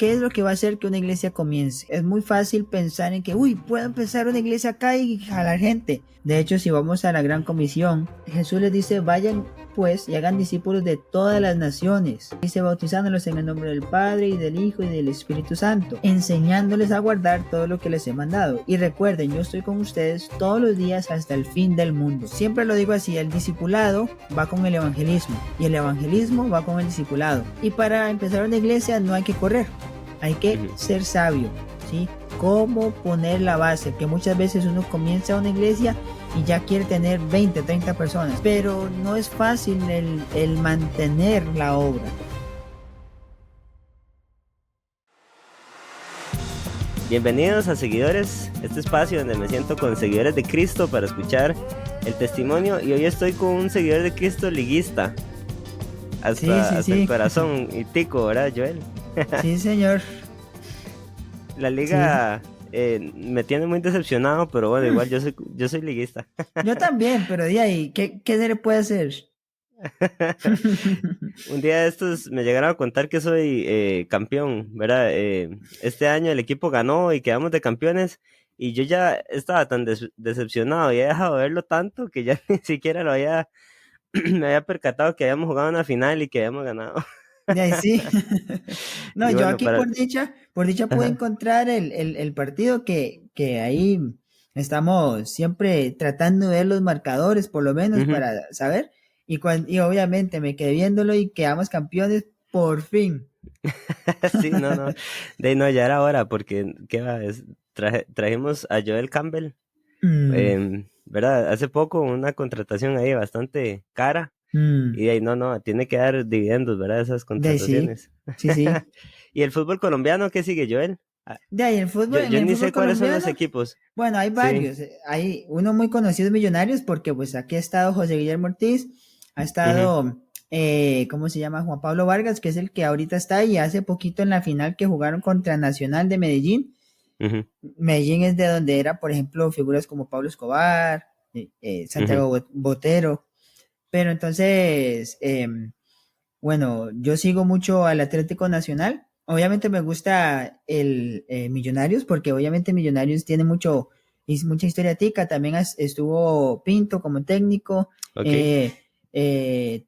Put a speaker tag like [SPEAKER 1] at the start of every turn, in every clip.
[SPEAKER 1] ¿qué es lo que va a hacer que una iglesia comience? Es muy fácil pensar en que, puedo empezar una iglesia acá y jalar gente. De hecho, si vamos a la Gran Comisión, Jesús les dice, vayan pues y hagan discípulos de todas las naciones. Dice, bautizándolos en el nombre del Padre y del Hijo y del Espíritu Santo, enseñándoles a guardar todo lo que les he mandado. Y recuerden, yo estoy con ustedes todos los días hasta el fin del mundo. Siempre lo digo así, el discipulado va con el evangelismo y el evangelismo va con el discipulado. Y para empezar una iglesia no hay que correr, hay que ser sabio, ¿sí? Cómo poner la base, que muchas veces uno comienza una iglesia y ya quiere tener 20, 30 personas, pero no es fácil el mantener la obra.
[SPEAKER 2] Bienvenidos a Seguidores, este espacio donde me siento con seguidores de Cristo para escuchar el testimonio, y hoy estoy con un seguidor de Cristo liguista, hasta el corazón y tico, ¿verdad, Joel?
[SPEAKER 1] Sí, señor.
[SPEAKER 2] La liga me tiene muy decepcionado, pero bueno, igual yo soy liguista.
[SPEAKER 1] Yo también, pero de ahí, ¿qué se le puede hacer?
[SPEAKER 2] Un día de estos me llegaron a contar que soy campeón, ¿verdad? Este año el equipo ganó y quedamos de campeones, y yo ya estaba tan decepcionado y he dejado de verlo tanto que ya ni siquiera me había percatado que habíamos jugado una final y que habíamos ganado.
[SPEAKER 1] De ahí sí. No,
[SPEAKER 2] Y
[SPEAKER 1] yo
[SPEAKER 2] bueno,
[SPEAKER 1] aquí por dicha pude encontrar el partido que ahí estamos siempre tratando de ver los marcadores, por lo menos, para saber. Y obviamente me quedé viéndolo y quedamos campeones por fin.
[SPEAKER 2] Sí, no, ya era hora, porque ¿qué va? Trajimos a Joel Campbell, ¿verdad? Hace poco una contratación ahí bastante cara, y de ahí no, tiene que dar dividendos, ¿verdad? Esas
[SPEAKER 1] De ahí
[SPEAKER 2] contrataciones.
[SPEAKER 1] sí.
[SPEAKER 2] ¿Y el fútbol colombiano qué sigue, Joel?
[SPEAKER 1] De ahí en
[SPEAKER 2] Yo
[SPEAKER 1] el
[SPEAKER 2] ni
[SPEAKER 1] fútbol
[SPEAKER 2] sé cuáles son los
[SPEAKER 1] colombiano,
[SPEAKER 2] equipos.
[SPEAKER 1] bueno, hay
[SPEAKER 2] Sí.
[SPEAKER 1] varios. Hay uno muy conocido, Millonarios, porque pues aquí ha estado José Guillermo Ortiz, ha estado, ¿cómo se llama? Juan Pablo Vargas, que es el que ahorita está, y hace poquito en la final que jugaron contra Nacional de Medellín. Medellín es de donde era, por ejemplo, figuras como Pablo Escobar, Santiago Botero. Pero entonces, bueno, yo sigo mucho al Atlético Nacional. Obviamente me gusta el Millonarios, porque obviamente Millonarios tiene mucha historia tica. También estuvo Pinto como técnico.
[SPEAKER 2] Ok.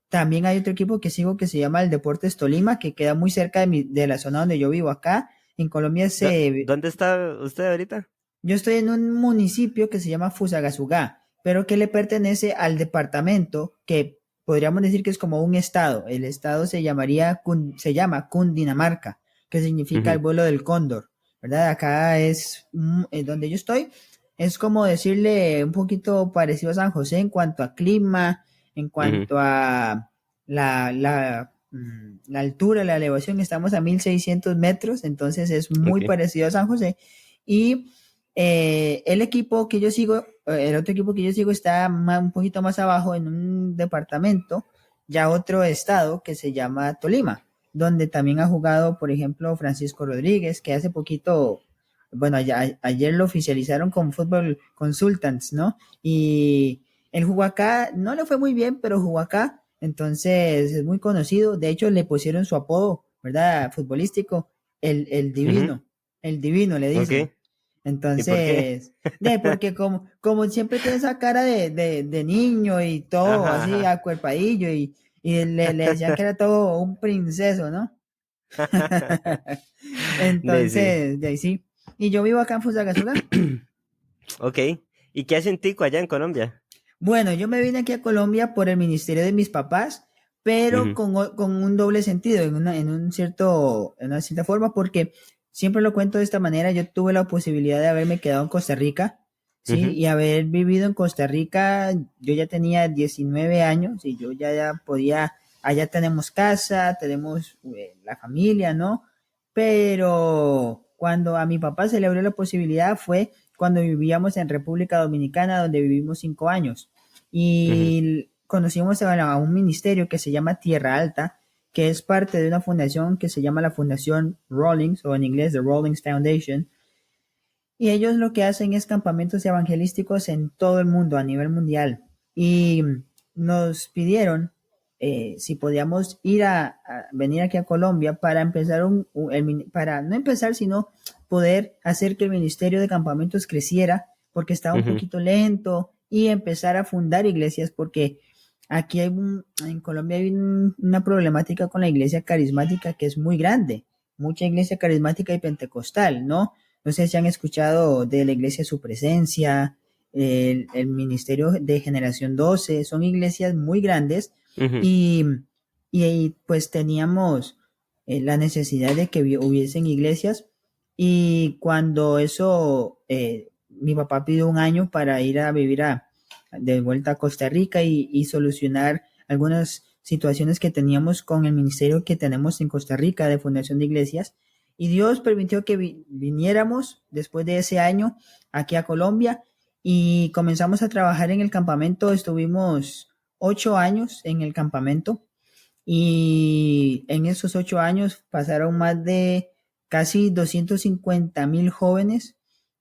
[SPEAKER 1] También hay otro equipo que sigo que se llama el Deportes Tolima, que queda muy cerca de la zona donde yo vivo acá. En Colombia
[SPEAKER 2] ¿Dónde está usted ahorita?
[SPEAKER 1] yo estoy en un municipio que se llama Fusagasugá, pero que le pertenece al departamento que podríamos decir que es como un estado. El estado se llama Cundinamarca, que significa el vuelo del cóndor, ¿verdad? Acá es donde yo estoy. Es como decirle un poquito parecido a San José en cuanto a clima, en cuanto a la altura, la elevación. Estamos a 1600 metros, entonces es muy parecido a San José. Y el equipo que yo sigo, el otro equipo que yo sigo está un poquito más abajo en un departamento, ya otro estado que se llama Tolima, donde también ha jugado, por ejemplo, Francisco Rodríguez, que hace poquito, bueno, ayer lo oficializaron con Fútbol Consultants, ¿no? Y él jugó acá, no le fue muy bien, pero jugó acá, entonces es muy conocido. De hecho, le pusieron su apodo, ¿verdad? Futbolístico, el Divino, el Divino le dicen.
[SPEAKER 2] Ok. ¿Y por qué?
[SPEAKER 1] Entonces, porque como siempre tiene esa cara de niño y todo así
[SPEAKER 2] Ajá.
[SPEAKER 1] acuerpadillo y le decían que era todo un princeso, ¿no?
[SPEAKER 2] Sí.
[SPEAKER 1] Entonces, de ahí sí. Y yo vivo acá en Fusagasugá.
[SPEAKER 2] Ok. ¿Y qué hacen tico allá en Colombia?
[SPEAKER 1] Bueno, yo me vine aquí a Colombia por el ministerio de mis papás, pero con un doble sentido, en una cierta forma, porque siempre lo cuento de esta manera. Yo tuve la posibilidad de haberme quedado en Costa Rica, ¿sí? Y haber vivido en Costa Rica. Yo ya tenía 19 años y yo ya podía, allá tenemos casa, tenemos la familia, ¿no? Pero cuando a mi papá se le abrió la posibilidad fue cuando vivíamos en República Dominicana, donde vivimos 5 años. Y conocimos a un ministerio que se llama Tierra Alta, que es parte de una fundación que se llama la Fundación Rawlings, o en inglés The Rawlings Foundation. Y ellos lo que hacen es campamentos evangelísticos en todo el mundo, a nivel mundial. Y nos pidieron si podíamos venir aquí a Colombia para empezar para no empezar, sino poder hacer que el Ministerio de Campamentos creciera, porque estaba un poquito lento, y empezar a fundar iglesias, porque aquí en Colombia hay una problemática con la iglesia carismática que es muy grande, mucha iglesia carismática y pentecostal, ¿no? No sé si han escuchado de la iglesia Su Presencia, el Ministerio de Generación 12, son iglesias muy grandes, y, pues teníamos la necesidad de que hubiesen iglesias, y cuando eso, mi papá pidió un año para ir a vivir de vuelta a Costa Rica y solucionar algunas situaciones que teníamos con el ministerio que tenemos en Costa Rica de fundación de iglesias, y Dios permitió que viniéramos después de ese año aquí a Colombia y comenzamos a trabajar en el campamento. Estuvimos 8 años en el campamento, y en esos 8 años pasaron más de casi 250,000 jóvenes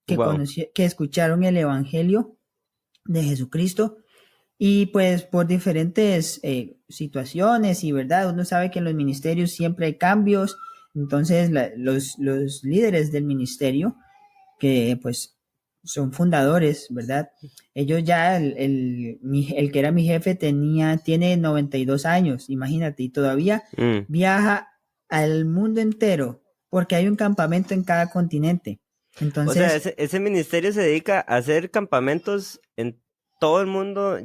[SPEAKER 1] que escucharon el Evangelio de Jesucristo. Y pues por diferentes situaciones, y verdad, uno sabe que en los ministerios siempre hay cambios. Entonces los líderes del ministerio, que pues son fundadores, ¿verdad? Ellos ya, el que era mi jefe tiene 92 años, imagínate, y todavía viaja al mundo entero, porque hay un campamento en cada continente. Entonces,
[SPEAKER 2] o sea, ese ministerio se dedica a hacer campamentos en todo el mundo,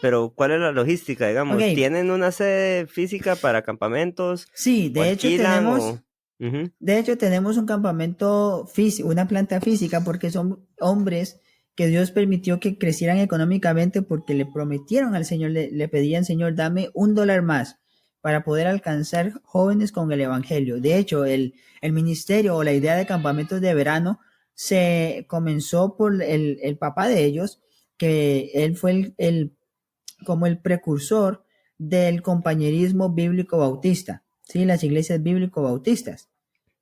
[SPEAKER 2] pero ¿cuál es la logística? Digamos,
[SPEAKER 1] okay.
[SPEAKER 2] ¿Tienen una sede física para campamentos?
[SPEAKER 1] Sí, de hecho tenemos...
[SPEAKER 2] Uh-huh.
[SPEAKER 1] De hecho, tenemos un campamento físico, una planta física, porque son hombres que Dios permitió que crecieran económicamente, porque le prometieron al Señor, le pedían: Señor, dame $1 más para poder alcanzar jóvenes con el Evangelio. De hecho, el ministerio o la idea de campamentos de verano se comenzó por el papá de ellos, que él fue como el precursor del compañerismo bíblico bautista, ¿sí? Las iglesias bíblico bautistas.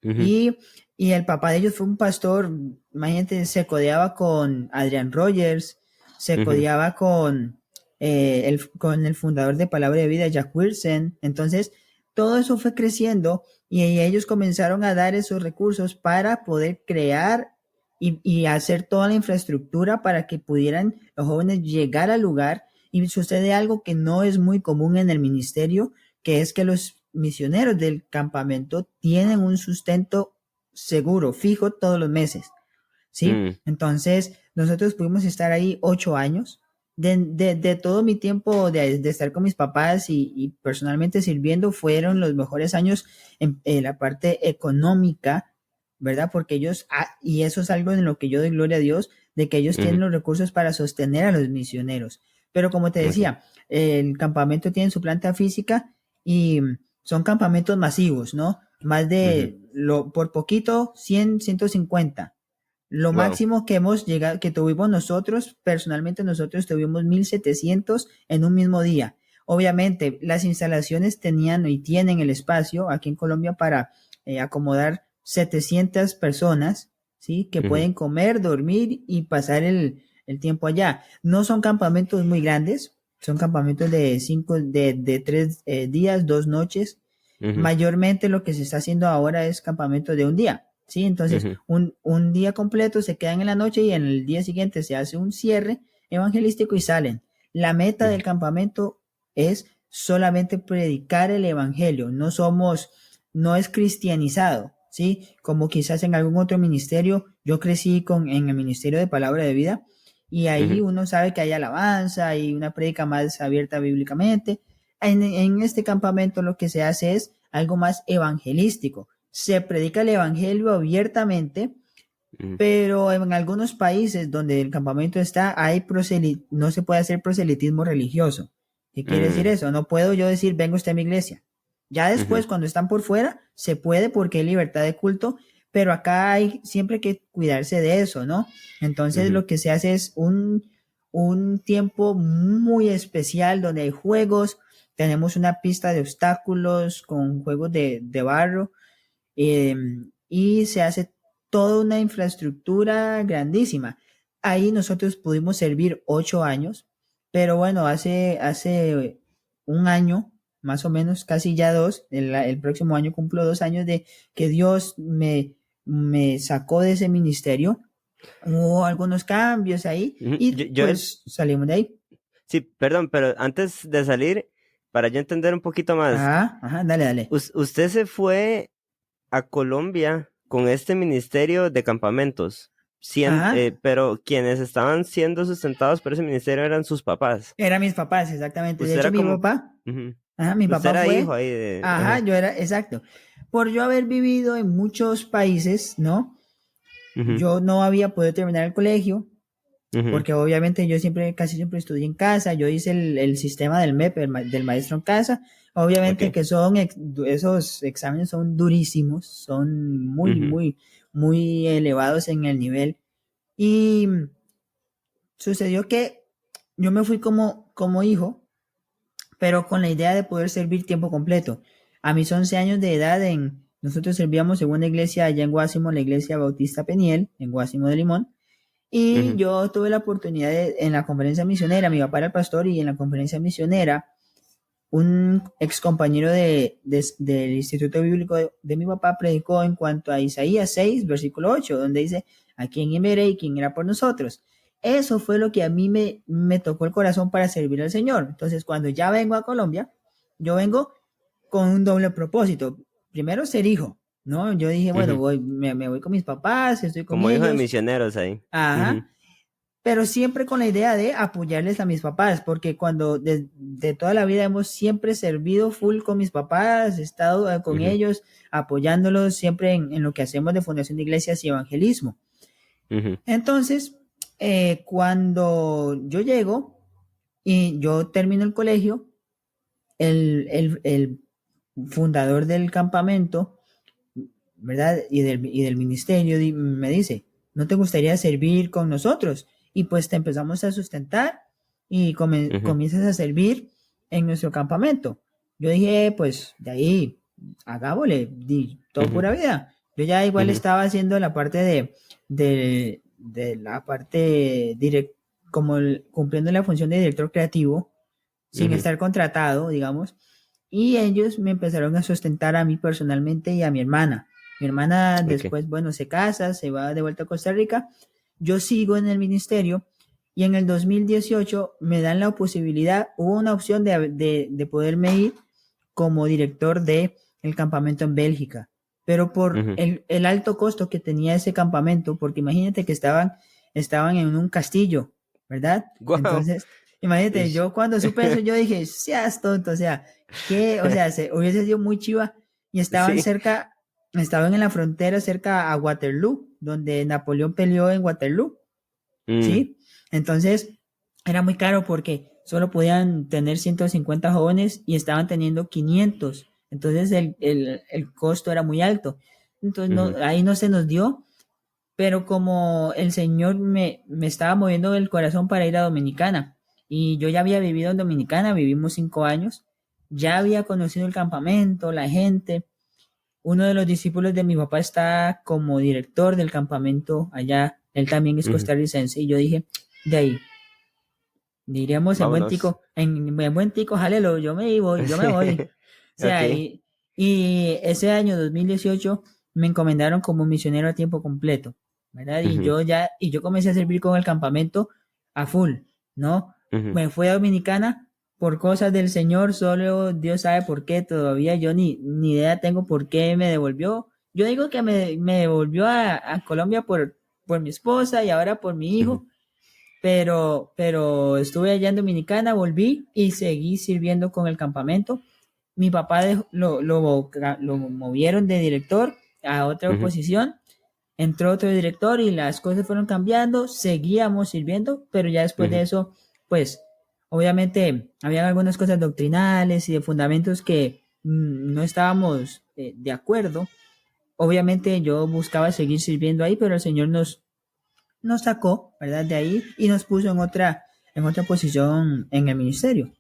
[SPEAKER 1] Uh-huh. Y el papá de ellos fue un pastor, imagínate, se codeaba con Adrian Rogers, se codeaba con el fundador de Palabra de Vida, Jack Wilson. Entonces, todo eso fue creciendo, y ellos comenzaron a dar esos recursos para poder crear y hacer toda la infraestructura para que pudieran los jóvenes llegar al lugar. Y sucede algo que no es muy común en el ministerio, que es que los misioneros del campamento tienen un sustento seguro, fijo, todos los meses, ¿sí? Entonces, nosotros pudimos estar ahí 8 años. De todo mi tiempo de estar con mis papás y personalmente sirviendo, fueron los mejores años en la parte económica, ¿verdad? Porque ellos, y eso es algo en lo que yo doy gloria a Dios, de que ellos tienen los recursos para sostener a los misioneros. Pero como te decía, el campamento tiene su planta física, y son campamentos masivos, ¿no? Más de, por poquito, 100, 150. Lo máximo que hemos llegado, que tuvimos nosotros, personalmente nosotros tuvimos 1,700 en un mismo día. Obviamente, las instalaciones tenían y tienen el espacio aquí en Colombia para acomodar 700 personas, ¿sí? Que pueden comer, dormir y pasar el tiempo allá. No son campamentos muy grandes, son campamentos de 3 días, 2 noches. Mayormente lo que se está haciendo ahora es campamento de un día, ¿sí? Entonces, un día completo se quedan en la noche, y en el día siguiente se hace un cierre evangelístico y salen. La meta del campamento es solamente predicar el evangelio. No es cristianizado, ¿sí? Como quizás en algún otro ministerio. Yo crecí en el ministerio de Palabra de Vida, y ahí uno sabe que hay alabanza y una prédica más abierta bíblicamente. En este campamento lo que se hace es algo más evangelístico. Se predica el evangelio abiertamente, pero en algunos países donde el campamento está, no se puede hacer proselitismo religioso. ¿Qué quiere decir eso? No puedo yo decir: venga usted a mi iglesia. Ya después, cuando están por fuera, se puede, porque hay libertad de culto, pero acá hay siempre que cuidarse de eso, ¿no? Entonces lo que se hace es un tiempo muy especial, donde hay juegos. Tenemos una pista de obstáculos con juegos de barro, y se hace toda una infraestructura grandísima. Ahí nosotros pudimos servir 8 años, pero bueno, hace un año más o menos casi ya 2, el próximo año cumplo 2 años de que Dios me sacó de ese ministerio. Hubo algunos cambios ahí y pues salimos de ahí.
[SPEAKER 2] Sí, perdón, pero antes de salir, para yo entender un poquito más,
[SPEAKER 1] Ajá, dale.
[SPEAKER 2] Usted se fue a Colombia con este ministerio de campamentos, pero quienes estaban siendo sustentados por ese ministerio eran sus papás.
[SPEAKER 1] Eran mis papás, exactamente. De
[SPEAKER 2] Usted
[SPEAKER 1] hecho,
[SPEAKER 2] era
[SPEAKER 1] mi
[SPEAKER 2] como,
[SPEAKER 1] papá, mi
[SPEAKER 2] usted
[SPEAKER 1] papá
[SPEAKER 2] era hijo
[SPEAKER 1] fue,
[SPEAKER 2] ahí de,
[SPEAKER 1] yo era, exacto. Por yo haber vivido en muchos países, ¿no? Yo no había podido terminar el colegio, porque obviamente yo casi siempre estudié en casa, yo hice el sistema del MEP, del maestro en casa, obviamente que esos exámenes son durísimos, son muy elevados en el nivel, y sucedió que yo me fui como hijo, pero con la idea de poder servir tiempo completo. A mis 11 años de edad, nosotros servíamos en una iglesia allá en Guásimo, la iglesia Bautista Peniel, en Guásimo de Limón, y yo tuve la oportunidad en la conferencia misionera, mi papá era el pastor, y en la conferencia misionera, un ex compañero del Instituto Bíblico de mi papá predicó en cuanto a Isaías 6, versículo 8, donde dice, ¿a quién enviaré y quién irá por nosotros? Eso fue lo que a mí me tocó el corazón para servir al Señor. Entonces, cuando ya vengo a Colombia, yo vengo con un doble propósito. Primero, ser hijo, ¿no? Yo dije, bueno, me voy con mis papás, estoy con
[SPEAKER 2] como
[SPEAKER 1] ellos.
[SPEAKER 2] hijo de misioneros ahí.
[SPEAKER 1] Ajá. Pero siempre con la idea de apoyarles a mis papás, porque cuando de toda la vida hemos siempre servido full con mis papás, he estado con ellos, apoyándolos siempre en lo que hacemos de Fundación de Iglesias y Evangelismo. Entonces, cuando yo llego y yo termino el colegio, el fundador del campamento, ¿verdad? Y del ministerio me dice, ¿no te gustaría servir con nosotros? Y pues te empezamos a sustentar y comienzas a servir en nuestro campamento. Yo dije, pues de ahí, hagámosle, todo pura vida. Yo ya igual estaba haciendo la parte de la parte como cumpliendo la función de director creativo, sin estar contratado, digamos. Y ellos me empezaron a sustentar a mí personalmente y a mi hermana. Mi hermana después, bueno, se casa, se va de vuelta a Costa Rica. Yo sigo en el ministerio y en el 2018 me dan la posibilidad, hubo una opción de poderme ir como director del campamento en Bélgica, pero por el alto costo que tenía ese campamento, porque imagínate que estaban en un castillo, ¿verdad?
[SPEAKER 2] Wow.
[SPEAKER 1] Entonces, imagínate, yo cuando supe eso, yo dije, seas tonto, o sea, hubiese sido muy chiva, y estaban en la frontera cerca a Waterloo, donde Napoleón peleó en Waterloo, ¿sí? Entonces, era muy caro porque solo podían tener 150 jóvenes y estaban teniendo 500, entonces el costo era muy alto, entonces ahí no se nos dio, pero como el Señor me estaba moviendo el corazón para ir a Dominicana, y yo ya había vivido en Dominicana, vivimos 5 años, ya había conocido el campamento, la gente. Uno de los discípulos de mi papá está como director del campamento allá, él también es costarricense, y yo dije, de ahí, diríamos en buen tico, jalelo, yo me voy. O sea, y ese año 2018 me encomendaron como misionero a tiempo completo, ¿verdad? Y yo comencé a servir con el campamento a full, ¿no? Me fui a Dominicana por cosas del Señor, solo Dios sabe por qué, todavía yo ni idea tengo por qué me devolvió. Yo digo que me devolvió a Colombia por mi esposa y ahora por mi hijo, pero estuve allá en Dominicana, volví y seguí sirviendo con el campamento. Mi papá lo movieron de director a otra posición, entró otro director y las cosas fueron cambiando, seguíamos sirviendo, pero ya después de eso, pues, obviamente, había algunas cosas doctrinales y de fundamentos que no estábamos de acuerdo. Obviamente yo buscaba seguir sirviendo ahí, pero el Señor nos sacó, ¿verdad? De ahí y nos puso en otra posición en el ministerio.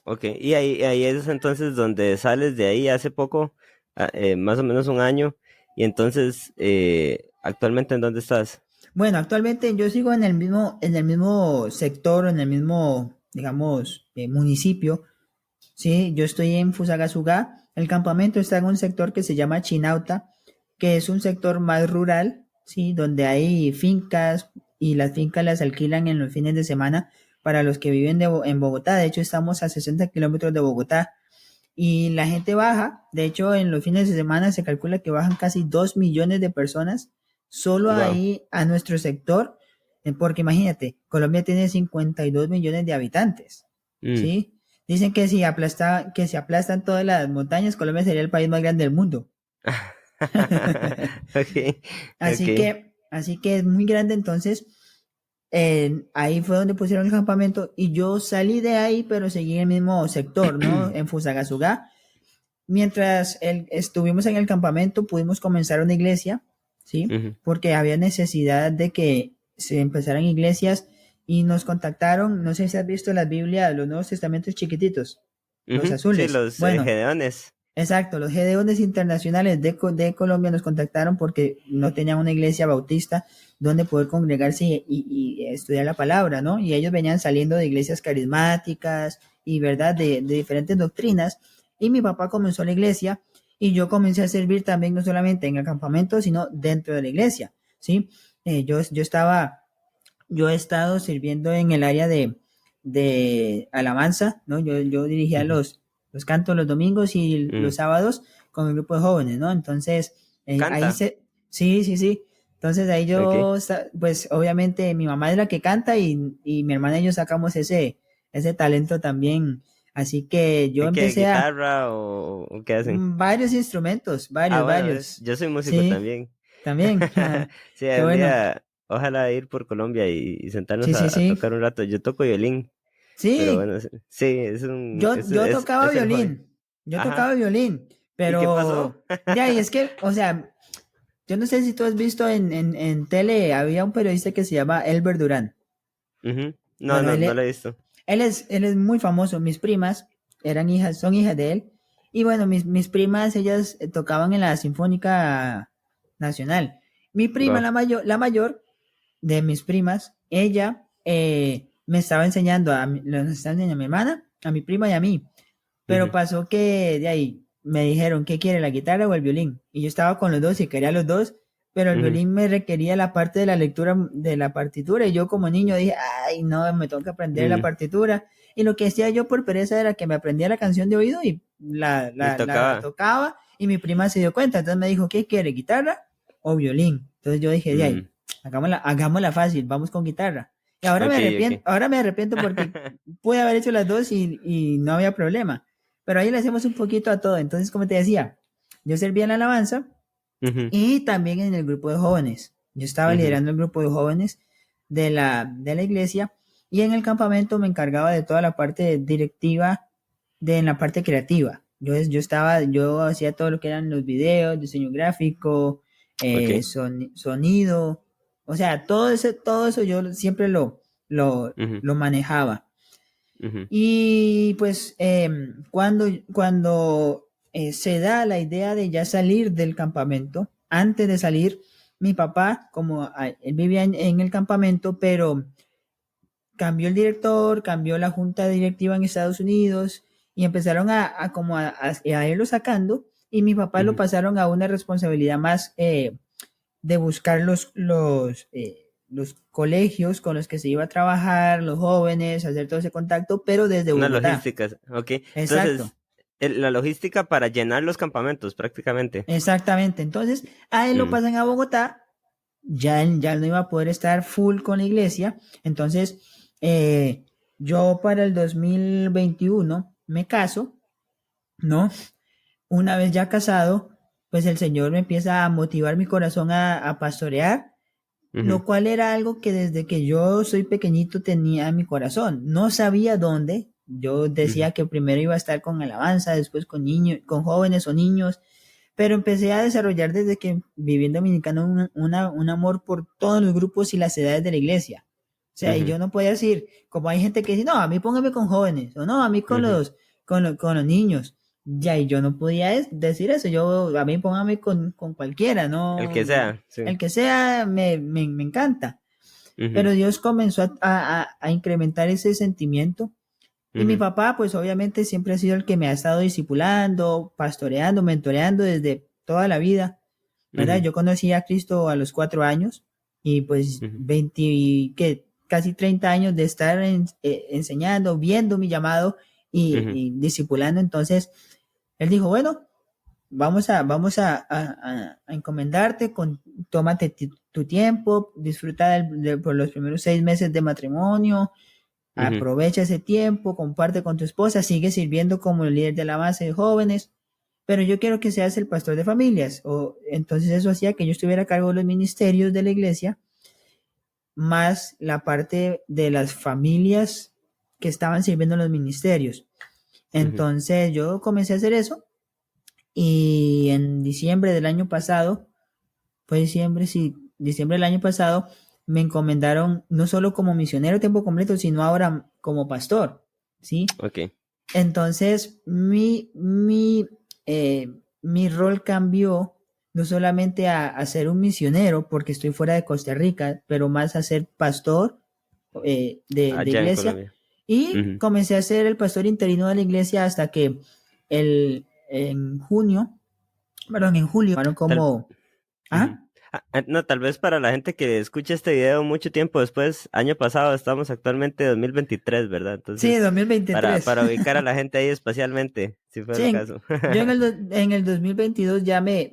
[SPEAKER 2] Ok, y ahí es entonces donde sales de ahí hace poco, más o menos un año, y entonces, ¿actualmente en dónde estás?
[SPEAKER 1] Bueno, actualmente yo sigo en el mismo sector, en el mismo, digamos, municipio. Sí, yo estoy en Fusagasugá. El campamento está en un sector que se llama Chinauta, que es un sector más rural, sí, donde hay fincas y las fincas las alquilan en los fines de semana para los que viven en Bogotá. De hecho, estamos a 60 kilómetros de Bogotá y la gente baja. De hecho, en los fines de semana se calcula que bajan casi 2 millones de personas solo
[SPEAKER 2] Wow.
[SPEAKER 1] ahí a nuestro sector, porque imagínate, Colombia tiene 52 millones de habitantes, ¿sí? Dicen que que si aplastan todas las montañas, Colombia sería el país más grande del mundo.
[SPEAKER 2] Ok, ok.
[SPEAKER 1] Así que es muy grande, entonces ahí fue donde pusieron el campamento y yo salí de ahí, pero seguí en el mismo sector, ¿no? En Fusagasugá. Mientras estuvimos en el campamento, pudimos comenzar una iglesia, ¿sí?
[SPEAKER 2] Ujú,
[SPEAKER 1] Porque había necesidad de que se empezaran iglesias y nos contactaron, no sé si has visto las Biblias, los Nuevos Testamentos chiquititos, los
[SPEAKER 2] ujú. Sí,
[SPEAKER 1] azules.
[SPEAKER 2] los
[SPEAKER 1] Bueno,
[SPEAKER 2] Gedeones.
[SPEAKER 1] exacto, los Gedeones Internacionales de Colombia nos contactaron porque no tenían una iglesia bautista donde poder congregarse y estudiar la palabra, ¿no? Y ellos venían saliendo de iglesias carismáticas y, ¿verdad?, de diferentes doctrinas. Y mi papá comenzó la iglesia y yo comencé a servir también no solamente en el campamento, sino dentro de la iglesia, ¿sí? Yo he estado sirviendo en el área de alabanza, ¿no? Yo dirigía
[SPEAKER 2] Ujú,
[SPEAKER 1] los cantos los domingos y
[SPEAKER 2] mm.
[SPEAKER 1] los sábados con el grupo de jóvenes, ¿no? Entonces, ahí
[SPEAKER 2] Canta.
[SPEAKER 1] sí, sí, sí. Entonces ahí
[SPEAKER 2] Ok.
[SPEAKER 1] pues obviamente mi mamá es la que canta y mi hermana y yo sacamos ese talento también. Así que yo
[SPEAKER 2] ¿Y qué?
[SPEAKER 1] empecé a
[SPEAKER 2] ¿Guitarra o qué hacen?
[SPEAKER 1] varios instrumentos,
[SPEAKER 2] Ah,
[SPEAKER 1] varios,
[SPEAKER 2] bueno,
[SPEAKER 1] varios.
[SPEAKER 2] yo soy músico
[SPEAKER 1] Sí,
[SPEAKER 2] también.
[SPEAKER 1] también.
[SPEAKER 2] Sí,
[SPEAKER 1] Qué
[SPEAKER 2] un
[SPEAKER 1] bueno.
[SPEAKER 2] día, ojalá ir por Colombia y sentarnos
[SPEAKER 1] Sí, sí,
[SPEAKER 2] a
[SPEAKER 1] sí.
[SPEAKER 2] tocar un rato. Yo toco violín, pero
[SPEAKER 1] Sí,
[SPEAKER 2] bueno, sí,
[SPEAKER 1] yo tocaba
[SPEAKER 2] es el hobby.
[SPEAKER 1] violín, yo tocaba
[SPEAKER 2] Ajá.
[SPEAKER 1] violín,
[SPEAKER 2] ¿Y qué pasó?
[SPEAKER 1] pero de ahí es que, o sea, yo no sé si tú has visto en tele, había un periodista que se llama Elber Durán.
[SPEAKER 2] Ujú. No,
[SPEAKER 1] Bueno,
[SPEAKER 2] no, no lo he visto.
[SPEAKER 1] él es muy famoso. Mis primas son hijas de él. Y bueno, mis primas, ellas tocaban en la Sinfónica Nacional. Mi prima,
[SPEAKER 2] Wow.
[SPEAKER 1] la mayor de mis primas, ella me estaba enseñando nos estaba enseñando a mi hermana, a mi prima y a mí. Pero pasó que de ahí me dijeron, ¿qué quiere, la guitarra o el violín? Y yo estaba con los dos y quería los dos, pero el violín me requería la parte de la lectura de la partitura y yo como niño dije, ay, no, me tengo que aprender la partitura. Y lo que hacía yo por pereza era que me aprendía la canción de oído y
[SPEAKER 2] Y
[SPEAKER 1] la
[SPEAKER 2] tocaba.
[SPEAKER 1] tocaba y mi prima se dio cuenta. Entonces me dijo, ¿qué quiere, guitarra o violín? Entonces yo dije, de ahí,
[SPEAKER 2] Mm,
[SPEAKER 1] hagámosla fácil, vamos con guitarra. Y
[SPEAKER 2] ok, ok.
[SPEAKER 1] ahora me arrepiento porque pude haber hecho las dos y no había problema. Pero ahí le hacemos un poquito a todo. Entonces, como te decía, yo servía en la alabanza
[SPEAKER 2] Ujú,
[SPEAKER 1] y también en el grupo de jóvenes. Yo estaba
[SPEAKER 2] ujú,
[SPEAKER 1] liderando el grupo de jóvenes de la iglesia y en el campamento me encargaba de toda la parte directiva, en la parte creativa. Yo hacía todo lo que eran los videos, diseño gráfico,
[SPEAKER 2] ok.
[SPEAKER 1] sonido, o sea, todo eso yo siempre
[SPEAKER 2] Ujú,
[SPEAKER 1] lo manejaba.
[SPEAKER 2] ujú,
[SPEAKER 1] Y pues cuando se da la idea de ya salir del campamento, antes de salir, mi papá, como él vivía en el campamento, pero cambió el director, cambió la junta directiva en Estados Unidos y empezaron a irlo sacando y mi papá lo
[SPEAKER 2] ujú.
[SPEAKER 1] pasaron a una responsabilidad más de buscar los colegios con los que se iba a trabajar, los jóvenes, hacer todo ese contacto, pero desde
[SPEAKER 2] Una
[SPEAKER 1] Bogotá.
[SPEAKER 2] logística, ok.
[SPEAKER 1] Exacto,
[SPEAKER 2] Entonces, la logística para llenar los campamentos, prácticamente.
[SPEAKER 1] exactamente. Entonces, a él lo
[SPEAKER 2] Mm,
[SPEAKER 1] pasan a Bogotá, ya no iba a poder estar full con la iglesia. Entonces, yo para el 2021 me caso, ¿no? Una vez ya casado, pues el Señor me empieza a motivar mi corazón a pastorear,
[SPEAKER 2] ujú,
[SPEAKER 1] lo cual era algo que desde que yo soy pequeñito tenía en mi corazón. No sabía dónde. Yo
[SPEAKER 2] ujú,
[SPEAKER 1] decía que primero iba a estar con alabanza, después con niños, con jóvenes o niños, pero empecé a desarrollar desde que viví en Dominicana un amor por todos los grupos y las edades de la iglesia. O sea, y
[SPEAKER 2] ujú,
[SPEAKER 1] yo no podía decir, como hay gente que dice, no, a mí póngame con jóvenes, o no, a mí
[SPEAKER 2] ujú.
[SPEAKER 1] con los niños. Ya, y yo no podía decir eso, a mí póngame con cualquiera,
[SPEAKER 2] El
[SPEAKER 1] no,
[SPEAKER 2] que sea, sí.
[SPEAKER 1] el que sea me encanta.
[SPEAKER 2] Ujú,
[SPEAKER 1] Pero Dios comenzó a incrementar ese sentimiento Y mi
[SPEAKER 2] Ujú,
[SPEAKER 1] papá, pues obviamente siempre ha sido el que me ha estado discipulando, pastoreando, mentoreando desde toda la vida, ¿verdad?
[SPEAKER 2] ujú,
[SPEAKER 1] Yo conocí a Cristo a los 4 años y pues
[SPEAKER 2] ujú,
[SPEAKER 1] 20, que casi 30 años de estar enseñando, viendo mi llamado
[SPEAKER 2] ujú,
[SPEAKER 1] y discipulando. Entonces, él dijo, bueno, vamos a encomendarte, tómate tu tiempo, disfruta por los primeros 6 meses de matrimonio,
[SPEAKER 2] ujú,
[SPEAKER 1] aprovecha ese tiempo, comparte con tu esposa, sigue sirviendo como el líder de la base de jóvenes, pero yo quiero que seas el pastor de familias. Entonces eso hacía que yo estuviera a cargo de los ministerios de la iglesia, más la parte de las familias que estaban sirviendo en los ministerios.
[SPEAKER 2] ujú.
[SPEAKER 1] Entonces yo comencé a hacer eso y en diciembre del año pasado, fue diciembre, sí, diciembre del año pasado, me encomendaron no solo como misionero a tiempo completo, sino ahora como pastor, ¿sí?
[SPEAKER 2] Ok.
[SPEAKER 1] Entonces, mi rol cambió no solamente a ser un misionero, porque estoy fuera de Costa Rica, pero más a ser pastor de
[SPEAKER 2] Allá en
[SPEAKER 1] iglesia.
[SPEAKER 2] Colombia.
[SPEAKER 1] Y
[SPEAKER 2] Ujú,
[SPEAKER 1] comencé a ser el pastor interino de la iglesia hasta que en junio, perdón, en julio, llamaron
[SPEAKER 2] Tal,
[SPEAKER 1] como,
[SPEAKER 2] ujú.
[SPEAKER 1] ¿ah?
[SPEAKER 2] No, tal vez para la gente que escucha este video mucho tiempo después, año pasado, estamos actualmente en 2023, ¿verdad?
[SPEAKER 1] Sí,
[SPEAKER 2] Entonces,
[SPEAKER 1] 2023.
[SPEAKER 2] para ubicar a la gente ahí espacialmente, si fuera
[SPEAKER 1] Sí,
[SPEAKER 2] el caso.
[SPEAKER 1] yo en el 2022 ya me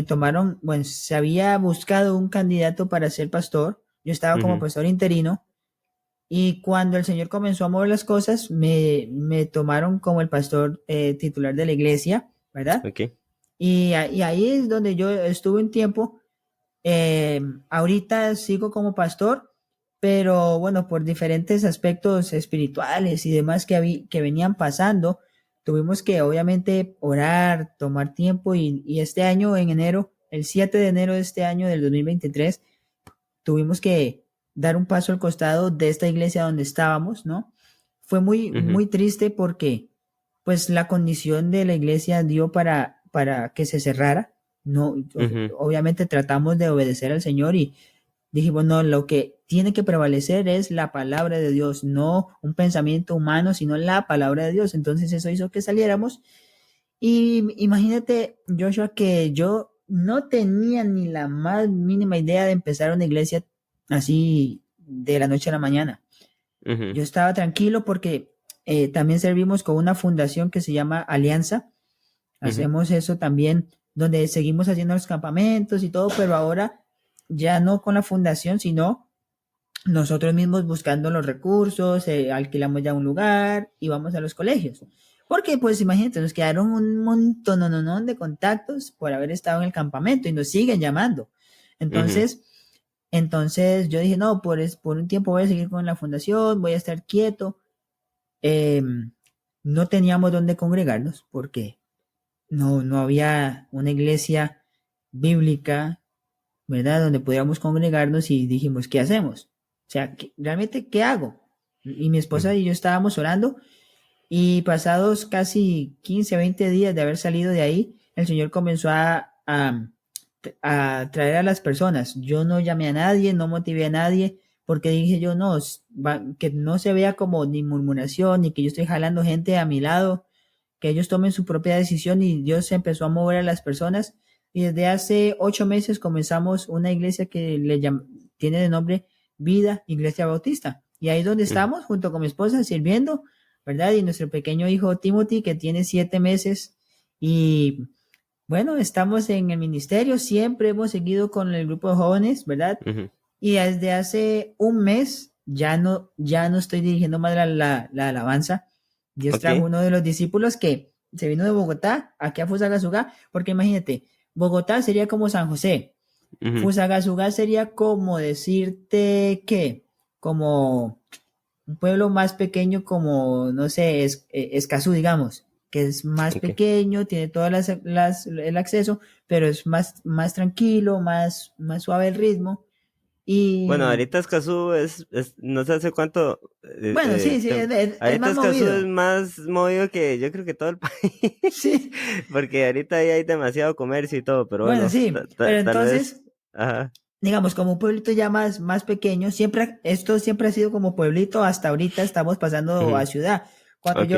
[SPEAKER 1] tomaron, bueno, se había buscado un candidato para ser pastor, yo estaba como
[SPEAKER 2] Ujú,
[SPEAKER 1] pastor interino y cuando el Señor comenzó a mover las cosas, me tomaron como el pastor titular de la iglesia, ¿verdad?
[SPEAKER 2] ok.
[SPEAKER 1] Y ahí es donde yo estuve un tiempo. Eh, Ahorita sigo como pastor, pero bueno, por diferentes aspectos espirituales y demás que venían pasando, tuvimos que obviamente orar, tomar tiempo y este año, en enero, el 7 de enero de este año del 2023, tuvimos que dar un paso al costado de esta iglesia donde estábamos, ¿no? Fue muy,
[SPEAKER 2] Ujú,
[SPEAKER 1] muy triste porque pues la condición de la iglesia dio para que se cerrara. No,
[SPEAKER 2] ujú,
[SPEAKER 1] obviamente tratamos de obedecer al Señor y dijimos, no, lo que tiene que prevalecer es la palabra de Dios, no un pensamiento humano, sino la palabra de Dios. Entonces eso hizo que saliéramos y imagínate, Joshua, que yo no tenía ni la más mínima idea de empezar una iglesia así de la noche a la mañana.
[SPEAKER 2] ujú,
[SPEAKER 1] Yo estaba tranquilo porque también servimos con una fundación que se llama Alianza.
[SPEAKER 2] ujú.
[SPEAKER 1] Hacemos eso también, donde seguimos haciendo los campamentos y todo, pero ahora ya no con la fundación, sino nosotros mismos buscando los recursos, alquilamos ya un lugar y vamos a los colegios. Porque, pues, imagínate, nos quedaron un montón de contactos por haber estado en el campamento y nos siguen llamando.
[SPEAKER 2] Ujú,
[SPEAKER 1] Entonces, yo dije, no, por un tiempo voy a seguir con la fundación, voy a estar quieto. Eh, no teníamos dónde congregarnos porque no había una iglesia bíblica, ¿verdad? Donde pudiéramos congregarnos y dijimos, ¿qué hacemos? O sea, ¿realmente qué hago? Y mi esposa
[SPEAKER 2] ujú.
[SPEAKER 1] y yo estábamos orando y pasados casi 15, 20 días de haber salido de ahí, el Señor comenzó a traer a las personas. Yo no llamé a nadie, no motivé a nadie, porque dije yo, no, que no se vea como ni murmuración, ni que yo estoy jalando gente a mi lado, que ellos tomen su propia decisión y Dios se empezó a mover a las personas. Y desde hace 8 meses comenzamos una iglesia que tiene de nombre Vida Iglesia Bautista. Y ahí es donde
[SPEAKER 2] Ujú.
[SPEAKER 1] estamos, junto con mi esposa, sirviendo, ¿verdad? Y nuestro pequeño hijo Timothy, que tiene 7 meses. Y bueno, estamos en el ministerio, siempre hemos seguido con el grupo de jóvenes, ¿verdad?
[SPEAKER 2] Ujú.
[SPEAKER 1] Y desde hace un mes ya no estoy dirigiendo más la alabanza. Dios trajo
[SPEAKER 2] Ok.
[SPEAKER 1] uno de los discípulos que se vino de Bogotá, aquí a Fusagasugá, porque imagínate, Bogotá sería como San José,
[SPEAKER 2] Ujú.
[SPEAKER 1] Fusagasugá sería como decirte que, como un pueblo más pequeño como, no sé, Escazú, digamos, que es más
[SPEAKER 2] Ok.
[SPEAKER 1] pequeño, tiene todas el acceso, pero es más tranquilo, más suave el ritmo. Y
[SPEAKER 2] Bueno, ahorita Escazú no sé hace cuánto,
[SPEAKER 1] bueno, sí, sí, es
[SPEAKER 2] ahorita
[SPEAKER 1] más
[SPEAKER 2] Escazú es
[SPEAKER 1] movido.
[SPEAKER 2] más movido que yo creo que todo el país,
[SPEAKER 1] Sí,
[SPEAKER 2] porque ahorita ahí hay demasiado comercio y todo, pero
[SPEAKER 1] bueno,
[SPEAKER 2] bueno,
[SPEAKER 1] sí, pero
[SPEAKER 2] tal vez,
[SPEAKER 1] entonces
[SPEAKER 2] ajá,
[SPEAKER 1] digamos, como un pueblito ya más pequeño, esto siempre ha sido como pueblito, hasta ahorita estamos pasando a
[SPEAKER 2] Ujú.
[SPEAKER 1] ciudad.
[SPEAKER 2] Ok.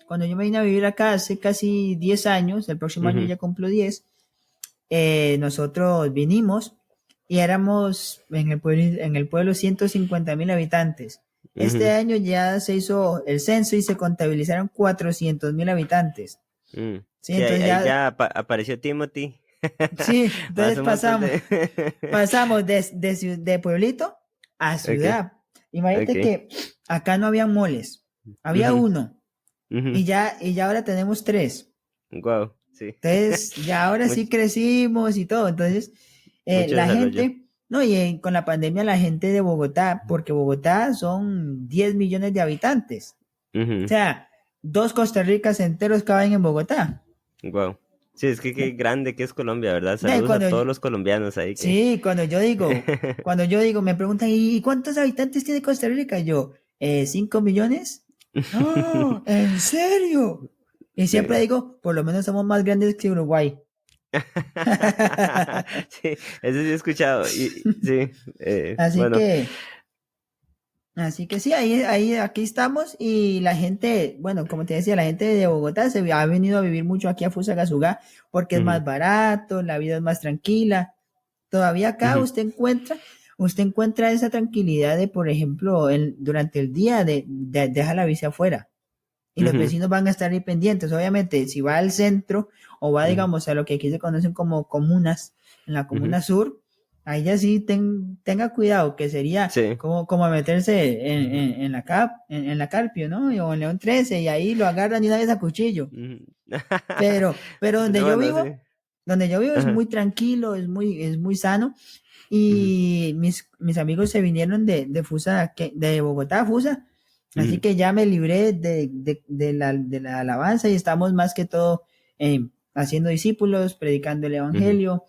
[SPEAKER 1] Cuando yo me vine a vivir acá hace casi 10 años, el próximo año
[SPEAKER 2] Ujú,
[SPEAKER 1] ya cumplo 10, nosotros vinimos y éramos en el pueblo 150,000 habitantes. Este
[SPEAKER 2] ujú,
[SPEAKER 1] año ya se hizo el censo y se contabilizaron 400,000 habitantes. Sí,
[SPEAKER 2] Sí, ahí,
[SPEAKER 1] entonces
[SPEAKER 2] ahí
[SPEAKER 1] ya,
[SPEAKER 2] ya apareció Timothy.
[SPEAKER 1] sí,
[SPEAKER 2] Más
[SPEAKER 1] entonces
[SPEAKER 2] un montón de...
[SPEAKER 1] pasamos de pueblito a
[SPEAKER 2] Ok,
[SPEAKER 1] ciudad. Imagínate
[SPEAKER 2] ok.
[SPEAKER 1] que acá no había moles, había
[SPEAKER 2] Ujú,
[SPEAKER 1] uno
[SPEAKER 2] ujú.
[SPEAKER 1] y ya ahora tenemos tres.
[SPEAKER 2] Guau, sí.
[SPEAKER 1] Entonces, ya ahora sí
[SPEAKER 2] Mucho,
[SPEAKER 1] crecimos y todo. Entonces,
[SPEAKER 2] mucho
[SPEAKER 1] la
[SPEAKER 2] desarrollo.
[SPEAKER 1] gente, no, y con la pandemia la gente de Bogotá, porque Bogotá son 10 millones de habitantes. O sea, dos Costa Ricas enteros caben en Bogotá.
[SPEAKER 2] Wow. Sí, es que qué grande que es Colombia, ¿verdad?
[SPEAKER 1] No, y
[SPEAKER 2] Saludos a todos los colombianos ahí que...
[SPEAKER 1] sí, cuando yo digo, me preguntan, ¿y cuántos habitantes tiene Costa Rica? Yo, 5 millones. No, ¿en serio? Y siempre
[SPEAKER 2] Sí.
[SPEAKER 1] digo, por lo menos somos más grandes que Uruguay.
[SPEAKER 2] Sí, eso sí he escuchado. Y sí,
[SPEAKER 1] Así
[SPEAKER 2] bueno.
[SPEAKER 1] que, así que sí, aquí estamos y la gente, bueno, como te decía, la gente de Bogotá ha venido a vivir mucho aquí a Fusagasugá porque es
[SPEAKER 2] Ujú,
[SPEAKER 1] más barato, la vida es más tranquila. Todavía acá
[SPEAKER 2] ujú,
[SPEAKER 1] usted encuentra esa tranquilidad de, por ejemplo, durante el día deja la bici afuera y los
[SPEAKER 2] ujú,
[SPEAKER 1] vecinos van a estar ahí pendientes. Obviamente, si va al centro o va,
[SPEAKER 2] ujú,
[SPEAKER 1] digamos, a lo que aquí se conocen como comunas, en la
[SPEAKER 2] ujú.
[SPEAKER 1] comuna sur, ahí ya sí tenga cuidado, que sería
[SPEAKER 2] Sí.
[SPEAKER 1] como meterse en la Carpio, ¿no? O en León 13 y ahí lo agarran y una vez a cuchillo.
[SPEAKER 2] Ujú.
[SPEAKER 1] Pero
[SPEAKER 2] Bueno, sí.
[SPEAKER 1] donde yo vivo es
[SPEAKER 2] Ajá.
[SPEAKER 1] muy tranquilo, es muy sano.
[SPEAKER 2] Ujú,
[SPEAKER 1] Y mis amigos se vinieron de Fusa, de Bogotá a Fusa, así
[SPEAKER 2] ujú,
[SPEAKER 1] que ya me libré de la alabanza y estamos más que todo haciendo discípulos, predicando el
[SPEAKER 2] ujú.
[SPEAKER 1] evangelio.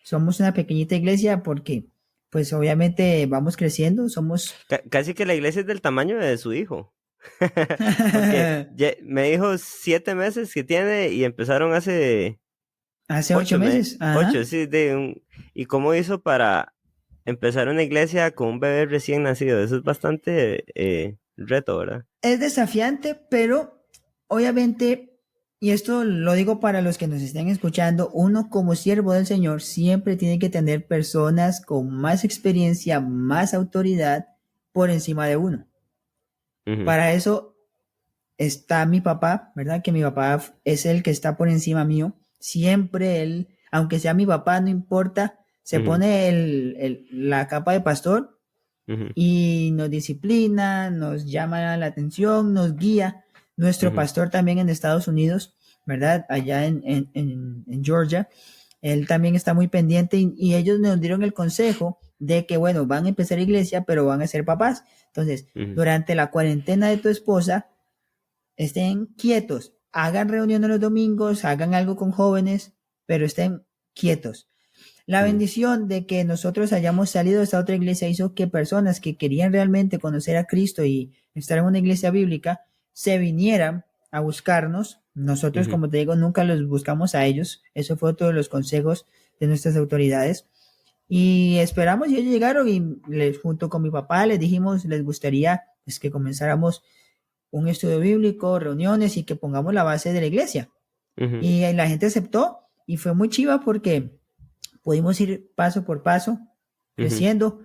[SPEAKER 1] Somos una pequeñita iglesia porque, pues obviamente vamos creciendo, somos
[SPEAKER 2] Casi que la iglesia es del tamaño de su hijo. Porque me dijo 7 meses que tiene y empezaron hace
[SPEAKER 1] hace 8 meses,
[SPEAKER 2] ocho,
[SPEAKER 1] ajá.
[SPEAKER 2] sí, ¿y cómo hizo para empezar una iglesia con un bebé recién nacido? Eso es bastante reto, ¿verdad?
[SPEAKER 1] Es desafiante, pero obviamente, y esto lo digo para los que nos estén escuchando, uno como siervo del Señor siempre tiene que tener personas con más experiencia, más autoridad por encima de uno.
[SPEAKER 2] Ujú,
[SPEAKER 1] Para eso está mi papá, ¿verdad? Que mi papá es el que está por encima mío. Siempre él, aunque sea mi papá, no importa, se
[SPEAKER 2] ujú,
[SPEAKER 1] pone la capa de pastor
[SPEAKER 2] ujú,
[SPEAKER 1] y nos disciplina, nos llama la atención, nos guía. Nuestro
[SPEAKER 2] ujú,
[SPEAKER 1] pastor también en Estados Unidos, ¿verdad? Allá en Georgia, él también está muy pendiente y ellos nos dieron el consejo de que, bueno, van a empezar iglesia, pero van a ser papás. Entonces,
[SPEAKER 2] ujú,
[SPEAKER 1] durante la cuarentena de tu esposa, estén quietos, hagan reuniones los domingos, hagan algo con jóvenes, pero estén quietos. La
[SPEAKER 2] ujú,
[SPEAKER 1] bendición de que nosotros hayamos salido de esta otra iglesia hizo que personas que querían realmente conocer a Cristo y estar en una iglesia bíblica se vinieran a buscarnos. Nosotros,
[SPEAKER 2] ujú,
[SPEAKER 1] como te digo, nunca los buscamos a ellos. Eso fue otro de los consejos de nuestras autoridades. Y esperamos y ellos llegaron y junto con mi papá les dijimos, les gustaría pues, que comenzáramos un estudio bíblico, reuniones y que pongamos la base de la iglesia.
[SPEAKER 2] ujú,
[SPEAKER 1] Y la gente aceptó y fue muy chiva porque pudimos ir paso por paso,
[SPEAKER 2] ujú,
[SPEAKER 1] creciendo.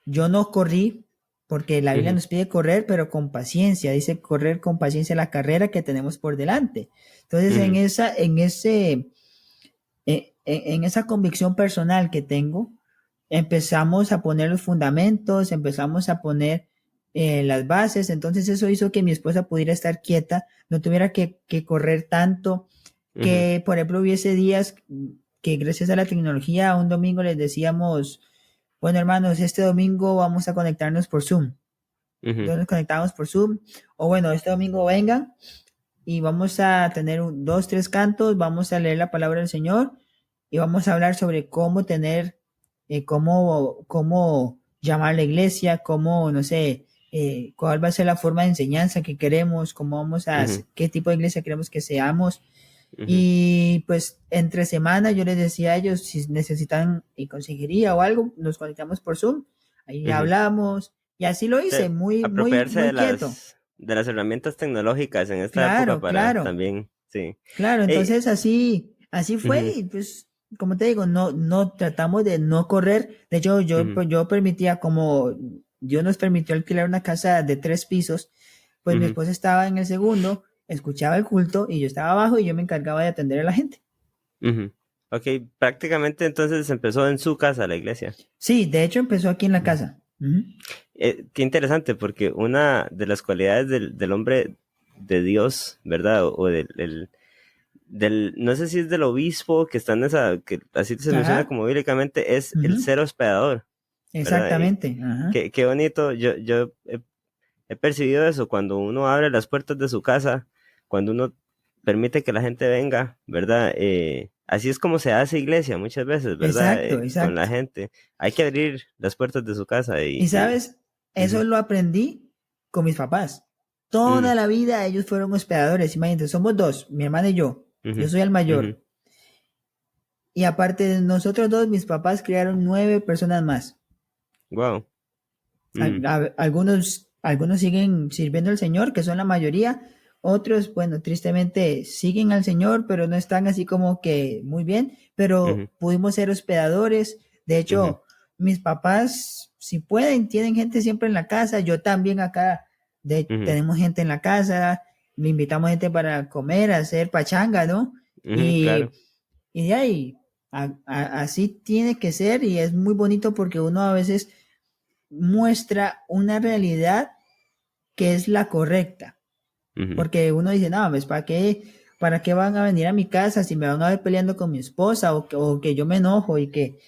[SPEAKER 1] Yo no corrí, porque la Biblia
[SPEAKER 2] ujú,
[SPEAKER 1] nos pide correr, pero con paciencia. Dice correr con paciencia la carrera que tenemos por delante. Entonces,
[SPEAKER 2] ujú,
[SPEAKER 1] en esa convicción personal que tengo, empezamos a poner los fundamentos, empezamos a poner las bases. Entonces, eso hizo que mi esposa pudiera estar quieta, no tuviera que correr tanto,
[SPEAKER 2] ujú,
[SPEAKER 1] que, por ejemplo, hubiese días que gracias a la tecnología, un domingo les decíamos, bueno, hermanos, este domingo vamos a conectarnos por Zoom.
[SPEAKER 2] ujú,
[SPEAKER 1] Entonces nos conectamos por Zoom. O bueno, este domingo vengan y vamos a tener dos, tres cantos, vamos a leer la palabra del Señor y vamos a hablar sobre cómo tener, cómo llamar a la iglesia, cómo, no sé, cuál va a ser la forma de enseñanza que queremos, cómo vamos a,
[SPEAKER 2] ujú,
[SPEAKER 1] qué tipo de iglesia queremos que seamos.
[SPEAKER 2] Ujú,
[SPEAKER 1] Y pues entre semana yo les decía a ellos si necesitan y conseguiría o algo, nos conectamos por Zoom, ahí
[SPEAKER 2] ujú.
[SPEAKER 1] hablamos y así lo
[SPEAKER 2] Sí,
[SPEAKER 1] hice, muy, muy,
[SPEAKER 2] apropiarse
[SPEAKER 1] muy quieto.
[SPEAKER 2] de las herramientas tecnológicas en esta época
[SPEAKER 1] Claro,
[SPEAKER 2] para
[SPEAKER 1] claro,
[SPEAKER 2] también, sí.
[SPEAKER 1] claro.
[SPEAKER 2] Ey,
[SPEAKER 1] Entonces así fue
[SPEAKER 2] ujú,
[SPEAKER 1] y pues, como te digo, no tratamos de no correr. De hecho,
[SPEAKER 2] ujú,
[SPEAKER 1] yo permitía, como Dios nos permitió alquilar una casa de 3 pisos, pues mi
[SPEAKER 2] ujú,
[SPEAKER 1] esposa estaba en el segundo, escuchaba el culto y yo estaba abajo y yo me encargaba de atender a la gente.
[SPEAKER 2] ujú. Ok, prácticamente entonces empezó en su casa la iglesia.
[SPEAKER 1] Sí, de hecho empezó aquí en la
[SPEAKER 2] Ujú.
[SPEAKER 1] casa. Ujú.
[SPEAKER 2] Qué interesante, porque una de las cualidades del hombre de Dios, ¿verdad? O no sé si es del obispo que está en esa, que así se menciona
[SPEAKER 1] Ajá.
[SPEAKER 2] como bíblicamente, es el
[SPEAKER 1] Ujú.
[SPEAKER 2] ser hospedador, ¿verdad?
[SPEAKER 1] Exactamente. Ajá.
[SPEAKER 2] Qué bonito, yo he percibido eso, cuando uno abre las puertas de su casa, cuando uno permite que la gente venga, ¿verdad? Así es como se hace iglesia muchas veces, ¿verdad?
[SPEAKER 1] Exacto,
[SPEAKER 2] Con la
[SPEAKER 1] exacto.
[SPEAKER 2] gente. Hay que abrir las puertas de su casa
[SPEAKER 1] Y sabes, eso
[SPEAKER 2] ujú,
[SPEAKER 1] lo aprendí con mis papás.
[SPEAKER 2] mm,
[SPEAKER 1] Toda la vida ellos fueron hospedadores. Imagínate, somos dos, mi hermana y yo. Yo
[SPEAKER 2] ujú,
[SPEAKER 1] soy el
[SPEAKER 2] ujú.
[SPEAKER 1] mayor. Y aparte de nosotros dos, mis papás criaron 9 personas más.
[SPEAKER 2] Wow. Mm,
[SPEAKER 1] Algunos siguen sirviendo al Señor, que son la mayoría. Otros, bueno, tristemente siguen al Señor, pero no están así como que muy bien.
[SPEAKER 2] ujú,
[SPEAKER 1] Pero pudimos ser hospedadores. De
[SPEAKER 2] ujú,
[SPEAKER 1] hecho, mis papás, si pueden, tienen gente siempre en la casa. Yo también acá
[SPEAKER 2] ujú,
[SPEAKER 1] tenemos gente en la casa. Le invitamos gente para comer, hacer pachanga, ¿no?
[SPEAKER 2] ujú,
[SPEAKER 1] Y,
[SPEAKER 2] claro.
[SPEAKER 1] y de ahí, así tiene que ser y es muy bonito porque uno a veces muestra una realidad que es la correcta.
[SPEAKER 2] Ujú,
[SPEAKER 1] Porque uno dice, no, pues ¿para qué van a venir a mi casa si me van a ver peleando con mi esposa o que yo me enojo y que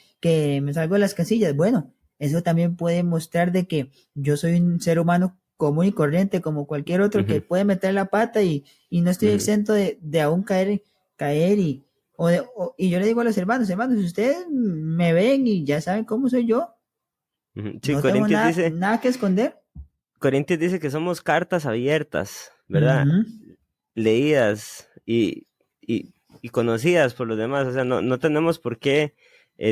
[SPEAKER 1] me salgo de las casillas? Bueno, eso también puede mostrar de que yo soy un ser humano común y corriente como cualquier otro que
[SPEAKER 2] ujú,
[SPEAKER 1] puede meter la pata y no estoy
[SPEAKER 2] ujú,
[SPEAKER 1] exento de aún caer y yo le digo a los hermanos, hermanos, si ustedes me ven y ya saben cómo soy yo,
[SPEAKER 2] ujú. Sí,
[SPEAKER 1] no tengo nada que esconder.
[SPEAKER 2] Corintios dice que somos cartas abiertas, ¿verdad?
[SPEAKER 1] Ujú.
[SPEAKER 2] Leídas y conocidas por los demás. O sea, no tenemos por qué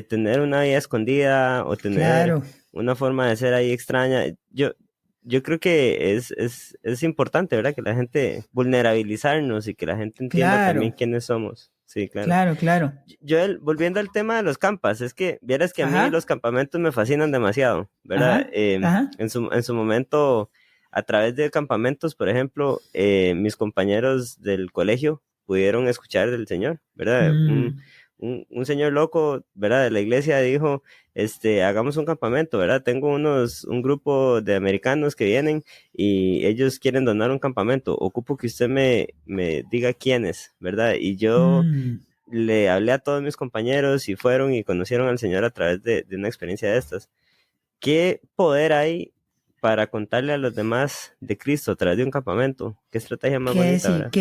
[SPEAKER 2] tener una vida escondida o tener
[SPEAKER 1] Claro,
[SPEAKER 2] una forma de ser ahí extraña. Yo creo que es importante, ¿verdad? Que la gente vulnerabilizarnos y que la gente entienda también
[SPEAKER 1] claro,
[SPEAKER 2] quiénes somos. Sí, claro.
[SPEAKER 1] claro, claro.
[SPEAKER 2] Joel, volviendo al tema de los campas, es que vieras que a mí los
[SPEAKER 1] Ajá,
[SPEAKER 2] campamentos me fascinan demasiado, ¿verdad?
[SPEAKER 1] ajá, ajá.
[SPEAKER 2] En su momento, a través de campamentos, por ejemplo, mis compañeros del colegio pudieron escuchar del Señor, ¿verdad?
[SPEAKER 1] Mm,
[SPEAKER 2] Un señor loco, ¿verdad? De la iglesia dijo, hagamos un campamento, ¿verdad? Tengo un grupo de americanos que vienen y ellos quieren donar un campamento. Ocupo que usted me diga quiénes, ¿verdad? Y yo
[SPEAKER 1] mm.
[SPEAKER 2] le hablé a todos mis compañeros y fueron y conocieron al Señor a través de una experiencia de estas. ¿Qué poder hay para contarle a los demás de Cristo a través de un campamento? Qué estrategia más bonita, ¿verdad?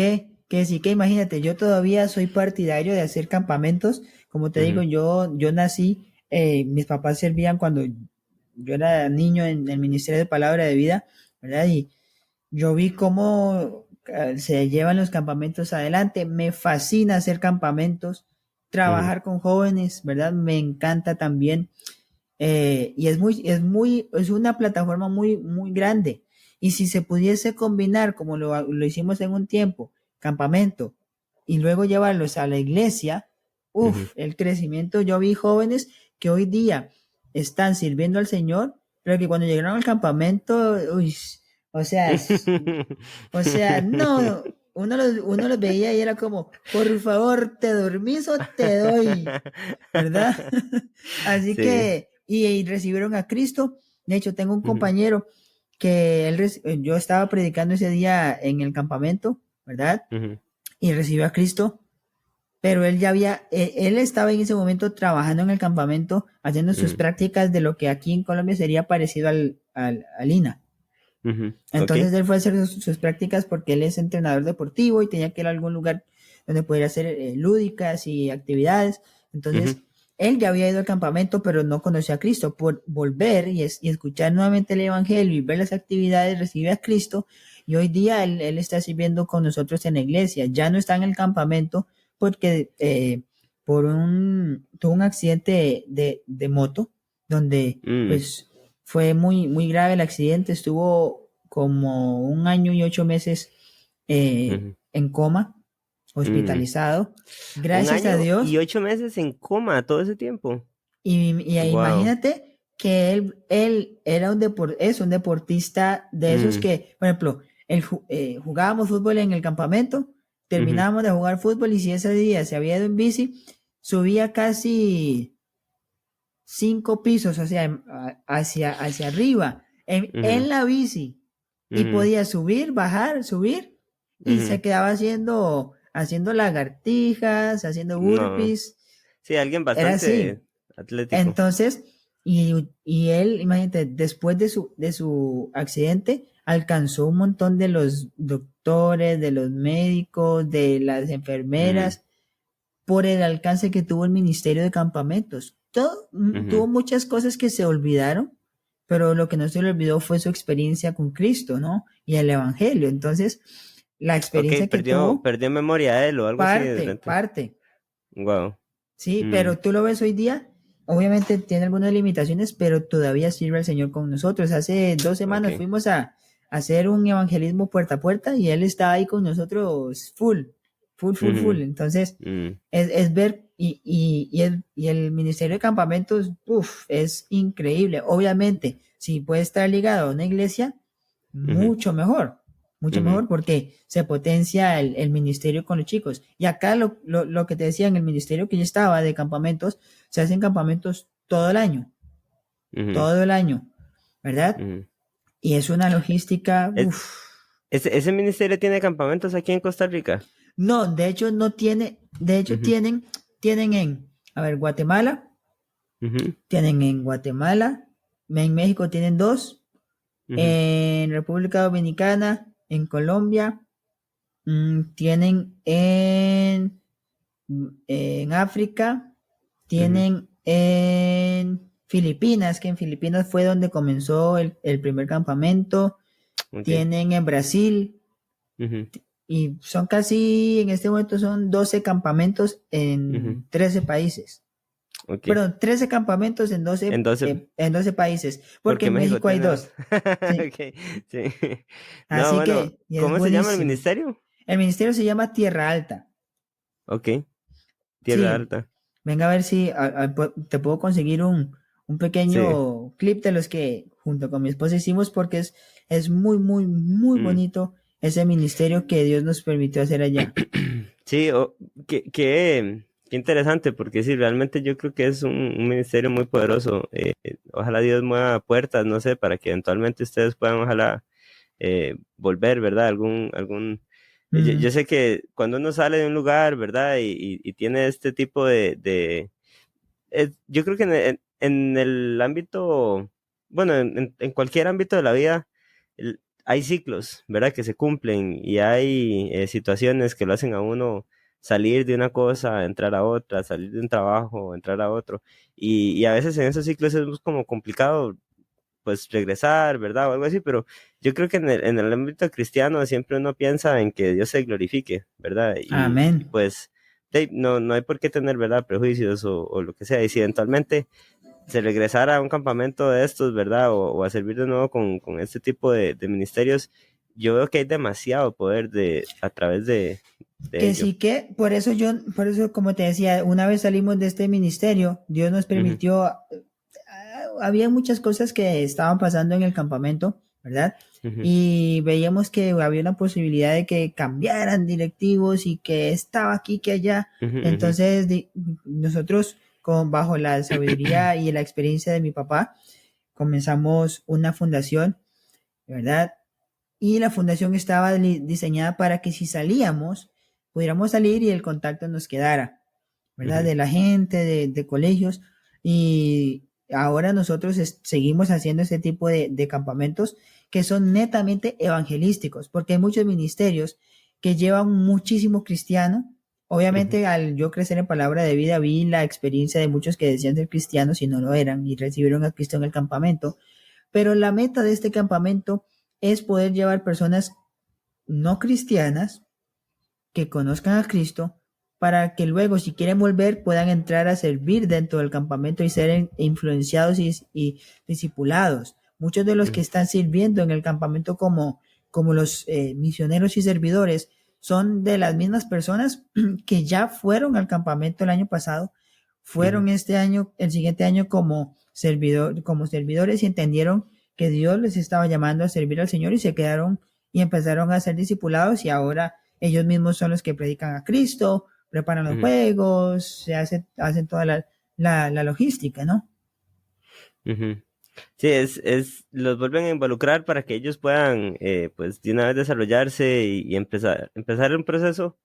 [SPEAKER 1] Imagínate, yo todavía soy partidario de hacer campamentos. Como te digo,
[SPEAKER 2] Ujú,
[SPEAKER 1] yo nací, mis papás servían cuando yo era niño en el Ministerio de Palabra de Vida, ¿verdad? Y yo vi cómo se llevan los campamentos adelante. Me fascina hacer campamentos,
[SPEAKER 2] ujú,
[SPEAKER 1] trabajar con jóvenes, ¿verdad? Me encanta también. Y es una plataforma muy, muy grande. Y si se pudiese combinar, como lo hicimos en un tiempo, campamento, y luego llevarlos a la iglesia,
[SPEAKER 2] ujú.
[SPEAKER 1] el crecimiento. Yo vi jóvenes que hoy día están sirviendo al Señor, pero que cuando llegaron al campamento, o sea, no, uno los veía y era como, por favor, ¿te dormís o te doy? ¿Verdad? Así
[SPEAKER 2] Sí.
[SPEAKER 1] que, y recibieron a Cristo. De hecho, tengo un
[SPEAKER 2] Ujú,
[SPEAKER 1] compañero que yo estaba predicando ese día en el campamento, ¿verdad?
[SPEAKER 2] ujú,
[SPEAKER 1] Y recibió a Cristo, pero él estaba en ese momento trabajando en el campamento, haciendo sus
[SPEAKER 2] ujú,
[SPEAKER 1] prácticas de lo que aquí en Colombia sería parecido al INA.
[SPEAKER 2] ujú. Ok.
[SPEAKER 1] Entonces él fue a hacer sus prácticas porque él es entrenador deportivo y tenía que ir a algún lugar donde pudiera hacer lúdicas y actividades.
[SPEAKER 2] Ujú,
[SPEAKER 1] Entonces él ya había ido al campamento, pero no conocía a Cristo. Por volver y escuchar nuevamente el Evangelio y ver las actividades, recibe a Cristo y hoy día él está sirviendo con nosotros en la iglesia. Ya no está en el campamento porque tuvo un accidente de moto, donde pues fue muy, muy grave el accidente, estuvo como 1 año y 8 meses en coma, hospitalizado.
[SPEAKER 2] Un
[SPEAKER 1] Gracias a
[SPEAKER 2] año y
[SPEAKER 1] Dios.
[SPEAKER 2] 8 meses en coma todo ese tiempo.
[SPEAKER 1] Y
[SPEAKER 2] Wow.
[SPEAKER 1] imagínate que él era es un deportista de esos que, por ejemplo, jugábamos fútbol en el campamento, terminábamos de jugar fútbol y si ese día se había ido en bici, subía casi 5 pisos, o sea, hacia arriba, en la bici, y podía subir, bajar, subir, y se quedaba haciendo lagartijas, haciendo
[SPEAKER 2] No.
[SPEAKER 1] burpees,
[SPEAKER 2] Sí, alguien
[SPEAKER 1] era así.
[SPEAKER 2] bastante atlético.
[SPEAKER 1] Entonces, y él, imagínate, después de su accidente, alcanzó un montón de los doctores, de los médicos, de las enfermeras, por el alcance que tuvo el Ministerio de Campamentos. Tuvo muchas cosas que se olvidaron, pero lo que no se le olvidó fue su experiencia con Cristo, ¿no? Y el Evangelio. Entonces, la
[SPEAKER 2] Ok,
[SPEAKER 1] experiencia que
[SPEAKER 2] perdió,
[SPEAKER 1] tuvo,
[SPEAKER 2] perdió memoria de él o algo así durante.
[SPEAKER 1] parte.
[SPEAKER 2] Wow.
[SPEAKER 1] Sí, pero tú lo ves hoy día, obviamente tiene algunas limitaciones, pero todavía sirve el Señor con nosotros. Hace 2 semanas
[SPEAKER 2] Ok.
[SPEAKER 1] fuimos a hacer un evangelismo puerta a puerta y Él está ahí con nosotros full, full, full, full. Entonces, es ver, y el Ministerio de Campamentos, es increíble. Obviamente, si puede estar ligado a una iglesia, mucho mejor porque se potencia el ministerio con los chicos. Y acá lo que te decía, en el ministerio que yo estaba de campamentos, se hacen campamentos todo el año, ¿verdad? Y es una logística,
[SPEAKER 2] Es- ¿Ese ministerio tiene campamentos aquí en Costa Rica?
[SPEAKER 1] No, de hecho no tiene, de hecho
[SPEAKER 2] Ujú,
[SPEAKER 1] tienen a ver,
[SPEAKER 2] ujú,
[SPEAKER 1] tienen en Guatemala, en México tienen 2,
[SPEAKER 2] ujú,
[SPEAKER 1] en República Dominicana, en Colombia, tienen en África,
[SPEAKER 2] ujú.
[SPEAKER 1] tienen en Filipinas, que en Filipinas fue donde comenzó el primer campamento,
[SPEAKER 2] Ok,
[SPEAKER 1] tienen en Brasil,
[SPEAKER 2] ujú,
[SPEAKER 1] y son casi, en este momento son 12 campamentos
[SPEAKER 2] ujú,
[SPEAKER 1] en 13 países.
[SPEAKER 2] ok.
[SPEAKER 1] Perdón, 13 campamentos en 12,
[SPEAKER 2] Entonces,
[SPEAKER 1] en 12 países, porque
[SPEAKER 2] porque
[SPEAKER 1] en
[SPEAKER 2] México
[SPEAKER 1] México hay
[SPEAKER 2] tiene dos.
[SPEAKER 1] 2. Sí.
[SPEAKER 2] Ok, sí. No,
[SPEAKER 1] Así
[SPEAKER 2] bueno,
[SPEAKER 1] que, y es
[SPEAKER 2] ¿cómo se llama el
[SPEAKER 1] buenísimo.
[SPEAKER 2] ministerio?
[SPEAKER 1] El ministerio se llama Tierra Alta.
[SPEAKER 2] Ok, Tierra
[SPEAKER 1] Sí,
[SPEAKER 2] Alta.
[SPEAKER 1] venga a ver si te puedo conseguir un
[SPEAKER 2] Sí.
[SPEAKER 1] pequeño clip de los que junto con mi esposa hicimos porque es muy, muy, muy
[SPEAKER 2] Mm.
[SPEAKER 1] bonito ese ministerio que Dios nos permitió hacer allá.
[SPEAKER 2] Sí, qué interesante, porque sí, realmente yo creo que es un ministerio muy poderoso. Ojalá Dios mueva puertas, no sé, para que eventualmente ustedes puedan, ojalá, volver, ¿verdad? Yo
[SPEAKER 1] Mm,
[SPEAKER 2] sé que cuando uno sale de un lugar, ¿verdad? Y tiene este tipo yo creo que en el ámbito, bueno, en cualquier ámbito de la vida, hay ciclos, ¿verdad? Que se cumplen y hay situaciones que lo hacen a uno salir de una cosa, entrar a otra, salir de un trabajo, entrar a otro. Y a veces en esos ciclos es como complicado, pues regresar, ¿verdad? O algo así, pero yo creo que en el ámbito cristiano siempre uno piensa en que Dios se glorifique, ¿verdad? Y
[SPEAKER 1] amén.
[SPEAKER 2] pues no hay por qué tener, ¿verdad? Prejuicios o lo que sea. Y si eventualmente se regresara a un campamento de estos, ¿verdad? O a servir de nuevo con este tipo de ministerios, yo veo que hay demasiado poder a través de
[SPEAKER 1] Que
[SPEAKER 2] ello.
[SPEAKER 1] sí que, por eso como te decía, una vez salimos de este ministerio, Dios nos
[SPEAKER 2] Ujú,
[SPEAKER 1] permitió, había muchas cosas que estaban pasando en el campamento, ¿verdad?
[SPEAKER 2] ujú,
[SPEAKER 1] Y veíamos que había una posibilidad de que cambiaran directivos y que estaba aquí, que allá.
[SPEAKER 2] ujú, ujú,
[SPEAKER 1] Entonces, nosotros, bajo la sabiduría y la experiencia de mi papá, comenzamos una fundación, ¿verdad? Y la fundación estaba diseñada para que si salíamos, pudiéramos salir y el contacto nos quedara, ¿verdad?
[SPEAKER 2] ujú,
[SPEAKER 1] De la gente, de colegios. Y ahora nosotros seguimos haciendo ese tipo de campamentos que son netamente evangelísticos, porque hay muchos ministerios que llevan muchísimo cristiano.
[SPEAKER 2] ujú.
[SPEAKER 1] Obviamente, al yo crecer en palabra de vida, vi la experiencia de muchos que decían ser cristianos y no lo eran y recibieron a Cristo en el campamento. Pero la meta de este campamento es poder llevar personas no cristianas que conozcan a Cristo, para que luego, si quieren volver, puedan entrar a servir dentro del campamento y ser influenciados y discipulados. Muchos de los que están sirviendo en el campamento como los misioneros y servidores son de las mismas personas que ya fueron al campamento el año pasado, fueron este año, el siguiente año como servidores y entendieron que Dios les estaba llamando a servir al Señor y se quedaron y empezaron a ser discipulados y ahora ellos mismos son los que predican a Cristo, preparan los juegos, hacen toda la logística, ¿no?
[SPEAKER 2] Sí, los vuelven a involucrar para que ellos puedan, pues, de una vez desarrollarse y empezar un proceso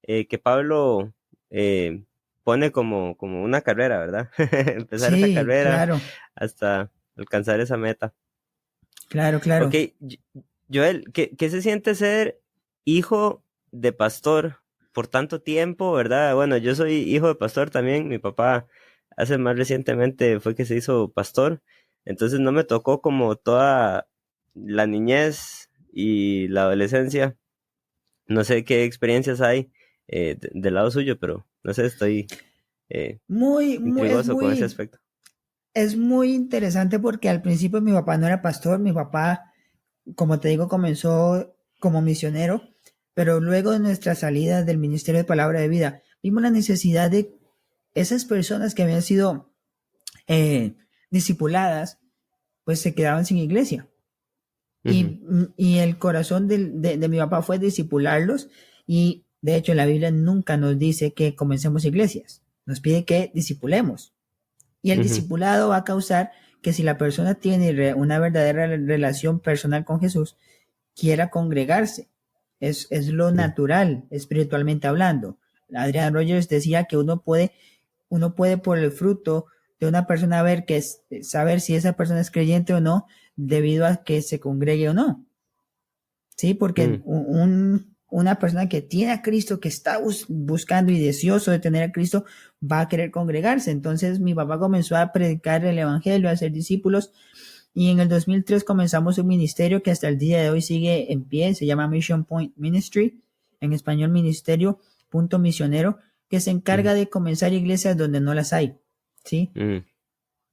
[SPEAKER 2] que Pablo pone como una carrera, ¿verdad? Empezar esa
[SPEAKER 1] Sí,
[SPEAKER 2] carrera
[SPEAKER 1] claro.
[SPEAKER 2] hasta alcanzar esa meta.
[SPEAKER 1] Claro.
[SPEAKER 2] Ok, Joel, ¿qué se siente ser hijo de pastor por tanto tiempo, verdad? Bueno, yo soy hijo de pastor también, mi papá hace más recientemente fue que se hizo pastor, entonces no me tocó como toda la niñez y la adolescencia, no sé qué experiencias hay del lado suyo, pero no sé, estoy intrigoso con ese aspecto.
[SPEAKER 1] Es muy interesante porque al principio mi papá no era pastor, mi papá, como te digo, comenzó como misionero, pero luego de nuestra salida del Ministerio de Palabra de Vida, vimos la necesidad de esas personas que habían sido discipuladas, pues se quedaban sin iglesia. Y el corazón de mi papá fue discipularlos y de hecho la Biblia nunca nos dice que comencemos iglesias, nos pide que discipulemos. Y el discipulado va a causar que si la persona tiene una verdadera relación personal con Jesús, quiera congregarse. Es lo natural, espiritualmente hablando. Adrian Rogers decía que uno puede por el fruto de una persona saber si esa persona es creyente o no, debido a que se congregue o no. Sí, porque una persona que tiene a Cristo, que está buscando y deseoso de tener a Cristo, va a querer congregarse. Entonces mi papá comenzó a predicar el evangelio, a hacer discípulos, y en el 2003 comenzamos un ministerio que hasta el día de hoy sigue en pie, se llama Mission Point Ministry, en español Ministerio Punto Misionero, que se encarga de comenzar iglesias donde no las hay, ¿sí?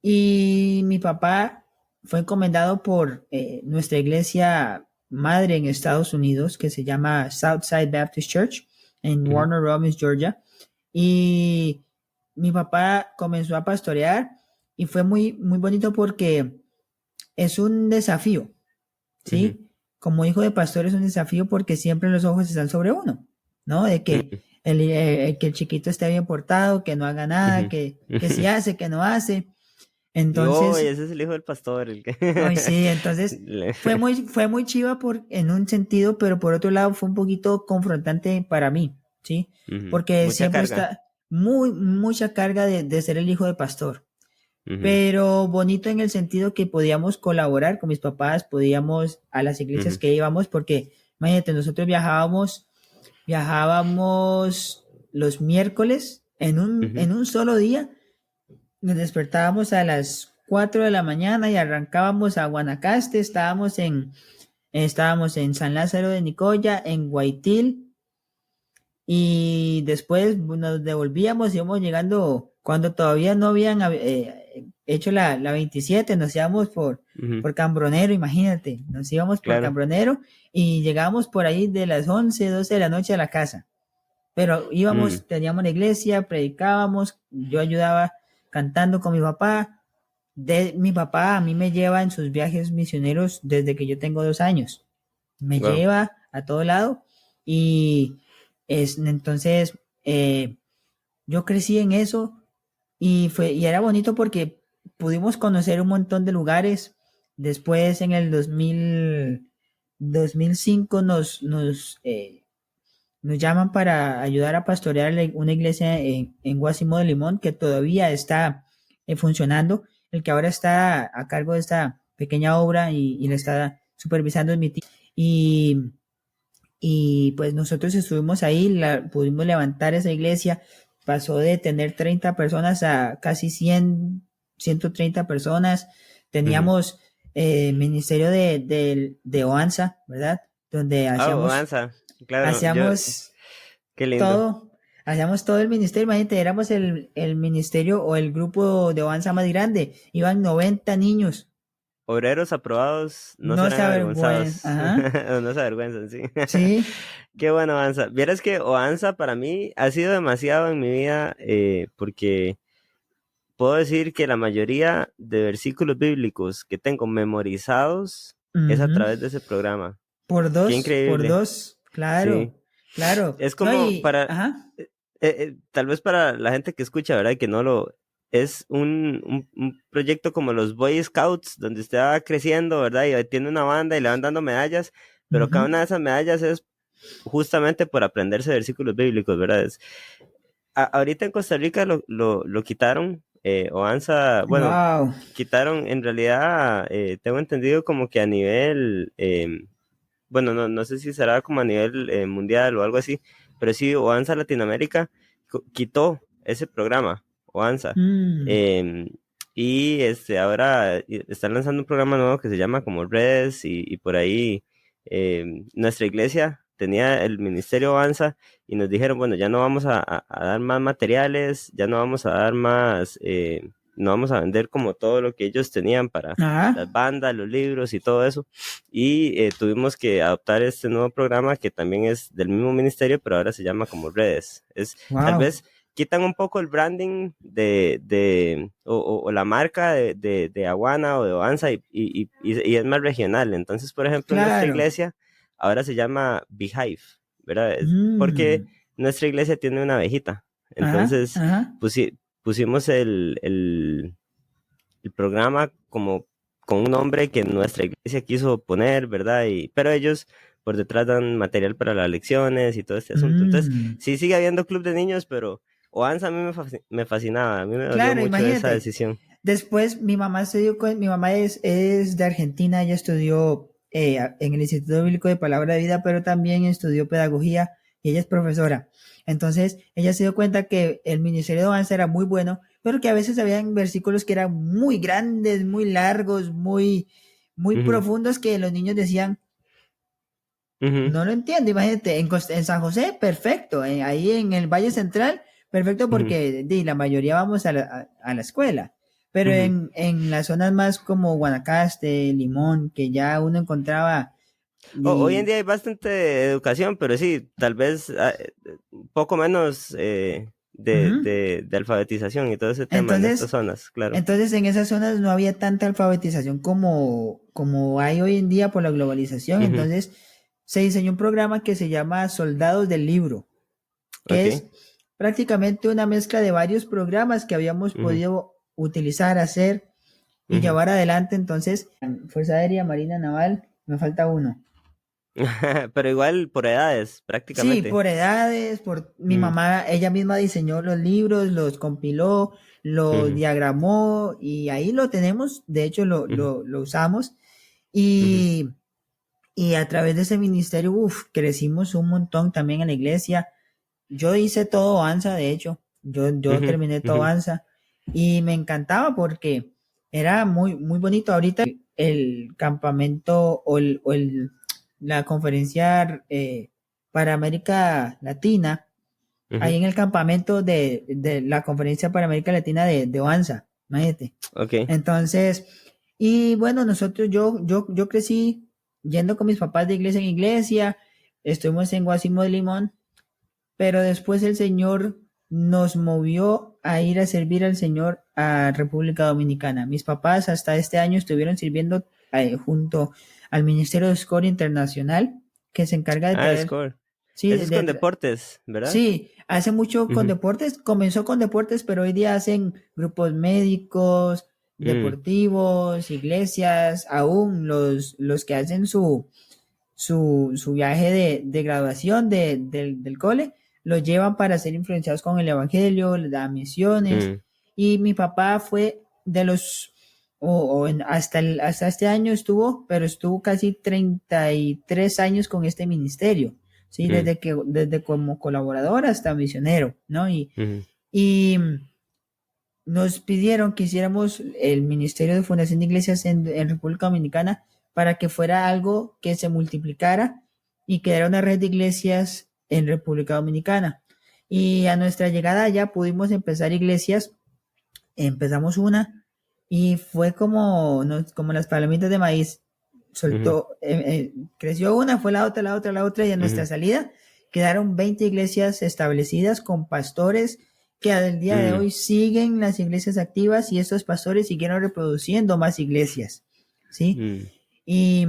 [SPEAKER 1] Y mi papá fue encomendado por nuestra iglesia madre en Estados Unidos, que se llama Southside Baptist Church, en Warner Robins, Georgia. Y mi papá comenzó a pastorear y fue muy, muy bonito porque es un desafío, ¿sí? Como hijo de pastor es un desafío porque siempre los ojos están sobre uno, ¿no? De que que el chiquito esté bien portado, que no haga nada, que si hace, que no hace. Entonces,
[SPEAKER 2] ese es el hijo del pastor.
[SPEAKER 1] Ay, sí, entonces fue muy chiva en un sentido, pero por otro lado fue un poquito confrontante para mí, ¿sí? Porque
[SPEAKER 2] mucha
[SPEAKER 1] siempre
[SPEAKER 2] carga.
[SPEAKER 1] está mucha carga de ser el hijo de pastor. Pero bonito en el sentido que podíamos colaborar con mis papás, podíamos a las iglesias que íbamos, porque imagínate, nosotros viajábamos los miércoles en un solo día. Nos despertábamos a las 4 de la mañana y arrancábamos a Guanacaste, estábamos en San Lázaro de Nicoya, en Guaitil, y después nos devolvíamos, íbamos llegando cuando todavía no habían hecho la 27, nos íbamos por Cambronero, imagínate, nos íbamos por Cambronero y llegábamos por ahí de las 11, 12 de la noche a la casa, pero íbamos, teníamos la iglesia, predicábamos, yo ayudaba cantando con mi papá. Mi papá a mí me lleva en sus viajes misioneros desde que yo tengo 2 años. Me lleva a todo lado y entonces yo crecí en eso y era bonito porque pudimos conocer un montón de lugares. Después en el 2005 nos llaman para ayudar a pastorear una iglesia en Guasimo de Limón que todavía está funcionando. El que ahora está a cargo de esta pequeña obra y le está supervisando es mi tío. Y pues nosotros estuvimos ahí, pudimos levantar esa iglesia, pasó de tener 30 personas a casi 130 personas. Teníamos ministerio de Oanza, ¿verdad? Donde hacíamos...
[SPEAKER 2] Oanza, claro.
[SPEAKER 1] Hacíamos
[SPEAKER 2] qué lindo.
[SPEAKER 1] todo. hacíamos todo el ministerio, imagínate, éramos el ministerio o el grupo de Oanza más grande, iban 90 niños.
[SPEAKER 2] Obreros aprobados no
[SPEAKER 1] No se
[SPEAKER 2] serán
[SPEAKER 1] avergüenzan,
[SPEAKER 2] avergonzados.
[SPEAKER 1] ajá,
[SPEAKER 2] O no se avergüenzan, sí.
[SPEAKER 1] sí.
[SPEAKER 2] Qué bueno, Oanza. Vieras que Oanza para mí ha sido demasiado en mi vida porque puedo decir que la mayoría de versículos bíblicos que tengo memorizados es a
[SPEAKER 1] Ujú.
[SPEAKER 2] través de ese programa. Qué
[SPEAKER 1] Por
[SPEAKER 2] increíble.
[SPEAKER 1] dos,
[SPEAKER 2] Sí.
[SPEAKER 1] claro, claro.
[SPEAKER 2] Es
[SPEAKER 1] No,
[SPEAKER 2] como para,
[SPEAKER 1] ajá.
[SPEAKER 2] tal vez para la gente que escucha, ¿verdad? Y que no lo... Es un proyecto como los Boy Scouts, donde usted va creciendo, ¿verdad? Y tiene una banda y le van dando medallas, pero cada
[SPEAKER 1] Ujú.
[SPEAKER 2] una de esas medallas es justamente por aprenderse versículos bíblicos, ¿verdad? Ahorita en Costa Rica lo quitaron, Oanza, bueno,
[SPEAKER 1] Wow.
[SPEAKER 2] quitaron en realidad, tengo entendido como que a nivel, bueno, no sé si será como a nivel mundial o algo así, pero sí, Oanza Latinoamérica quitó ese programa, Oanza.
[SPEAKER 1] Mm.
[SPEAKER 2] em, y ahora están lanzando un programa nuevo que se llama como Redes y por ahí nuestra iglesia tenía el Ministerio Oanza y nos dijeron, bueno, ya no vamos a dar más materiales, ya no vamos a dar más, no vamos a vender como todo lo que ellos tenían para
[SPEAKER 1] Ajá.
[SPEAKER 2] las bandas, los libros y todo eso. Y tuvimos que adoptar este nuevo programa que también es del mismo ministerio, pero ahora se llama como Redes. Tal
[SPEAKER 1] Wow.
[SPEAKER 2] vez quitan un poco el branding o la marca de Aguana o de Oanza y es más regional. Entonces, por ejemplo, nuestra
[SPEAKER 1] Claro.
[SPEAKER 2] iglesia ahora se llama Beehive, ¿verdad? Porque
[SPEAKER 1] Mm.
[SPEAKER 2] nuestra iglesia tiene una abejita.
[SPEAKER 1] Ajá.
[SPEAKER 2] Entonces,
[SPEAKER 1] Ajá.
[SPEAKER 2] pusimos el programa como con un nombre que nuestra iglesia quiso poner, ¿verdad? Pero ellos por detrás dan material para las lecciones y todo este asunto. Entonces,
[SPEAKER 1] Mm.
[SPEAKER 2] sí sigue habiendo club de niños, pero Oanza a mí me fascinaba, a mí me dolió
[SPEAKER 1] Claro,
[SPEAKER 2] mucho esa
[SPEAKER 1] imagínate.
[SPEAKER 2] decisión.
[SPEAKER 1] Después mi mamá mi mamá es de Argentina, ella estudió en el Instituto Bíblico de Palabra de Vida, pero también estudió pedagogía y ella es profesora. Entonces, ella se dio cuenta que el ministerio de Avanza era muy bueno, pero que a veces habían versículos que eran muy grandes, muy largos, muy
[SPEAKER 2] Ujú,
[SPEAKER 1] profundos que los niños decían,
[SPEAKER 2] ujú,
[SPEAKER 1] no lo entiendo, imagínate, en San José, perfecto, ahí en el Valle Central, perfecto
[SPEAKER 2] ujú,
[SPEAKER 1] porque la mayoría vamos a la escuela, pero
[SPEAKER 2] ujú.
[SPEAKER 1] en las zonas más como Guanacaste, Limón, que ya uno encontraba,
[SPEAKER 2] Hoy en
[SPEAKER 1] y,
[SPEAKER 2] día hay bastante educación, pero sí, tal vez un poco menos
[SPEAKER 1] ujú.
[SPEAKER 2] de alfabetización y todo ese tema en estas
[SPEAKER 1] Entonces,
[SPEAKER 2] zonas, claro.
[SPEAKER 1] entonces en esas zonas no había tanta alfabetización como hay hoy en día por la globalización,
[SPEAKER 2] Ujú,
[SPEAKER 1] entonces se diseñó un programa que se llama Soldados del Libro, que
[SPEAKER 2] ok.
[SPEAKER 1] es prácticamente una mezcla de varios programas que habíamos
[SPEAKER 2] Ujú,
[SPEAKER 1] podido utilizar, hacer y
[SPEAKER 2] ujú.
[SPEAKER 1] llevar adelante. Entonces, Fuerza Aérea, Marina Naval, me falta uno.
[SPEAKER 2] Pero igual por edades,
[SPEAKER 1] Sí,
[SPEAKER 2] prácticamente.
[SPEAKER 1] por edades, por mi
[SPEAKER 2] Ujú,
[SPEAKER 1] mamá, ella misma diseñó los libros, los compiló, los
[SPEAKER 2] ujú,
[SPEAKER 1] diagramó y ahí lo tenemos, de hecho
[SPEAKER 2] ujú,
[SPEAKER 1] lo usamos
[SPEAKER 2] ujú,
[SPEAKER 1] y, y a través de ese ministerio, crecimos un montón también en la iglesia. Yo hice todo ANSA, de hecho, yo
[SPEAKER 2] ujú,
[SPEAKER 1] terminé todo
[SPEAKER 2] ujú,
[SPEAKER 1] ANSA y me encantaba porque era muy bonito. Ahorita el campamento la conferencia para América Latina, ahí
[SPEAKER 2] ujú.
[SPEAKER 1] en el campamento de la conferencia para América Latina de OANSA, imagínate.
[SPEAKER 2] Ok.
[SPEAKER 1] Entonces, y bueno, yo crecí yendo con mis papás de iglesia en iglesia, estuvimos en Guasimo de Limón, pero después el Señor nos movió a ir a servir al Señor a República Dominicana. Mis papás hasta este año estuvieron sirviendo junto al Ministerio de Score Internacional, que se encarga de
[SPEAKER 2] Ah,
[SPEAKER 1] traer,
[SPEAKER 2] Score.
[SPEAKER 1] sí,
[SPEAKER 2] Eso es con deportes, ¿verdad?
[SPEAKER 1] sí, hace mucho con
[SPEAKER 2] Ujú,
[SPEAKER 1] deportes, comenzó con deportes, pero hoy día hacen grupos médicos,
[SPEAKER 2] mm,
[SPEAKER 1] deportivos, iglesias, aún los que hacen su viaje de graduación del cole, los llevan para ser influenciados con el evangelio, les dan misiones.
[SPEAKER 2] mm,
[SPEAKER 1] Y mi papá fue de los, hasta este año estuvo, pero estuvo casi 33 años con este ministerio, ¿sí?
[SPEAKER 2] mm,
[SPEAKER 1] Desde como colaborador hasta misionero, ¿no?
[SPEAKER 2] ujú,
[SPEAKER 1] Y nos pidieron que hiciéramos el Ministerio de Fundación de Iglesias en República Dominicana para que fuera algo que se multiplicara y que era una red de iglesias en República Dominicana. Y a nuestra llegada allá pudimos empezar iglesias, empezamos una y fue como, como las palomitas de maíz,
[SPEAKER 2] Ujú,
[SPEAKER 1] soltó, creció una, fue la otra, la otra, la otra y a nuestra
[SPEAKER 2] ujú,
[SPEAKER 1] salida quedaron 20 iglesias establecidas con pastores que al día de
[SPEAKER 2] mm,
[SPEAKER 1] hoy siguen las iglesias activas y estos pastores siguieron reproduciendo más iglesias, ¿sí?
[SPEAKER 2] mm,
[SPEAKER 1] Y,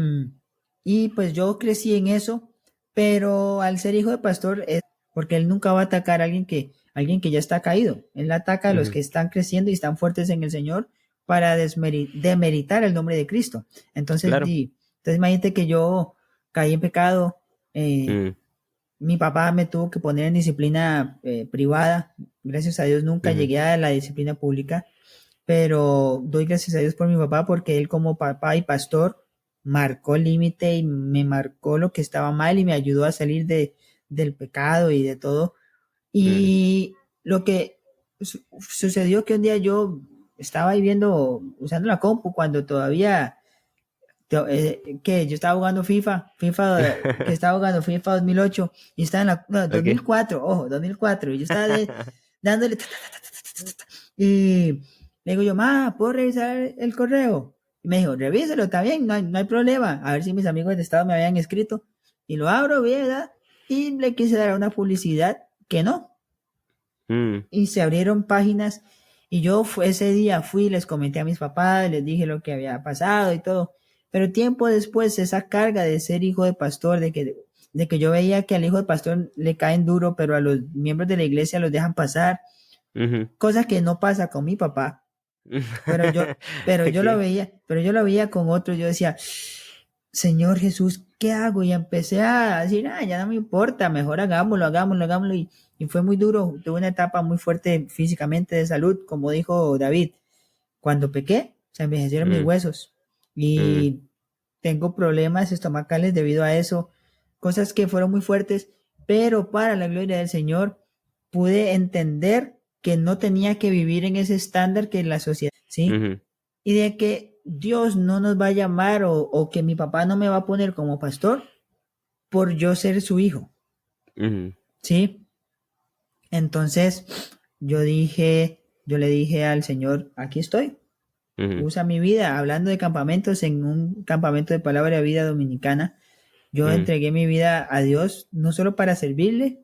[SPEAKER 1] y pues yo crecí en eso, pero al ser hijo de pastor es porque él nunca va a atacar a alguien que ya está caído. Él ataca a los
[SPEAKER 2] ujú,
[SPEAKER 1] que están creciendo y están fuertes en el Señor para demeritar el nombre de Cristo. Entonces,
[SPEAKER 2] claro.
[SPEAKER 1] entonces imagínate que yo caí en pecado. eh,
[SPEAKER 2] Mm,
[SPEAKER 1] Mi papá me tuvo que poner en disciplina privada. Gracias a Dios nunca
[SPEAKER 2] ujú,
[SPEAKER 1] llegué a la disciplina pública, pero doy gracias a Dios por mi papá porque él como papá y pastor marcó el límite y me marcó lo que estaba mal y me ayudó a salir del pecado y de todo.
[SPEAKER 2] mm,
[SPEAKER 1] Y lo que sucedió que un día yo estaba ahí viendo, usando la compu cuando todavía que yo estaba jugando que estaba jugando FIFA 2008 y estaba en la, no,
[SPEAKER 2] ok.
[SPEAKER 1] 2004, ojo, 2004, y yo estaba dándole y le digo yo, ma, ¿puedo revisar el correo? Y me dijo, revísalo, está bien, no hay problema, a ver si mis amigos de estado me habían escrito, y lo abro, ¿verdad? Y le quise dar una publicidad que no,
[SPEAKER 2] Mm,
[SPEAKER 1] y se abrieron páginas y yo ese día fui, les comenté a mis papás, les dije lo que había pasado y todo, pero tiempo después esa carga de ser hijo de pastor, de que yo veía que al hijo de pastor le caen duro, pero a los miembros de la iglesia los dejan pasar,
[SPEAKER 2] ujú.
[SPEAKER 1] cosa que no pasa con mi papá, pero yo,
[SPEAKER 2] Ok.
[SPEAKER 1] pero yo lo veía con otros, yo decía, Señor Jesús, ¿qué hago? Y empecé a decir, ya no me importa, mejor hagámoslo, hagámoslo, hagámoslo. Y fue muy duro, tuve una etapa muy fuerte físicamente de salud, como dijo David, cuando pequé, se envejecieron mis
[SPEAKER 2] Mm,
[SPEAKER 1] huesos
[SPEAKER 2] mm,
[SPEAKER 1] y tengo problemas estomacales debido a eso, cosas que fueron muy fuertes, pero para la gloria del Señor pude entender que no tenía que vivir en ese estándar que la sociedad, ¿sí?
[SPEAKER 2] ujú,
[SPEAKER 1] Y de que Dios no nos va a llamar o que mi papá no me va a poner como pastor por yo ser su hijo,
[SPEAKER 2] ujú,
[SPEAKER 1] ¿sí? Entonces yo le dije al Señor, aquí estoy,
[SPEAKER 2] ujú,
[SPEAKER 1] usa mi vida, hablando de campamentos en un campamento de palabra de vida dominicana, yo
[SPEAKER 2] mm,
[SPEAKER 1] entregué mi vida a Dios no solo para servirle,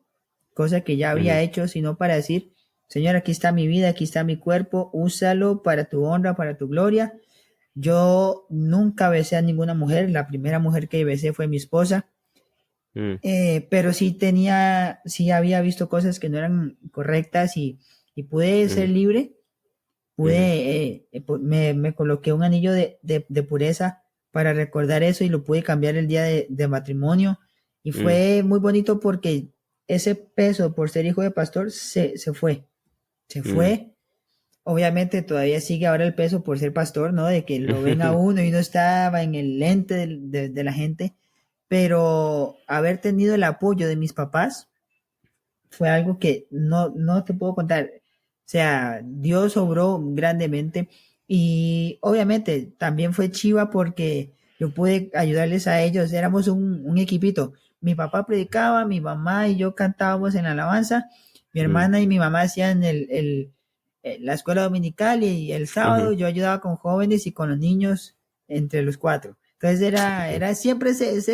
[SPEAKER 1] cosa que ya había
[SPEAKER 2] ujú,
[SPEAKER 1] hecho, sino para decir, Señor, aquí está mi vida, aquí está mi cuerpo, úsalo para tu honra, para tu gloria. Yo nunca besé a ninguna mujer, la primera mujer que besé fue mi esposa,
[SPEAKER 2] mm,
[SPEAKER 1] pero sí había visto cosas que no eran correctas y pude ser
[SPEAKER 2] ujú,
[SPEAKER 1] libre,
[SPEAKER 2] ujú,
[SPEAKER 1] me coloqué un anillo de pureza para recordar eso y lo pude cambiar el día de matrimonio y
[SPEAKER 2] mm,
[SPEAKER 1] fue muy bonito porque ese peso por ser hijo de pastor se
[SPEAKER 2] mm.
[SPEAKER 1] fue. Obviamente todavía sigue ahora el peso por ser pastor, ¿no? De que lo ven a uno y no estaba en el lente de la gente, pero haber tenido el apoyo de mis papás fue algo que no te puedo contar. O sea, Dios obró grandemente y obviamente también fue chiva porque yo pude ayudarles a ellos. Éramos un equipito. Mi papá predicaba, mi mamá y yo cantábamos en la alabanza. Mi
[SPEAKER 2] Mm,
[SPEAKER 1] hermana y mi mamá hacían la escuela dominical y el sábado
[SPEAKER 2] ujú.
[SPEAKER 1] yo ayudaba con jóvenes y con los niños entre los cuatro. Entonces
[SPEAKER 2] Ok.
[SPEAKER 1] era siempre ese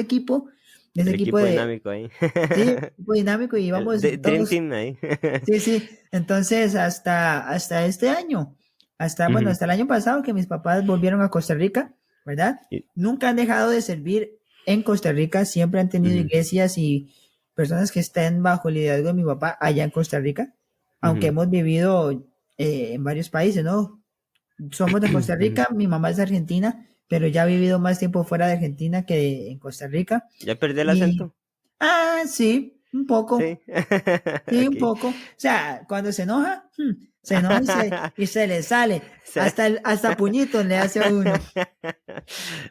[SPEAKER 2] El
[SPEAKER 1] equipo
[SPEAKER 2] equipo
[SPEAKER 1] de,
[SPEAKER 2] dinámico ahí.
[SPEAKER 1] sí, equipo dinámico y
[SPEAKER 2] El
[SPEAKER 1] íbamos
[SPEAKER 2] Dream
[SPEAKER 1] todos.
[SPEAKER 2] Team ahí.
[SPEAKER 1] Sí, sí. Entonces, hasta este año, bueno,
[SPEAKER 2] Ujú.
[SPEAKER 1] hasta el año pasado que mis papás volvieron a Costa Rica, ¿verdad?
[SPEAKER 2] Y-
[SPEAKER 1] Nunca han dejado de servir en Costa Rica, siempre han tenido
[SPEAKER 2] ujú,
[SPEAKER 1] iglesias y personas que estén bajo el liderazgo de mi papá allá en Costa Rica, aunque
[SPEAKER 2] ujú,
[SPEAKER 1] hemos vivido en varios países, ¿no? Somos de Costa
[SPEAKER 2] ujú.
[SPEAKER 1] Rica, mi mamá es de Argentina, pero ya ha vivido más tiempo fuera de Argentina que en Costa Rica.
[SPEAKER 2] ¿Ya perdí el
[SPEAKER 1] Y,
[SPEAKER 2] acento?
[SPEAKER 1] sí, un poco.
[SPEAKER 2] Sí.
[SPEAKER 1] Sí, un
[SPEAKER 2] Ok.
[SPEAKER 1] poco. O sea, cuando se enoja, se enoja y se le sale.
[SPEAKER 2] sea,
[SPEAKER 1] Hasta puñitos le hace a uno.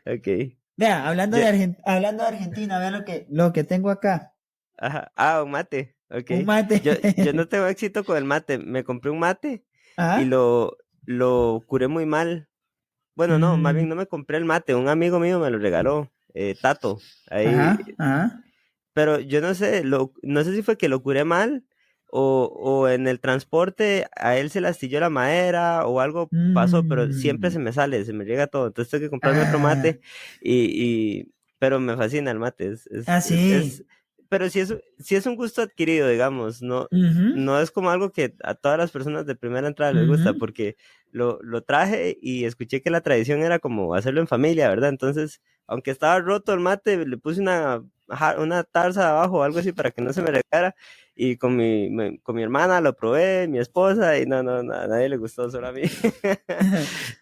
[SPEAKER 2] Ok.
[SPEAKER 1] Vea,
[SPEAKER 2] Yo,
[SPEAKER 1] hablando de Argentina, vea lo que tengo acá.
[SPEAKER 2] ajá. Ah, un mate. Ok.
[SPEAKER 1] Un mate.
[SPEAKER 2] Yo no tengo éxito con el mate. Me compré un mate y
[SPEAKER 1] Ajá.
[SPEAKER 2] lo curé muy mal. Bueno, no, más bien
[SPEAKER 1] Mm,
[SPEAKER 2] no me compré el mate. Un amigo mío me lo regaló. Tato. Ahí.
[SPEAKER 1] ajá. Ajá.
[SPEAKER 2] Pero yo no sé, no sé si fue que lo curé mal, o en el transporte a él se le astilló la madera o algo pasó, pero siempre se
[SPEAKER 1] Mm.
[SPEAKER 2] me sale, se me llega todo. Entonces tengo que comprarme otro
[SPEAKER 1] Ah,
[SPEAKER 2] mate pero me fascina el mate.
[SPEAKER 1] sí.
[SPEAKER 2] Pero sí es un gusto adquirido, digamos, no,
[SPEAKER 1] Ujú,
[SPEAKER 2] no es como algo que a todas las personas de primera entrada les gusta,
[SPEAKER 1] ujú.
[SPEAKER 2] porque lo traje y escuché que la tradición era como hacerlo en familia, ¿verdad? Entonces, aunque estaba roto el mate, le puse una tarza abajo o algo así para que no se me regara. Y con mi hermana lo probé, mi esposa, y no, a nadie le gustó, solo a mí.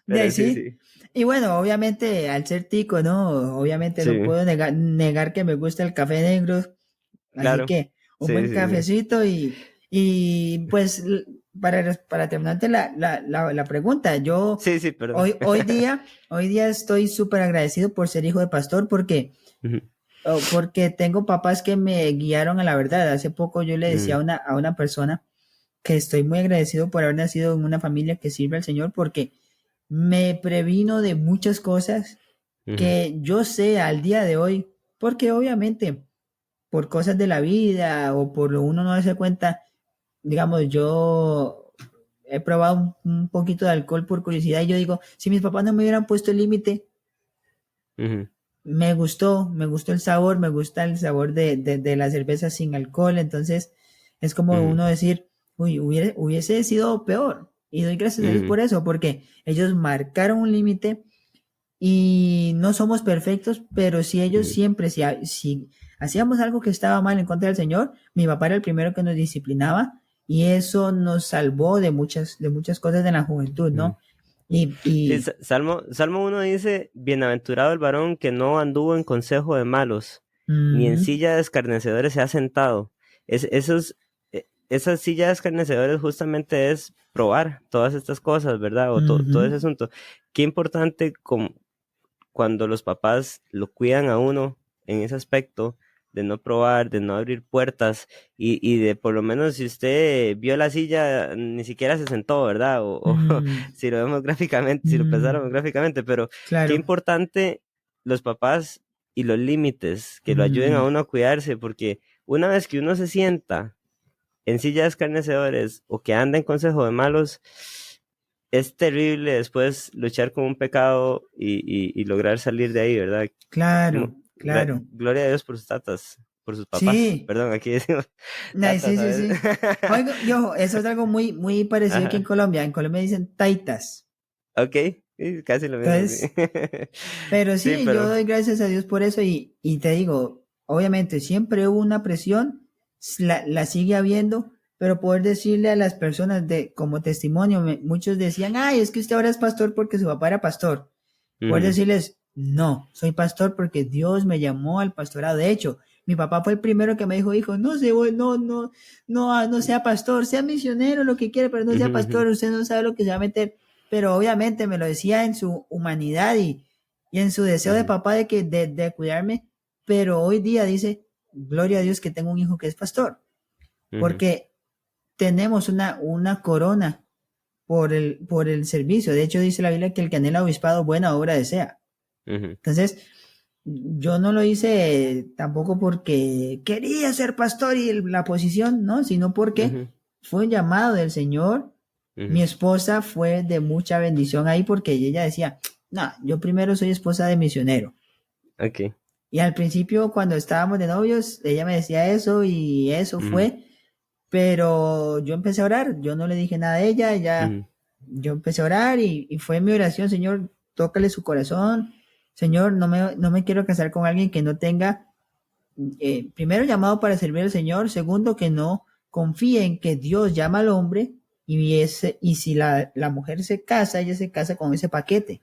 [SPEAKER 1] De ahí
[SPEAKER 2] Pero sí,
[SPEAKER 1] sí.
[SPEAKER 2] sí,
[SPEAKER 1] Y bueno, obviamente, al ser tico, ¿no? Obviamente no
[SPEAKER 2] sí,
[SPEAKER 1] puedo negar que me gusta el café negro. Así
[SPEAKER 2] claro.
[SPEAKER 1] que un
[SPEAKER 2] Sí,
[SPEAKER 1] buen
[SPEAKER 2] sí, sí.
[SPEAKER 1] cafecito y pues para terminarte la pregunta, yo
[SPEAKER 2] Sí, sí, perdón.
[SPEAKER 1] hoy día estoy súper agradecido por ser hijo de pastor
[SPEAKER 2] Ujú,
[SPEAKER 1] porque tengo papás que me guiaron a la verdad. Hace poco yo le decía
[SPEAKER 2] ujú,
[SPEAKER 1] a una persona que estoy muy agradecido por haber nacido en una familia que sirve al Señor porque me previno de muchas cosas
[SPEAKER 2] ujú,
[SPEAKER 1] que yo sé al día de hoy, porque obviamente por cosas de la vida o por lo uno no darse cuenta, digamos, yo he probado un poquito de alcohol por curiosidad y yo digo, si mis papás no me hubieran puesto el límite,
[SPEAKER 2] ujú,
[SPEAKER 1] me gustó el sabor, me gusta el sabor de la cerveza sin alcohol, entonces es como
[SPEAKER 2] ujú,
[SPEAKER 1] uno decir, uy, hubiese sido peor. Y doy gracias a Dios
[SPEAKER 2] ujú,
[SPEAKER 1] por eso, porque ellos marcaron un límite y no somos perfectos, pero si ellos
[SPEAKER 2] ujú,
[SPEAKER 1] siempre, si hacíamos algo que estaba mal en contra del Señor, mi papá era el primero que nos disciplinaba y eso nos salvó de muchas cosas de la juventud,
[SPEAKER 2] ujú.
[SPEAKER 1] ¿no? Y
[SPEAKER 2] Salmo 1 dice, bienaventurado el varón que no anduvo en consejo de malos, ni en
[SPEAKER 1] ujú,
[SPEAKER 2] silla de escarnecedores se ha sentado. Esa silla de escarnecedores justamente es probar todas estas cosas, ¿verdad? O todo
[SPEAKER 1] ujú,
[SPEAKER 2] ese asunto. Qué importante cuando los papás lo cuidan a uno en ese aspecto de no probar, de no abrir puertas y de por lo menos si usted vio la silla, ni siquiera se sentó, ¿verdad? O
[SPEAKER 1] mm,
[SPEAKER 2] si lo vemos gráficamente, si lo pensáramos
[SPEAKER 1] mm,
[SPEAKER 2] gráficamente, pero qué
[SPEAKER 1] claro,
[SPEAKER 2] importante los papás y los límites que lo ayuden a
[SPEAKER 1] mm,
[SPEAKER 2] uno a cuidarse, porque una vez que uno se sienta en silla de escarnecedores o que anda en consejo de malos, es terrible después luchar con un pecado y lograr salir de ahí, ¿verdad?
[SPEAKER 1] claro, claro.
[SPEAKER 2] Gloria a Dios por sus tatas, por sus papás.
[SPEAKER 1] Sí,
[SPEAKER 2] Perdón, aquí decimos
[SPEAKER 1] ay,
[SPEAKER 2] tatas,
[SPEAKER 1] sí, sí,
[SPEAKER 2] ¿sabes?
[SPEAKER 1] sí. Oiga, y ojo, eso es algo muy, muy parecido aquí en
[SPEAKER 2] Ajá.
[SPEAKER 1] Colombia. En Colombia dicen taitas.
[SPEAKER 2] Ok, sí, casi lo mismo, sí.
[SPEAKER 1] Entonces, pero
[SPEAKER 2] Sí,
[SPEAKER 1] sí, yo
[SPEAKER 2] pero.
[SPEAKER 1] doy gracias a Dios por eso y te digo, obviamente siempre hubo una presión, la sigue habiendo, pero poder decirle a las personas como testimonio, muchos decían, ay, es que usted ahora es pastor porque su papá era pastor. Poder
[SPEAKER 2] Ujú,
[SPEAKER 1] decirles, no, soy pastor porque Dios me llamó al pastorado. De hecho, mi papá fue el primero que me dijo, hijo, no sea pastor, sea misionero, lo que quiera, pero no sea
[SPEAKER 2] ujú, ujú,
[SPEAKER 1] pastor, usted no sabe lo que se va a meter. Pero obviamente me lo decía en su humanidad y en su deseo de
[SPEAKER 2] ujú,
[SPEAKER 1] papá de cuidarme, pero hoy día dice, gloria a Dios que tengo un hijo que es pastor,
[SPEAKER 2] ujú,
[SPEAKER 1] porque tenemos una corona por el servicio. De hecho, dice la Biblia que el que anhela obispado, buena obra desea.
[SPEAKER 2] ujú,
[SPEAKER 1] Entonces, yo no lo hice tampoco porque quería ser pastor y la posición, ¿no? Sino porque
[SPEAKER 2] ujú,
[SPEAKER 1] fue un llamado del Señor. Mi
[SPEAKER 2] ujú.
[SPEAKER 1] esposa fue de mucha bendición ahí porque ella decía, no, yo primero soy esposa de misionero.
[SPEAKER 2] Ok.
[SPEAKER 1] Y al principio, cuando estábamos de novios, ella me decía eso y eso
[SPEAKER 2] Ujú,
[SPEAKER 1] fue, pero yo empecé a orar, yo no le dije nada a ella,
[SPEAKER 2] ujú,
[SPEAKER 1] yo empecé a orar y fue mi oración, Señor, tócale su corazón, Señor, no me quiero casar con alguien que no tenga, primero llamado para servir al Señor, segundo que no confíe en que Dios llama al hombre y si la mujer se casa, ella se casa con ese paquete.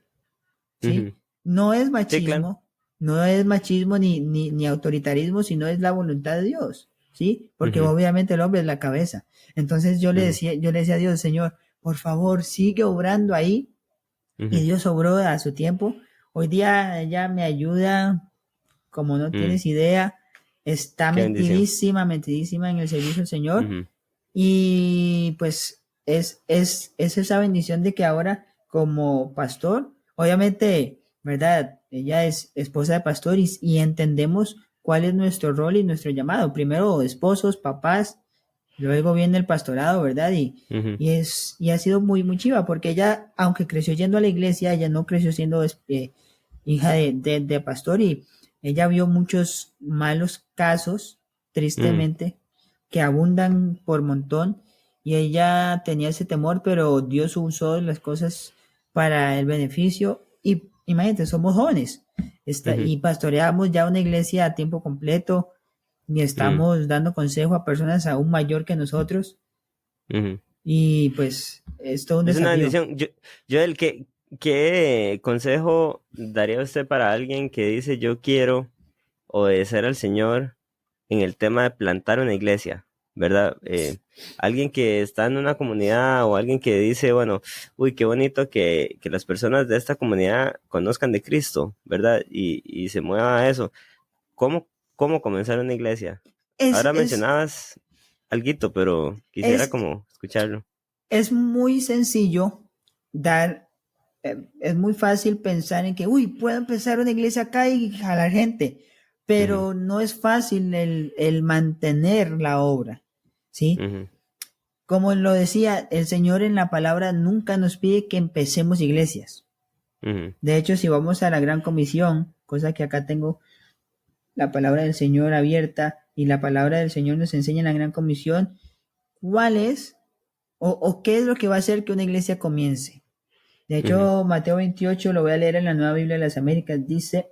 [SPEAKER 2] ujú.
[SPEAKER 1] ¿Sí? No es
[SPEAKER 2] Sí, claro.
[SPEAKER 1] machismo, no es machismo ni autoritarismo, sino es la voluntad de Dios, ¿sí? Porque
[SPEAKER 2] Ujú,
[SPEAKER 1] obviamente el hombre es la cabeza. Entonces
[SPEAKER 2] ujú,
[SPEAKER 1] yo le decía a Dios, Señor, por favor, sigue obrando ahí, y
[SPEAKER 2] ujú,
[SPEAKER 1] Dios obró a su tiempo. Hoy día ella me ayuda, como no
[SPEAKER 2] ujú.
[SPEAKER 1] tienes idea, está
[SPEAKER 2] Qué bendición.
[SPEAKER 1] metidísima en el servicio del Señor,
[SPEAKER 2] Ujú,
[SPEAKER 1] y pues es esa bendición de que ahora como pastor, obviamente, ¿verdad? Ella es esposa de pastor y entendemos cuál es nuestro rol y nuestro llamado. Primero, esposos, papás, luego viene el pastorado, ¿verdad?
[SPEAKER 2] Ujú,
[SPEAKER 1] Y ha sido muy, muy chiva, porque ella, aunque creció yendo a la iglesia, ella no creció siendo hija de pastor, y ella vio muchos malos casos,
[SPEAKER 2] ujú,
[SPEAKER 1] tristemente, que abundan por montón, y ella tenía ese temor, pero Dios usó las cosas para el beneficio. Y imagínate, somos jóvenes,
[SPEAKER 2] ujú,
[SPEAKER 1] y pastoreamos ya una iglesia a tiempo completo, y
[SPEAKER 2] ujú,
[SPEAKER 1] estamos dando consejo a personas aún mayor que nosotros,
[SPEAKER 2] ujú.
[SPEAKER 1] y pues es todo un
[SPEAKER 2] Es una
[SPEAKER 1] desafío.
[SPEAKER 2] bendición. Joel, ¿qué consejo daría usted para alguien que dice yo quiero obedecer al Señor en el tema de plantar una iglesia, ¿verdad? Alguien que está en una comunidad o alguien que dice, bueno, uy, qué bonito que las personas de esta comunidad conozcan de Cristo, ¿verdad? Y se mueva a eso. ¿Cómo, cómo comenzar una iglesia?
[SPEAKER 1] Es,
[SPEAKER 2] Ahora
[SPEAKER 1] es,
[SPEAKER 2] mencionabas alguito, pero quisiera
[SPEAKER 1] es,
[SPEAKER 2] como escucharlo.
[SPEAKER 1] es muy sencillo dar, es muy fácil pensar en que, uy, puedo empezar una iglesia acá y jalar gente,
[SPEAKER 2] Ujú,
[SPEAKER 1] pero no es fácil el mantener la obra, ¿sí?
[SPEAKER 2] ujú,
[SPEAKER 1] Como lo decía, el Señor en la palabra nunca nos pide que empecemos iglesias.
[SPEAKER 2] ujú,
[SPEAKER 1] De hecho, si vamos a la Gran Comisión, cosa que acá tengo la palabra del Señor abierta, y la palabra del Señor nos enseña en la Gran Comisión cuál es o qué es lo que va a hacer que una iglesia comience. De
[SPEAKER 2] ujú,
[SPEAKER 1] hecho, Mateo 28, lo voy a leer en la Nueva Biblia de las Américas, dice,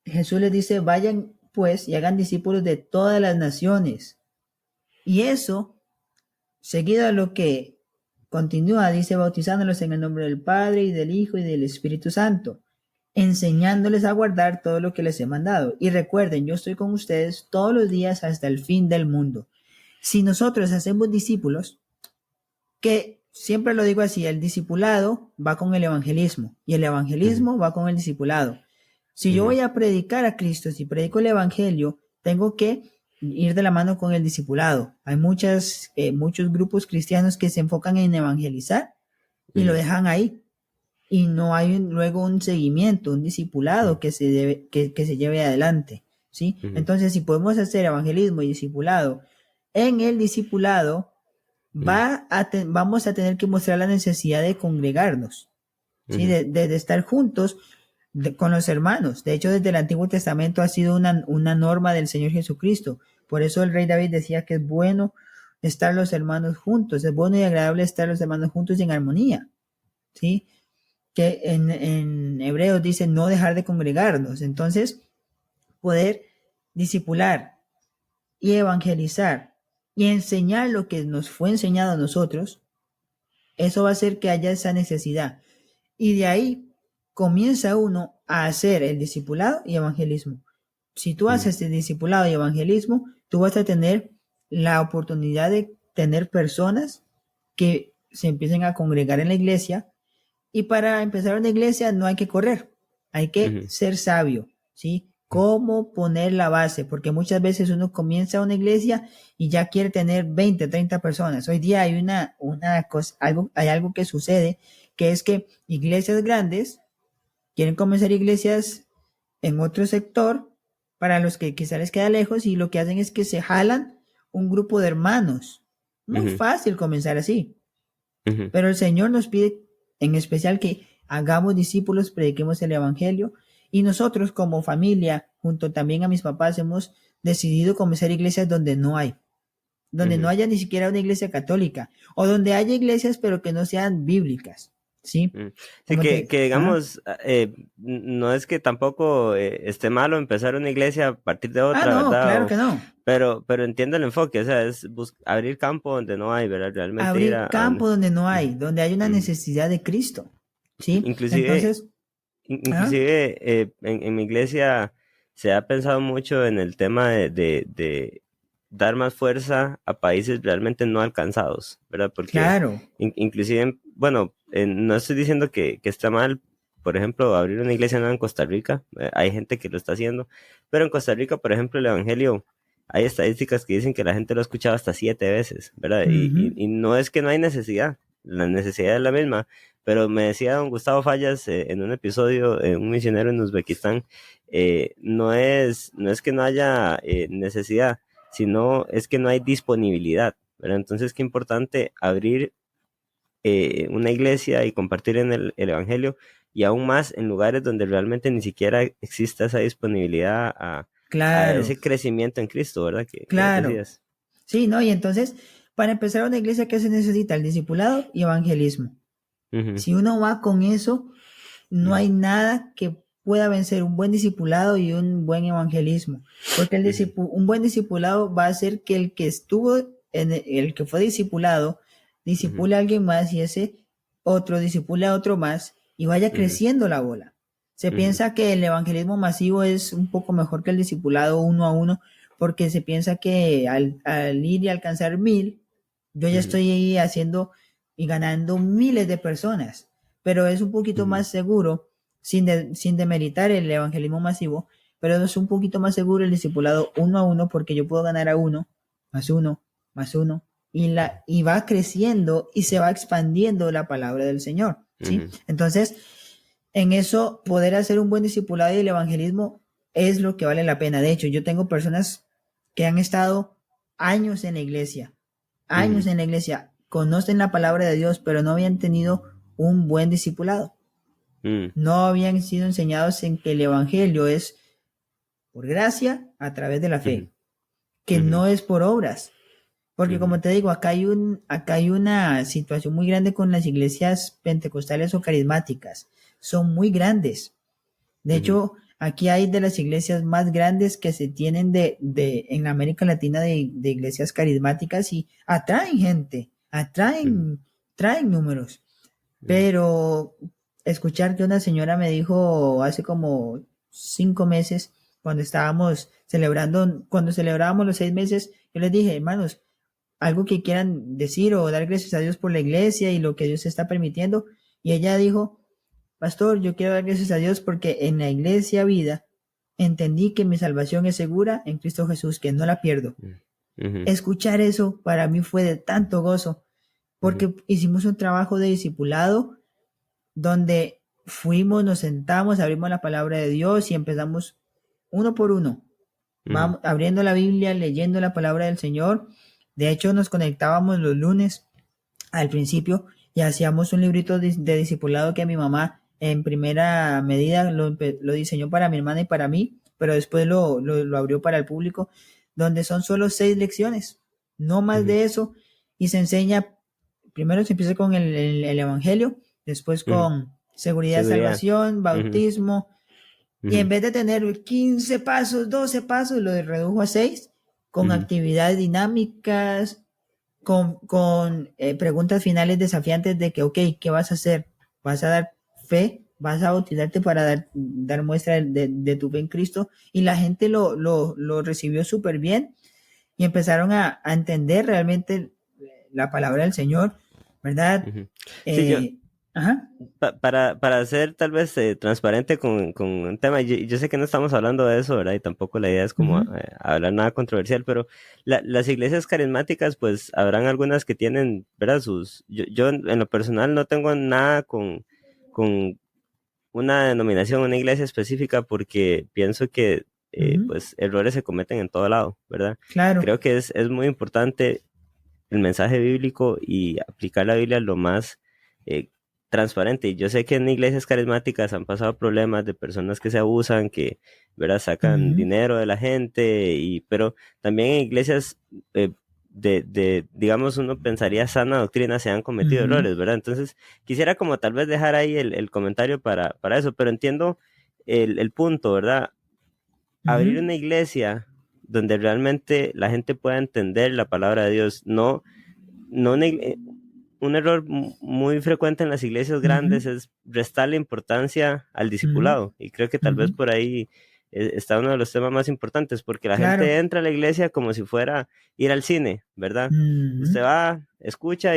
[SPEAKER 1] Jesús les dice, vayan pues y hagan discípulos de todas las naciones. Y eso, seguido a lo que continúa, dice, bautizándolos en el nombre del Padre y del Hijo y del Espíritu Santo, enseñándoles a guardar todo lo que les he mandado. Y recuerden, yo estoy con ustedes todos los días hasta el fin del mundo. Si nosotros hacemos discípulos, que siempre lo digo así, el discipulado va con el evangelismo y el
[SPEAKER 2] ujú,
[SPEAKER 1] evangelismo va con el discipulado. Si yo
[SPEAKER 2] ujú,
[SPEAKER 1] voy a predicar a Cristo, si predico el evangelio, tengo que ir de la mano con el discipulado. Hay muchos grupos cristianos que se enfocan en evangelizar y lo
[SPEAKER 2] ujú,
[SPEAKER 1] dejan ahí. Y no hay luego un seguimiento, un discipulado que se lleve adelante, ¿sí?
[SPEAKER 2] ujú,
[SPEAKER 1] Entonces, si podemos hacer evangelismo y discipulado, en el discipulado
[SPEAKER 2] ujú,
[SPEAKER 1] vamos a tener que mostrar la necesidad de congregarnos, ¿sí?
[SPEAKER 2] ujú,
[SPEAKER 1] De estar juntos con los hermanos. De hecho, desde el Antiguo Testamento ha sido una norma del Señor Jesucristo. Por eso el rey David decía que es bueno estar los hermanos juntos, es bueno y agradable estar los hermanos juntos y en armonía, ¿sí? Que en Hebreos dice no dejar de congregarnos. Entonces, poder discipular y evangelizar y enseñar lo que nos fue enseñado a nosotros, eso va a hacer que haya esa necesidad. Y de ahí comienza uno a hacer el discipulado y evangelismo. Si tú
[SPEAKER 2] ujú,
[SPEAKER 1] haces el discipulado y evangelismo, tú vas a tener la oportunidad de tener personas que se empiecen a congregar en la iglesia. Y para empezar una iglesia no hay que correr, hay que
[SPEAKER 2] ujú,
[SPEAKER 1] ser sabio, ¿sí? Cómo poner la base, porque muchas veces uno comienza una iglesia y ya quiere tener 20, 30 personas. Hoy día hay una cosa, hay algo que sucede, que es que iglesias grandes quieren comenzar iglesias en otro sector para los que quizá les queda lejos, y lo que hacen es que se jalan un grupo de hermanos. Muy
[SPEAKER 2] ujú,
[SPEAKER 1] fácil comenzar así.
[SPEAKER 2] ujú.
[SPEAKER 1] Pero el Señor nos pide en especial que hagamos discípulos, prediquemos el Evangelio, y nosotros como familia, junto también a mis papás, hemos decidido comenzar iglesias donde no
[SPEAKER 2] Ujú,
[SPEAKER 1] haya ni siquiera una iglesia católica, o donde haya iglesias pero que no sean bíblicas, ¿sí?
[SPEAKER 2] mm. Sí,
[SPEAKER 1] Como
[SPEAKER 2] que
[SPEAKER 1] ¿ah?
[SPEAKER 2] digamos, no es que tampoco esté malo empezar una iglesia a partir de
[SPEAKER 1] Ah,
[SPEAKER 2] otra,
[SPEAKER 1] no,
[SPEAKER 2] ¿verdad?
[SPEAKER 1] claro que no.
[SPEAKER 2] Pero entiendo el enfoque, o sea, es abrir campo donde no hay, ¿verdad? Realmente ir
[SPEAKER 1] Abrir
[SPEAKER 2] a donde.
[SPEAKER 1] campo donde no
[SPEAKER 2] Ujú,
[SPEAKER 1] hay, donde hay una
[SPEAKER 2] ujú.
[SPEAKER 1] necesidad de Cristo, ¿sí?
[SPEAKER 2] Inclusive,
[SPEAKER 1] Entonces, ¿ah?
[SPEAKER 2] inclusive en mi iglesia se ha pensado mucho en el tema de dar más fuerza a países realmente no alcanzados, ¿verdad? Porque
[SPEAKER 1] Claro.
[SPEAKER 2] inclusive, bueno, no estoy diciendo que está mal, por ejemplo, abrir una iglesia nueva en Costa Rica, hay gente que lo está haciendo, pero en Costa Rica, por ejemplo, el Evangelio, hay estadísticas que dicen que la gente lo ha escuchado hasta 7 veces, ¿verdad?
[SPEAKER 1] Ujú.
[SPEAKER 2] Y no es que no hay necesidad, la necesidad es la misma, pero me decía don Gustavo Fallas en un episodio, un misionero en Uzbekistán, no es que no haya necesidad, sino es que no hay disponibilidad, ¿verdad? Entonces, qué importante abrir una iglesia y compartir en el Evangelio, y aún más en lugares donde realmente ni siquiera exista esa disponibilidad a
[SPEAKER 1] Claro,
[SPEAKER 2] ese crecimiento en Cristo, ¿verdad? Que
[SPEAKER 1] claro.
[SPEAKER 2] decías.
[SPEAKER 1] Sí, ¿no? Y entonces, para empezar una iglesia, ¿qué se necesita? El discipulado y evangelismo.
[SPEAKER 2] Ujú,
[SPEAKER 1] Si uno va con eso, no
[SPEAKER 2] ujú,
[SPEAKER 1] hay nada que pueda vencer un buen discipulado y un buen evangelismo. Porque
[SPEAKER 2] ujú,
[SPEAKER 1] un buen discipulado va a hacer que el que estuvo, el que fue discipulado,
[SPEAKER 2] ujú,
[SPEAKER 1] disipule a alguien más y ese otro disipule a otro más y vaya
[SPEAKER 2] ujú,
[SPEAKER 1] creciendo la bola. Se
[SPEAKER 2] ujú,
[SPEAKER 1] piensa que el evangelismo masivo es un poco mejor que el discipulado uno a uno, porque se piensa que al ir y alcanzar 1000, yo ya
[SPEAKER 2] ujú,
[SPEAKER 1] estoy ahí haciendo y ganando miles de personas, pero es un poquito
[SPEAKER 2] ujú,
[SPEAKER 1] más seguro, sin demeritar el evangelismo masivo, pero es un poquito más seguro el discipulado uno a uno, porque yo puedo ganar a uno, más uno, y va creciendo y se va expandiendo la palabra del Señor, ¿sí?
[SPEAKER 2] ujú,
[SPEAKER 1] Entonces, en eso, poder hacer un buen discipulado y el evangelismo es lo que vale la pena. De hecho, yo tengo personas que han estado años en la iglesia,
[SPEAKER 2] ujú,
[SPEAKER 1] conocen la palabra de Dios, pero no habían tenido un buen discipulado.
[SPEAKER 2] ujú,
[SPEAKER 1] No habían sido enseñados en que el evangelio es por gracia a través de la
[SPEAKER 2] ujú,
[SPEAKER 1] fe, que
[SPEAKER 2] ujú,
[SPEAKER 1] no es por obras. Porque
[SPEAKER 2] ujú,
[SPEAKER 1] como te digo, acá hay una situación muy grande con las iglesias pentecostales o carismáticas. Son muy grandes. De
[SPEAKER 2] ujú,
[SPEAKER 1] hecho, aquí hay de las iglesias más grandes que se tienen en América Latina de iglesias carismáticas y atraen gente,
[SPEAKER 2] ujú,
[SPEAKER 1] traen números.
[SPEAKER 2] ujú,
[SPEAKER 1] Pero escuchar que una señora me dijo hace como 5 meses, cuando celebrábamos los 6 meses, yo les dije, hermanos, algo que quieran decir o dar gracias a Dios por la iglesia y lo que Dios está permitiendo. Y ella dijo, pastor, yo quiero dar gracias a Dios porque en la iglesia vida entendí que mi salvación es segura en Cristo Jesús, que no la pierdo.
[SPEAKER 2] ujú,
[SPEAKER 1] Escuchar eso para mí fue de tanto gozo,
[SPEAKER 2] ujú,
[SPEAKER 1] porque hicimos un trabajo de discipulado donde fuimos, nos sentamos, abrimos la palabra de Dios y empezamos uno por uno.
[SPEAKER 2] ujú,
[SPEAKER 1] Vamos abriendo la Biblia, leyendo la palabra del Señor. De hecho, nos conectábamos los lunes al principio y hacíamos un librito de discipulado que mi mamá en primera medida lo diseñó para mi hermana y para mí, pero después lo abrió para el público, donde son solo 6 lecciones, no más
[SPEAKER 2] ujú,
[SPEAKER 1] de eso, y se enseña, primero se empieza con el Evangelio, después
[SPEAKER 2] ujú.
[SPEAKER 1] con seguridad,
[SPEAKER 2] Seguridad.
[SPEAKER 1] salvación,
[SPEAKER 2] Ujú,
[SPEAKER 1] bautismo, y en
[SPEAKER 2] ujú,
[SPEAKER 1] vez de tener 15 pasos, 12 pasos, lo redujo a 6, con
[SPEAKER 2] ujú,
[SPEAKER 1] actividades dinámicas, con preguntas finales desafiantes de que, ok, ¿qué vas a hacer? ¿Vas a dar fe? ¿Vas a bautizarte para dar muestra de tu fe en Cristo? Y la gente lo recibió súper bien y empezaron a entender realmente la palabra del Señor, ¿verdad?
[SPEAKER 2] ujú. Sí,
[SPEAKER 1] Eh, ajá.
[SPEAKER 2] para ser tal vez transparente con un tema, yo sé que no estamos hablando de eso, ¿verdad? Y tampoco la idea es como
[SPEAKER 1] Ujú,
[SPEAKER 2] hablar nada controversial, pero las iglesias carismáticas, pues habrán algunas que tienen, ¿verdad? Yo en lo personal no tengo nada con una denominación, una iglesia específica, porque pienso que
[SPEAKER 1] ujú,
[SPEAKER 2] pues errores se cometen en todo lado, ¿verdad?
[SPEAKER 1] claro.
[SPEAKER 2] Creo que es muy importante el mensaje bíblico y aplicar la Biblia lo más eh, transparente. Y yo sé que en iglesias carismáticas han pasado problemas de personas que se abusan, que, ¿verdad? Sacan
[SPEAKER 1] Ujú,
[SPEAKER 2] dinero de la gente, pero también en iglesias eh, digamos, uno pensaría sana doctrina, se han cometido
[SPEAKER 1] ujú,
[SPEAKER 2] errores, ¿verdad? Entonces, quisiera como tal vez dejar ahí el comentario para eso, pero entiendo el punto, ¿verdad? Abrir
[SPEAKER 1] ujú,
[SPEAKER 2] una iglesia donde realmente la gente pueda entender la palabra de Dios, no un error muy frecuente en las iglesias
[SPEAKER 1] ujú,
[SPEAKER 2] grandes es restar importancia al
[SPEAKER 1] ujú,
[SPEAKER 2] discipulado, y creo que tal
[SPEAKER 1] ujú.
[SPEAKER 2] vez por ahí está uno de los temas más importantes, porque la gente
[SPEAKER 1] Claro.
[SPEAKER 2] entra a la iglesia como si fuera ir al cine, ¿verdad?
[SPEAKER 1] Ujú,
[SPEAKER 2] Usted va, escucha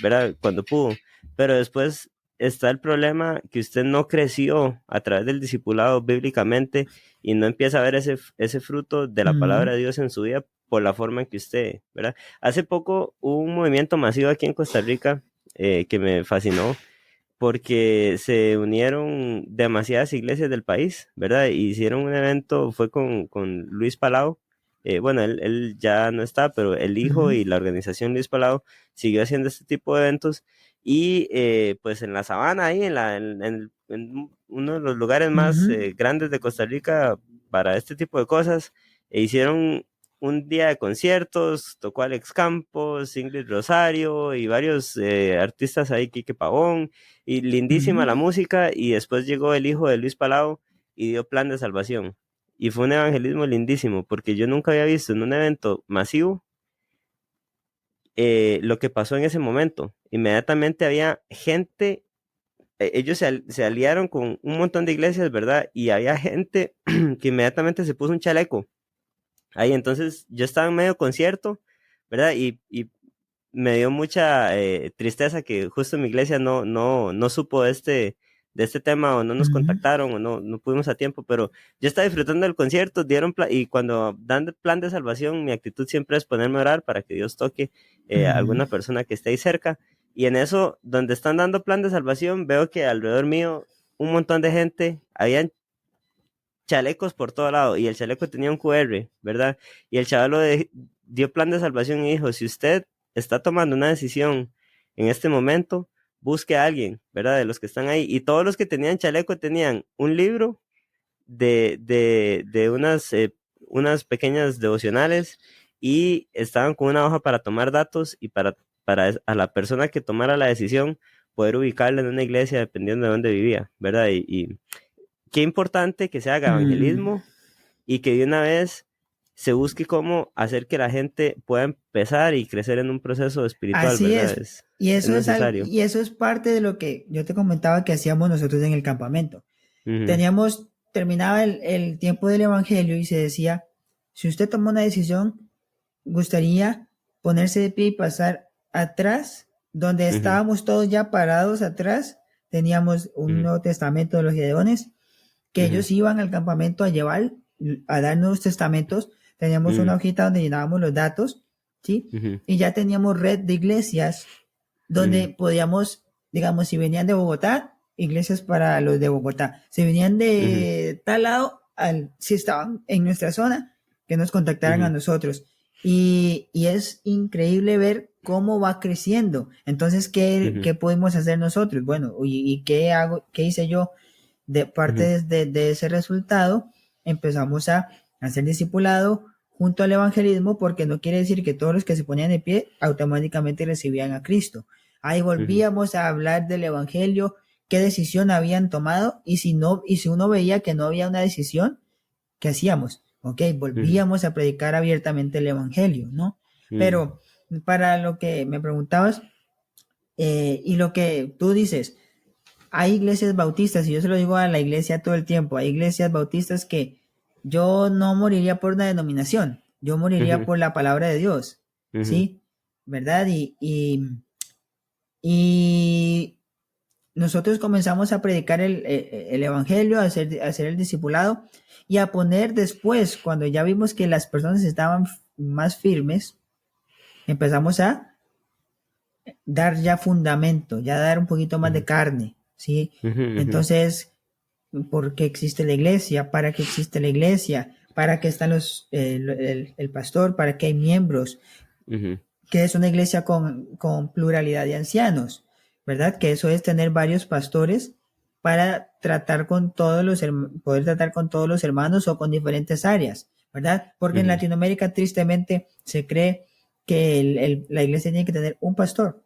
[SPEAKER 2] ¿verdad? Cuando pudo, pero después está el problema que usted no creció a través del discipulado bíblicamente y no empieza a ver ese fruto de la
[SPEAKER 1] ujú,
[SPEAKER 2] palabra de Dios en su vida por la forma en que usted, ¿verdad? Hace poco hubo un movimiento masivo aquí en Costa Rica que me fascinó porque se unieron demasiadas iglesias del país, ¿verdad? Y hicieron un evento, fue con Luis Palau, bueno, él ya no está, pero el hijo y la organización Luis Palau siguió haciendo este tipo de eventos y pues en la sabana, ahí en uno de los lugares más grandes de Costa Rica para este tipo de cosas, hicieron un día de conciertos, tocó Alex Campos, Ingrid Rosario y varios artistas ahí, Quique Pavón, y lindísima la música, y después llegó el hijo de Luis Palau y dio Plan de Salvación. Y fue un evangelismo lindísimo, porque yo nunca había visto en un evento masivo lo que pasó en ese momento. Inmediatamente había gente, ellos se aliaron con un montón de iglesias, ¿verdad? Y había gente que inmediatamente se puso un chaleco. Ahí entonces yo estaba en medio concierto, ¿verdad? Y me dio mucha tristeza que justo mi iglesia no supo de este tema, o no nos contactaron, o no pudimos a tiempo, pero yo estaba disfrutando del concierto, y cuando dan Plan de Salvación, mi actitud siempre es ponerme a orar para que Dios toque a alguna persona que esté ahí cerca, y en eso, donde están dando Plan de Salvación, veo que alrededor mío un montón de gente, habían chalecos por todo lado, y el chaleco tenía un QR, ¿verdad? Y el chaval dio Plan de Salvación y dijo, si usted está tomando una decisión en este momento, busque a alguien, ¿verdad? De los que están ahí. Y todos los que tenían chaleco tenían un libro de unas pequeñas devocionales, y estaban con una hoja para tomar datos y para a la persona que tomara la decisión poder ubicarla en una iglesia dependiendo de dónde vivía, ¿verdad? Y qué importante que se haga evangelismo y que de una vez se busque cómo hacer que la gente pueda empezar y crecer en un proceso espiritual,
[SPEAKER 1] Así
[SPEAKER 2] ¿verdad?
[SPEAKER 1] es. Y eso es
[SPEAKER 2] necesario.
[SPEAKER 1] y eso es parte de lo que yo te comentaba que hacíamos nosotros en el campamento. Terminaba el tiempo del evangelio y se decía, si usted toma una decisión, gustaría ponerse de pie y pasar atrás, donde estábamos todos ya parados atrás, teníamos un Nuevo Testamento de los Gedeones, que ellos iban al campamento a llevar, a dar nuevos testamentos, teníamos una hojita donde llenábamos los datos, ¿sí? Y ya teníamos red de iglesias donde podíamos, digamos, si venían de Bogotá, iglesias para los de Bogotá. Si venían de tal lado, si estaban en nuestra zona, que nos contactaran a nosotros. Y es increíble ver cómo va creciendo. Entonces, ¿qué podemos hacer nosotros? Bueno, ¿y qué hice yo? De parte de ese resultado, empezamos a hacer discipulado junto al evangelismo, porque no quiere decir que todos los que se ponían de pie automáticamente recibían a Cristo. Ahí volvíamos a hablar del evangelio, qué decisión habían tomado, y si uno veía que no había una decisión, ¿qué hacíamos? Ok, volvíamos a predicar abiertamente el evangelio, ¿no? Pero para lo que me preguntabas, y lo que tú dices, hay iglesias bautistas, y yo se lo digo a la iglesia todo el tiempo, hay iglesias bautistas que yo no moriría por una denominación, yo moriría por la palabra de Dios, ¿sí? ¿Verdad? Y nosotros comenzamos a predicar el evangelio, a hacer el discipulado, y a poner después, cuando ya vimos que las personas estaban más firmes, empezamos a dar ya fundamento, ya dar un poquito más de carne, ¿sí? Entonces, ¿por qué existe la iglesia? ¿Para qué existe la iglesia? ¿Para qué están el pastor? ¿Para qué hay miembros? Que es una iglesia con pluralidad de ancianos, ¿verdad? Que eso es tener varios pastores para tratar con poder tratar con todos los hermanos o con diferentes áreas, ¿verdad? Porque en Latinoamérica tristemente se cree que la iglesia tiene que tener un pastor,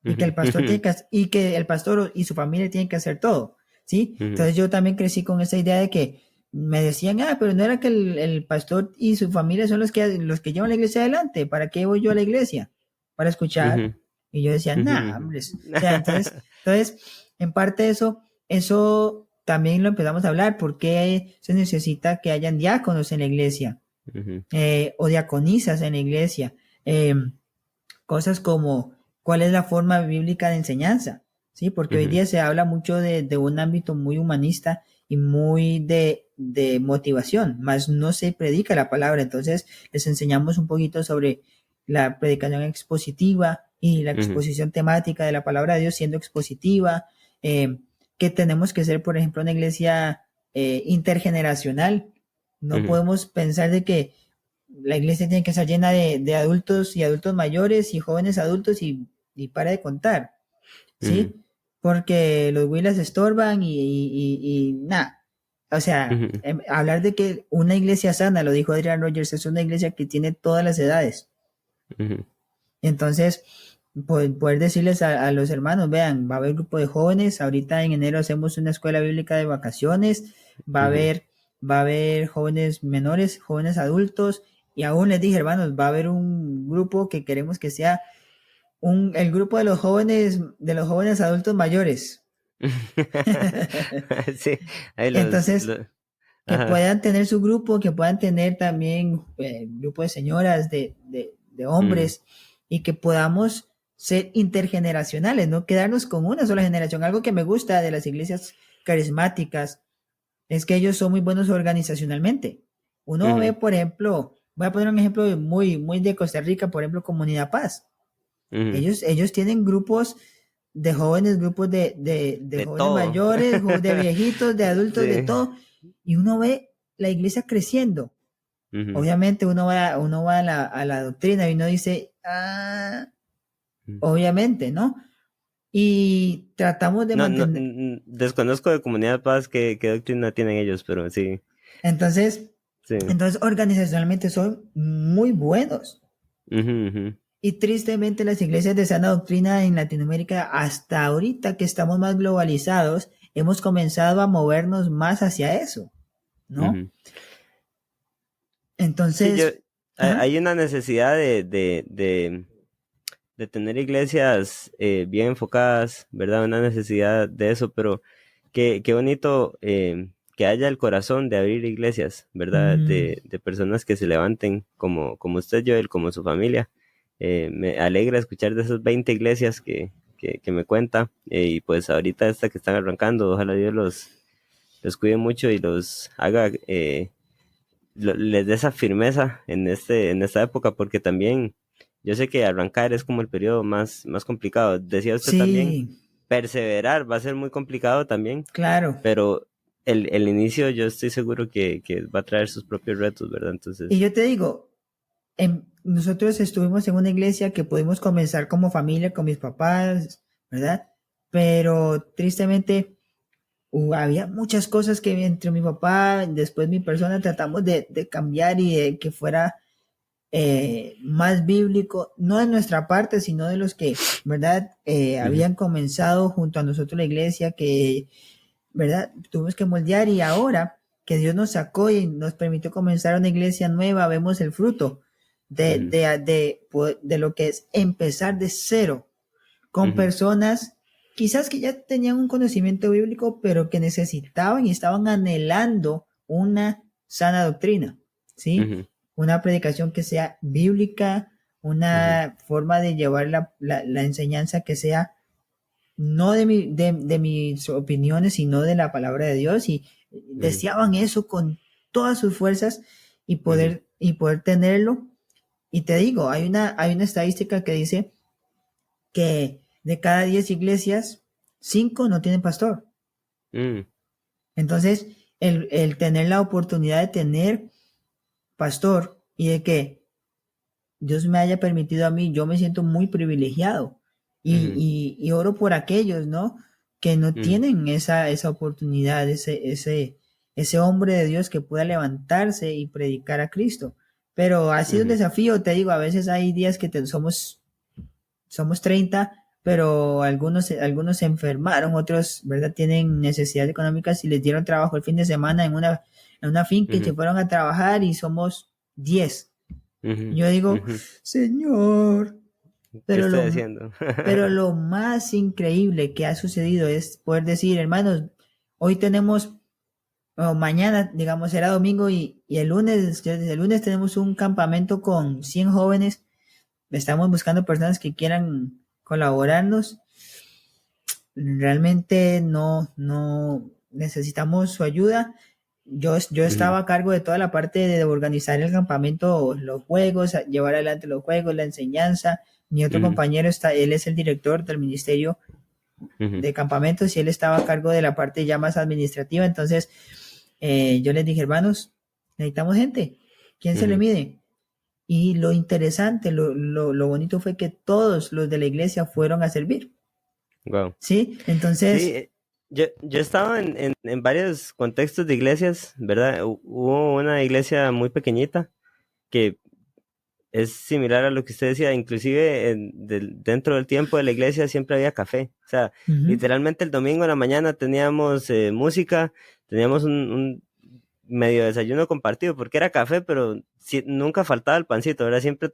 [SPEAKER 1] y que el pastor el pastor y su familia tienen que hacer todo, ¿sí? Entonces yo también crecí con esa idea de que me decían, pero no era que el pastor y su familia son los que llevan la iglesia adelante, ¿para qué voy yo a la iglesia? Para escuchar. Y yo decía, hombre. O sea, entonces, en parte eso también lo empezamos a hablar, porque se necesita que hayan diáconos en la iglesia, o diaconisas en la iglesia, cosas como cuál es la forma bíblica de enseñanza, ¿sí? Porque hoy día se habla mucho de un ámbito muy humanista y muy de motivación, más no se predica la palabra. Entonces les enseñamos un poquito sobre la predicación expositiva y la exposición temática de la palabra de Dios siendo expositiva, que tenemos que ser, por ejemplo, una iglesia intergeneracional. No podemos pensar de que la iglesia tiene que estar llena de adultos y adultos mayores y jóvenes adultos y para de contar, ¿sí? Porque los Willas estorban y nada. O sea, hablar de que una iglesia sana, lo dijo Adrian Rogers, es una iglesia que tiene todas las edades. Entonces, poder decirles a los hermanos, vean, va a haber grupo de jóvenes, ahorita en enero hacemos una escuela bíblica de vacaciones, va a haber jóvenes menores, jóvenes adultos, y aún les dije, hermanos, va a haber un grupo que queremos que sea el grupo de los jóvenes adultos mayores.
[SPEAKER 2] Sí,
[SPEAKER 1] Entonces, que puedan tener su grupo, que puedan tener también grupo de señoras, de hombres, y que podamos ser intergeneracionales, no quedarnos con una sola generación. Algo que me gusta de las iglesias carismáticas es que ellos son muy buenos organizacionalmente. Uno ve, por ejemplo, voy a poner un ejemplo muy, muy de Costa Rica, por ejemplo, Comunidad Paz. Ellos tienen grupos de jóvenes, grupos de jóvenes todo. Mayores, de viejitos, de adultos, sí. De todo. Y uno ve la iglesia creciendo. Obviamente uno va a la doctrina y uno dice, obviamente, ¿no? Y tratamos de mantener...
[SPEAKER 2] No, desconozco de Comunidad Paz qué doctrina tienen ellos, pero sí.
[SPEAKER 1] Entonces organizacionalmente son muy buenos. Y tristemente las iglesias de sana doctrina en Latinoamérica, hasta ahorita que estamos más globalizados, hemos comenzado a movernos más hacia eso, ¿no? Entonces...
[SPEAKER 2] Sí, hay una necesidad de tener iglesias bien enfocadas, ¿verdad? Una necesidad de eso, pero qué bonito que haya el corazón de abrir iglesias, ¿verdad? De personas que se levanten como usted, Joel, como su familia. Me alegra escuchar de esas 20 iglesias que me cuenta, y pues ahorita esta que están arrancando, ojalá Dios los cuide mucho y los haga, les dé esa firmeza en esta época, porque también yo sé que arrancar es como el periodo más complicado. Decía usted también, perseverar va a ser muy complicado también.
[SPEAKER 1] Claro.
[SPEAKER 2] Pero el inicio yo estoy seguro que va a traer sus propios retos, ¿verdad? Entonces...
[SPEAKER 1] Y yo te digo, nosotros estuvimos en una iglesia que pudimos comenzar como familia, con mis papás, ¿verdad? Pero tristemente había muchas cosas que entre mi papá, después mi persona, tratamos de cambiar y de que fuera más bíblico, no de nuestra parte, sino de los que, ¿verdad? Habían comenzado junto a nosotros la iglesia, que, ¿verdad? Tuvimos que moldear, y ahora que Dios nos sacó y nos permitió comenzar una iglesia nueva, vemos el fruto de lo que es empezar de cero con personas quizás que ya tenían un conocimiento bíblico, pero que necesitaban y estaban anhelando una sana doctrina, ¿sí? Una predicación que sea bíblica, una forma de llevar la enseñanza que sea no de mis opiniones, sino de la palabra de Dios, y deseaban eso con todas sus fuerzas y poder tenerlo. Y te digo, hay una estadística que dice que de cada 10 iglesias, 5 no tienen pastor. Entonces, el tener la oportunidad de tener pastor y de que Dios me haya permitido a mí, yo me siento muy privilegiado. Y oro por aquellos, ¿no? Que no tienen esa oportunidad, ese hombre de Dios que pueda levantarse y predicar a Cristo. Pero ha sido un desafío, te digo, a veces hay días que somos 30, pero algunos se enfermaron, otros, ¿verdad? Tienen necesidades económicas y les dieron trabajo el fin de semana en una finca y se fueron a trabajar y somos 10. Yo digo, Señor, pero pero lo más increíble que ha sucedido es poder decir, hermanos, hoy tenemos, o mañana, digamos, será domingo y el lunes tenemos un campamento con 100 jóvenes. Estamos buscando personas que quieran colaborarnos. Realmente no necesitamos su ayuda. Yo estaba a cargo de toda la parte de organizar el campamento, los juegos, llevar adelante los juegos, la enseñanza. Mi otro compañero él es el director del ministerio de campamentos y él estaba a cargo de la parte ya más administrativa. Entonces, yo les dije, hermanos, necesitamos gente. ¿Quién se le mide? Y lo interesante, lo bonito fue que todos los de la iglesia fueron a servir,
[SPEAKER 2] Wow.
[SPEAKER 1] ¿sí?
[SPEAKER 2] Sí,
[SPEAKER 1] Entonces,
[SPEAKER 2] yo estaba en varios contextos de iglesias, ¿verdad? Hubo una iglesia muy pequeñita que es similar a lo que usted decía, inclusive dentro del tiempo de la iglesia siempre había café. O sea,
[SPEAKER 1] ujú,
[SPEAKER 2] literalmente el domingo en la mañana teníamos música, teníamos un medio desayuno compartido, porque era café, pero nunca faltaba el pancito, ¿verdad? Siempre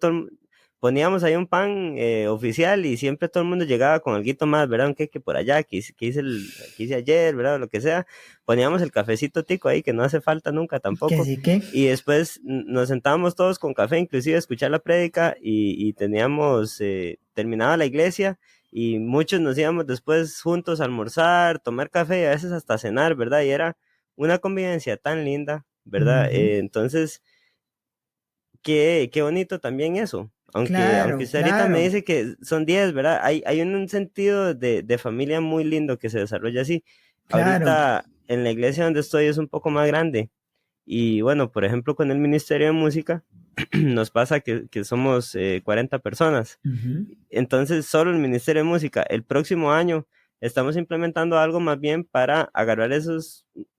[SPEAKER 2] poníamos ahí un pan oficial y siempre todo el mundo llegaba con algo más, ¿verdad? Un queque por allá, que hice ayer, ¿verdad? O lo que sea. Poníamos el cafecito tico ahí, que no hace falta nunca
[SPEAKER 1] que
[SPEAKER 2] tampoco.
[SPEAKER 1] sí que,
[SPEAKER 2] Y después nos sentábamos todos con café, inclusive a escuchar la prédica y teníamos, terminaba la iglesia y muchos nos íbamos después juntos a almorzar, tomar café y a veces hasta cenar, ¿verdad? Y era una convivencia tan linda, ¿verdad?
[SPEAKER 1] ujú,
[SPEAKER 2] Entonces, qué bonito también eso. Aunque
[SPEAKER 1] claro,
[SPEAKER 2] usted ahorita me
[SPEAKER 1] claro,
[SPEAKER 2] dice que son 10, ¿verdad? Hay un sentido de familia muy lindo que se desarrolla así.
[SPEAKER 1] claro,
[SPEAKER 2] Ahorita en la iglesia donde estoy es un poco más grande. Y bueno, por ejemplo, con el Ministerio de Música nos pasa que somos 40 personas.
[SPEAKER 1] ujú,
[SPEAKER 2] Entonces, solo el Ministerio de Música. El próximo año estamos implementando algo más bien para agarrar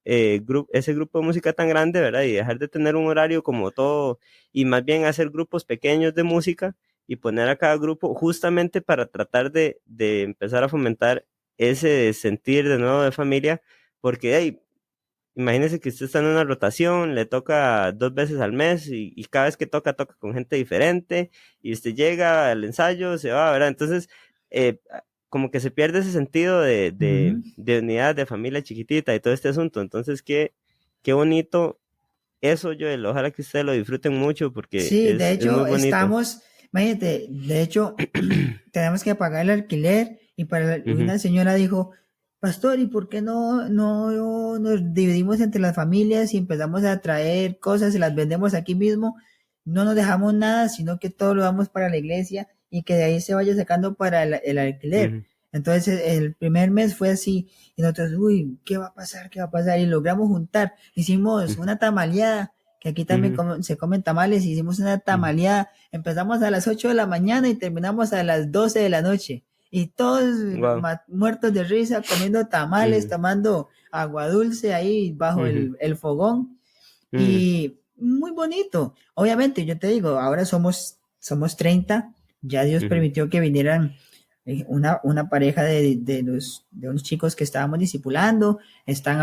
[SPEAKER 2] ese grupo de música tan grande, ¿verdad? Y dejar de tener un horario como todo, y más bien hacer grupos pequeños de música y poner a cada grupo justamente para tratar de empezar a fomentar ese sentir de nuevo de familia, porque hey, imagínese que usted está en una rotación, le toca 2 veces al mes y cada vez que toca, toca con gente diferente y usted llega al ensayo, se va, ¿verdad? Entonces, como que se pierde ese sentido
[SPEAKER 1] ujú.
[SPEAKER 2] de unidad, de familia chiquitita y todo este asunto. Entonces, qué bonito eso, Joel. Ojalá que ustedes lo disfruten mucho porque
[SPEAKER 1] Sí, de
[SPEAKER 2] es muy
[SPEAKER 1] hecho,
[SPEAKER 2] bonito.
[SPEAKER 1] imagínate, de hecho, tenemos que pagar el alquiler y
[SPEAKER 2] Ujú,
[SPEAKER 1] una señora dijo, pastor, ¿y por qué no nos dividimos entre las familias y empezamos a traer cosas y las vendemos aquí mismo? No nos dejamos nada, sino que todo lo damos para la iglesia y que de ahí se vaya sacando para el alquiler.
[SPEAKER 2] ujú,
[SPEAKER 1] Entonces, el primer mes fue así y nosotros, uy, ¿qué va a pasar? ¿Qué va a pasar? Y logramos juntar. Hicimos una tamaleada que aquí también
[SPEAKER 2] ujú,
[SPEAKER 1] se comen tamales, hicimos una
[SPEAKER 2] ujú,
[SPEAKER 1] tamaleada, empezamos a las 8 de la mañana y terminamos a las 12 de la noche. Y todos
[SPEAKER 2] wow,
[SPEAKER 1] muertos de risa, comiendo tamales,
[SPEAKER 2] ujú,
[SPEAKER 1] tomando agua dulce ahí bajo
[SPEAKER 2] ujú,
[SPEAKER 1] el fogón.
[SPEAKER 2] ujú,
[SPEAKER 1] Y muy bonito. Obviamente, yo te digo, ahora somos 30. Ya Dios
[SPEAKER 2] ujú,
[SPEAKER 1] permitió que vinieran una pareja de unos chicos que estábamos discipulando, están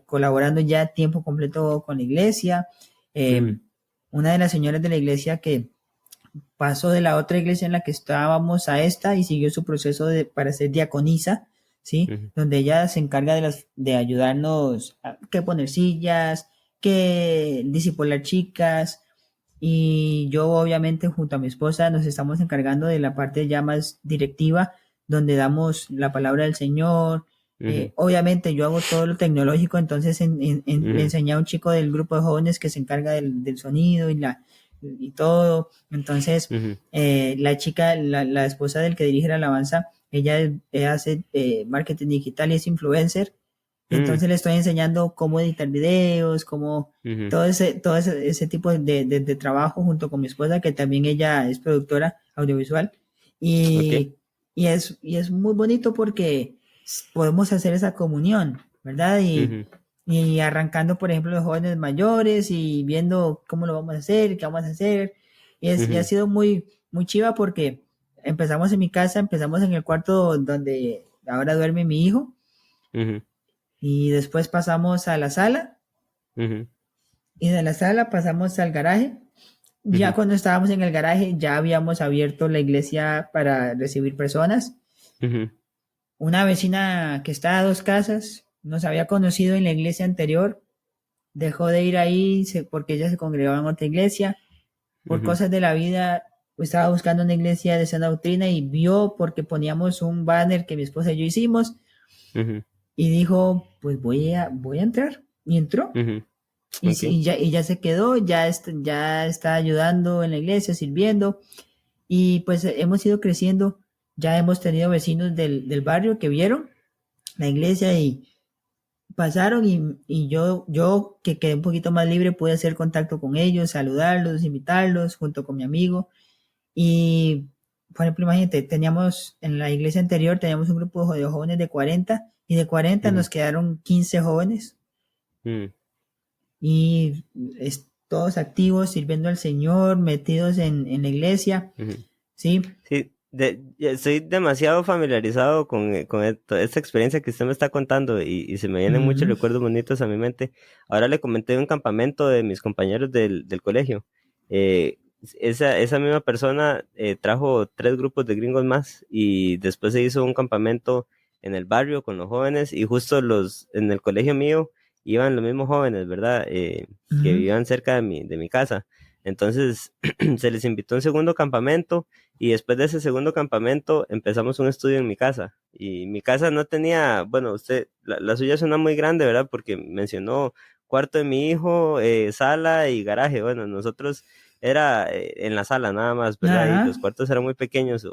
[SPEAKER 1] colaborando ya a tiempo completo con la iglesia. Eh,
[SPEAKER 2] ujú,
[SPEAKER 1] una de las señoras de la iglesia que pasó de la otra iglesia en la que estábamos a esta y siguió su proceso para ser diaconisa, ¿sí?
[SPEAKER 2] ujú,
[SPEAKER 1] Donde ella se encarga de ayudarnos a que poner sillas, que discipular chicas, y yo obviamente junto a mi esposa nos estamos encargando de la parte ya más directiva, donde damos la palabra del Señor.
[SPEAKER 2] ujú,
[SPEAKER 1] Obviamente yo hago todo lo tecnológico, entonces le
[SPEAKER 2] ujú,
[SPEAKER 1] enseñé a un chico del grupo de jóvenes que se encarga del sonido y todo. Entonces,
[SPEAKER 2] ujú,
[SPEAKER 1] la chica, la esposa del que dirige la alabanza, ella hace marketing digital y es influencer.
[SPEAKER 2] ujú,
[SPEAKER 1] Entonces le estoy enseñando cómo editar videos, cómo
[SPEAKER 2] ujú.
[SPEAKER 1] todo ese tipo de trabajo junto con mi esposa, que también ella es productora audiovisual.
[SPEAKER 2] Ok.
[SPEAKER 1] Y es muy bonito porque podemos hacer esa comunión, ¿verdad? Y,
[SPEAKER 2] Ujú,
[SPEAKER 1] y arrancando, por ejemplo, los jóvenes mayores y viendo cómo lo vamos a hacer, qué vamos a hacer. Y ha
[SPEAKER 2] ujú,
[SPEAKER 1] sido muy, muy chiva porque empezamos en mi casa, empezamos en el cuarto donde ahora duerme mi hijo
[SPEAKER 2] ujú,
[SPEAKER 1] y después pasamos a la sala
[SPEAKER 2] ujú,
[SPEAKER 1] y de la sala pasamos al garaje. Ya
[SPEAKER 2] ujú,
[SPEAKER 1] cuando estábamos en el garaje ya habíamos abierto la iglesia para recibir personas.
[SPEAKER 2] ujú,
[SPEAKER 1] Una vecina que está a 2 casas nos había conocido en la iglesia anterior, dejó de ir ahí porque ella se congregaba en otra iglesia. Por
[SPEAKER 2] ujú,
[SPEAKER 1] cosas de la vida estaba buscando una iglesia de sana doctrina y vio porque poníamos un banner que mi esposa y yo hicimos
[SPEAKER 2] ujú,
[SPEAKER 1] y dijo, pues voy a entrar. Y entró.
[SPEAKER 2] ujú.
[SPEAKER 1] Y,
[SPEAKER 2] Ok.
[SPEAKER 1] y ya se quedó, ya está ayudando en la iglesia, sirviendo. Y pues hemos ido creciendo. Ya hemos tenido vecinos del barrio que vieron la iglesia y pasaron y yo que quedé un poquito más libre pude hacer contacto con ellos, saludarlos, invitarlos junto con mi amigo. Y, por ejemplo, imagínate, teníamos en la iglesia anterior, teníamos un grupo de jóvenes de 40 y de 40
[SPEAKER 2] Ujú,
[SPEAKER 1] nos quedaron 15 jóvenes
[SPEAKER 2] ujú,
[SPEAKER 1] y todos activos, sirviendo al Señor, metidos en la iglesia,
[SPEAKER 2] ujú.
[SPEAKER 1] ¿sí?
[SPEAKER 2] Sí, ya estoy demasiado familiarizado con esta experiencia que usted me está contando y se me vienen muchos
[SPEAKER 1] Ujú,
[SPEAKER 2] recuerdos bonitos a mi mente. Ahora le comenté de un campamento de mis compañeros del colegio. Eh, esa misma persona trajo 3 grupos de gringos más y después se hizo un campamento en el barrio con los jóvenes y justo en el colegio mío iban los mismos jóvenes, ¿verdad? Que
[SPEAKER 1] ujú.
[SPEAKER 2] vivían cerca de mi casa. Entonces se les invitó a un segundo campamento y después de ese segundo campamento empezamos un estudio en mi casa. Y mi casa no tenía, bueno, la suya suena muy grande, ¿verdad? Porque mencionó cuarto de mi hijo, sala y garaje. Bueno, nosotros era en la sala nada más, ¿verdad? Y los
[SPEAKER 1] Ajá.
[SPEAKER 2] cuartos eran muy pequeños,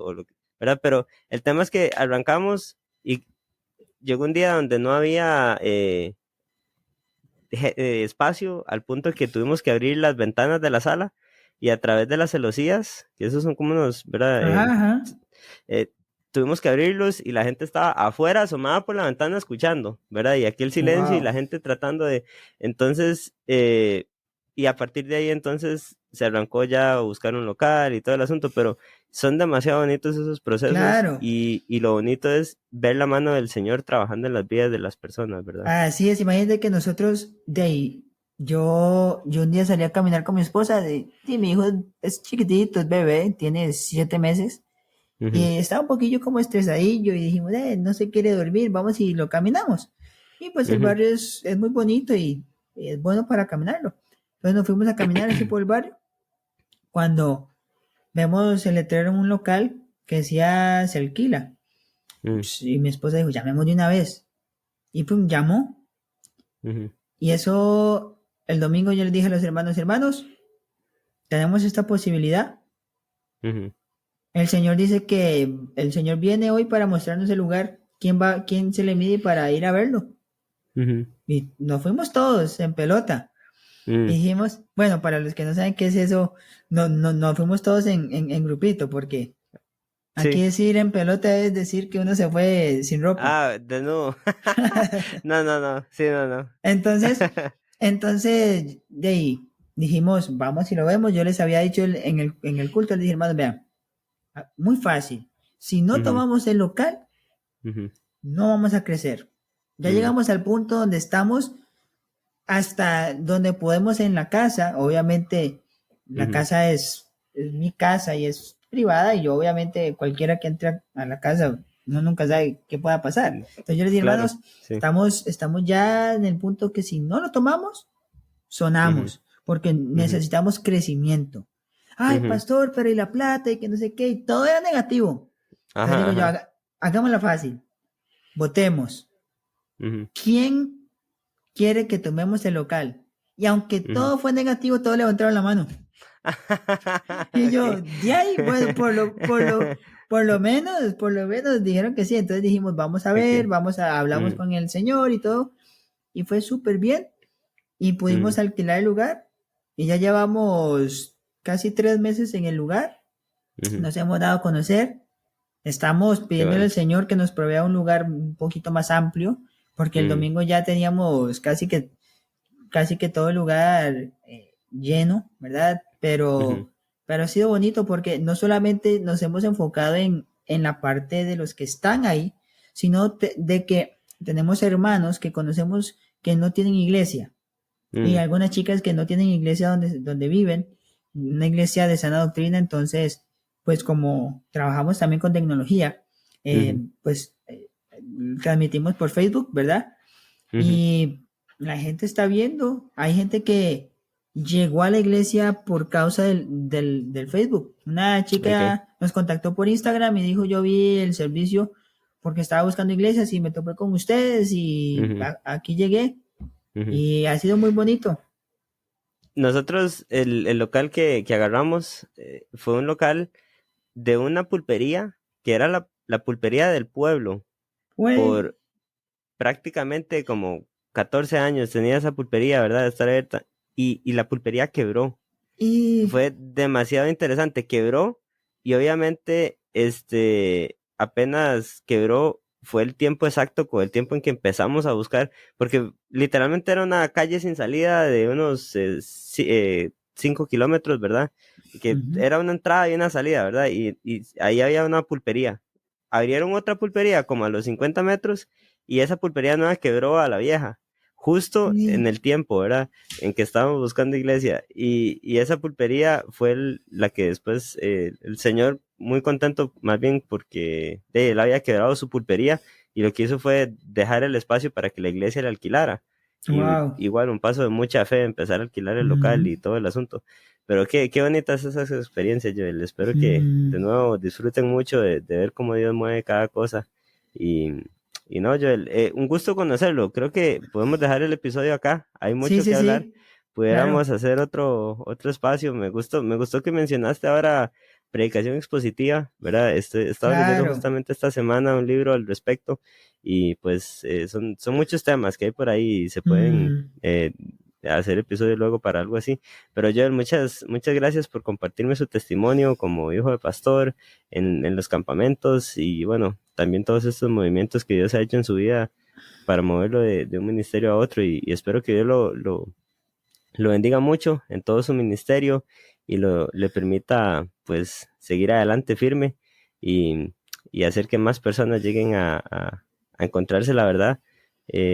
[SPEAKER 2] ¿verdad? Pero el tema es que arrancamos y llegó un día donde no había espacio al punto que tuvimos que abrir las ventanas de la sala y a través de las celosías, que esos son como unos, ¿verdad?
[SPEAKER 1] Ajá, ajá.
[SPEAKER 2] Eh, tuvimos que abrirlos y la gente estaba afuera, asomada por la ventana escuchando, ¿verdad? Y aquí el silencio y la
[SPEAKER 1] Wow.
[SPEAKER 2] gente tratando de... Entonces, y a partir de ahí entonces se arrancó ya a buscar un local y todo el asunto, pero son demasiado bonitos esos procesos
[SPEAKER 1] Claro.
[SPEAKER 2] y lo bonito es ver la mano del Señor trabajando en las vidas de las personas, ¿verdad?
[SPEAKER 1] Así es, imagínate que nosotros de ahí, yo un día salí a caminar con mi esposa, sí, mi hijo es chiquitito, es bebé, tiene 7 meses,
[SPEAKER 2] Ujú,
[SPEAKER 1] y estaba un poquillo como estresadillo y dijimos, no se quiere dormir, vamos y lo caminamos. Y pues el
[SPEAKER 2] ujú,
[SPEAKER 1] barrio es muy bonito y es bueno para caminarlo. Entonces nos fuimos a caminar así por el barrio, cuando vemos el letrero en un local que decía se alquila.
[SPEAKER 2] ujú,
[SPEAKER 1] Y mi esposa dijo, llamemos de una vez. Y pum, llamó.
[SPEAKER 2] ujú,
[SPEAKER 1] Y eso, el domingo yo le dije a los hermanos, hermanos, tenemos esta posibilidad.
[SPEAKER 2] ujú,
[SPEAKER 1] El Señor dice que el Señor viene hoy para mostrarnos el lugar. ¿Quién se le mide para ir a verlo?
[SPEAKER 2] ujú,
[SPEAKER 1] Y nos fuimos todos en pelota. Y
[SPEAKER 2] ujú.
[SPEAKER 1] dijimos, bueno, para los que no saben qué es eso, no fuimos todos en grupito, porque aquí
[SPEAKER 2] Sí.
[SPEAKER 1] decir en pelota es decir que uno se fue sin ropa.
[SPEAKER 2] Ah, de nuevo. No, no, no. Sí, no, no.
[SPEAKER 1] Entonces, de ahí dijimos, vamos y lo vemos. Yo les había dicho en el culto, les dije, hermanos, vean, muy fácil. Si no
[SPEAKER 2] Ujú,
[SPEAKER 1] tomamos el local,
[SPEAKER 2] ujú,
[SPEAKER 1] no vamos a crecer. Ya
[SPEAKER 2] ujú,
[SPEAKER 1] llegamos al punto donde estamos, hasta donde podemos en la casa. Obviamente, la
[SPEAKER 2] ujú.
[SPEAKER 1] casa es mi casa y es privada, y yo obviamente cualquiera que entre a la casa, uno nunca sabe qué pueda pasar.
[SPEAKER 2] Mm,
[SPEAKER 1] Entonces yo les dije,
[SPEAKER 2] claro,
[SPEAKER 1] hermanos,
[SPEAKER 2] sí.
[SPEAKER 1] estamos ya en el punto que si no lo tomamos,
[SPEAKER 2] Ujú,
[SPEAKER 1] sonamos, porque
[SPEAKER 2] ujú,
[SPEAKER 1] necesitamos crecimiento. Ay,
[SPEAKER 2] ujú.
[SPEAKER 1] pastor, pero y la plata y que no sé qué, y todo era negativo. Entonces
[SPEAKER 2] Ajá,
[SPEAKER 1] digo yo,
[SPEAKER 2] ajá.
[SPEAKER 1] hagámosla fácil, votemos.
[SPEAKER 2] Ujú,
[SPEAKER 1] ¿Quién quiere que tomemos el local? Y aunque
[SPEAKER 2] ujú.
[SPEAKER 1] todo fue negativo, todos levantaron la mano. Y yo,
[SPEAKER 2] Ok.
[SPEAKER 1] de ahí, bueno, por lo menos dijeron que sí. Entonces dijimos, vamos a ver,
[SPEAKER 2] Ok.
[SPEAKER 1] hablamos
[SPEAKER 2] Ujú,
[SPEAKER 1] con el Señor y todo. Y fue súper bien. Y pudimos
[SPEAKER 2] ujú,
[SPEAKER 1] alquilar el lugar. Y ya llevamos casi 3 meses en el lugar.
[SPEAKER 2] ujú.
[SPEAKER 1] Nos hemos dado a conocer. Estamos
[SPEAKER 2] Qué
[SPEAKER 1] pidiéndole
[SPEAKER 2] bueno.
[SPEAKER 1] al Señor que nos provea un lugar un poquito más amplio, porque el
[SPEAKER 2] Mm,
[SPEAKER 1] domingo ya teníamos casi que todo el lugar lleno, ¿verdad?
[SPEAKER 2] ujú,
[SPEAKER 1] Pero ha sido bonito porque no solamente nos hemos enfocado en la parte de los que están ahí, sino de que tenemos hermanos que conocemos que no tienen iglesia, y
[SPEAKER 2] mm,
[SPEAKER 1] algunas chicas que no tienen iglesia donde viven, una iglesia de sana doctrina. Entonces, pues como trabajamos también con tecnología,
[SPEAKER 2] ujú,
[SPEAKER 1] pues transmitimos por Facebook, ¿verdad?
[SPEAKER 2] ujú.
[SPEAKER 1] Y la gente está viendo, hay gente que llegó a la iglesia por causa del Facebook. Una
[SPEAKER 2] Ok.
[SPEAKER 1] chica nos contactó por Instagram y dijo, yo vi el servicio porque estaba buscando iglesias y me topé con ustedes y
[SPEAKER 2] Ujú,
[SPEAKER 1] aquí llegué,
[SPEAKER 2] ujú.
[SPEAKER 1] y ha sido muy bonito.
[SPEAKER 2] Nosotros, el local que agarramos fue un local de una pulpería que era la pulpería del pueblo
[SPEAKER 1] Fue,
[SPEAKER 2] por prácticamente como 14 años tenía esa pulpería, ¿verdad? De estar abierta. Y la pulpería quebró.
[SPEAKER 1] Y
[SPEAKER 2] Fue demasiado interesante. Quebró y obviamente apenas quebró, fue el tiempo exacto con el tiempo en que empezamos a buscar, porque literalmente era una calle sin salida de unos 5 kilómetros, ¿verdad? Que
[SPEAKER 1] ujú.
[SPEAKER 2] era una entrada y una salida, ¿verdad? Y ahí había una pulpería. Abrieron otra pulpería como a los 50 metros y esa pulpería nueva quebró a la vieja, justo en
[SPEAKER 1] Y
[SPEAKER 2] el tiempo, ¿verdad? En que estábamos buscando iglesia. Y esa pulpería fue la que después el señor, muy contento más bien porque él había quebrado su pulpería y lo que hizo fue dejar el espacio para que la iglesia le alquilara. Y
[SPEAKER 1] wow.
[SPEAKER 2] igual un paso de mucha fe, empezar a alquilar el local
[SPEAKER 1] Ujú,
[SPEAKER 2] y todo el asunto. Pero qué bonitas esas experiencias, Joel. Espero que de
[SPEAKER 1] mm,
[SPEAKER 2] nuevo disfruten mucho de ver cómo Dios mueve cada cosa. Y, y no, Joel, un gusto conocerlo. Creo que podemos dejar el episodio acá. Hay
[SPEAKER 1] sí,
[SPEAKER 2] mucho
[SPEAKER 1] sí,
[SPEAKER 2] que hablar.
[SPEAKER 1] sí,
[SPEAKER 2] Pudiéramos
[SPEAKER 1] claro.
[SPEAKER 2] hacer otro espacio. Me gustó que mencionaste ahora predicación expositiva, ¿verdad? Estaba leyendo
[SPEAKER 1] Claro.
[SPEAKER 2] justamente esta semana un libro al respecto y pues son muchos temas que hay por ahí y se pueden
[SPEAKER 1] Mm,
[SPEAKER 2] hacer episodios luego para algo así. Pero Joel, muchas gracias por compartirme su testimonio como hijo de pastor en los campamentos y bueno, también todos estos movimientos que Dios ha hecho en su vida para moverlo de un ministerio a otro y espero que Dios lo bendiga mucho en todo su ministerio y le permita pues seguir adelante firme y, y hacer que más personas lleguen a encontrarse la verdad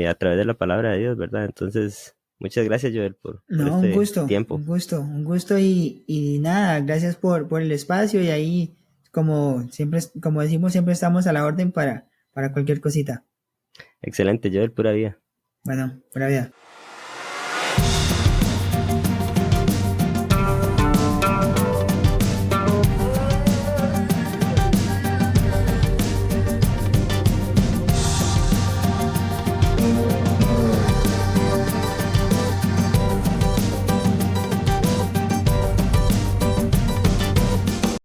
[SPEAKER 2] a través de la palabra de Dios, ¿verdad? Entonces, muchas gracias, Joel, por
[SPEAKER 1] no,
[SPEAKER 2] este tiempo.
[SPEAKER 1] un gusto, un gusto y nada, gracias por el espacio y ahí, como siempre, como decimos, siempre estamos a la orden para cualquier cosita.
[SPEAKER 2] Excelente, Joel, pura vida.
[SPEAKER 1] Bueno, por vida.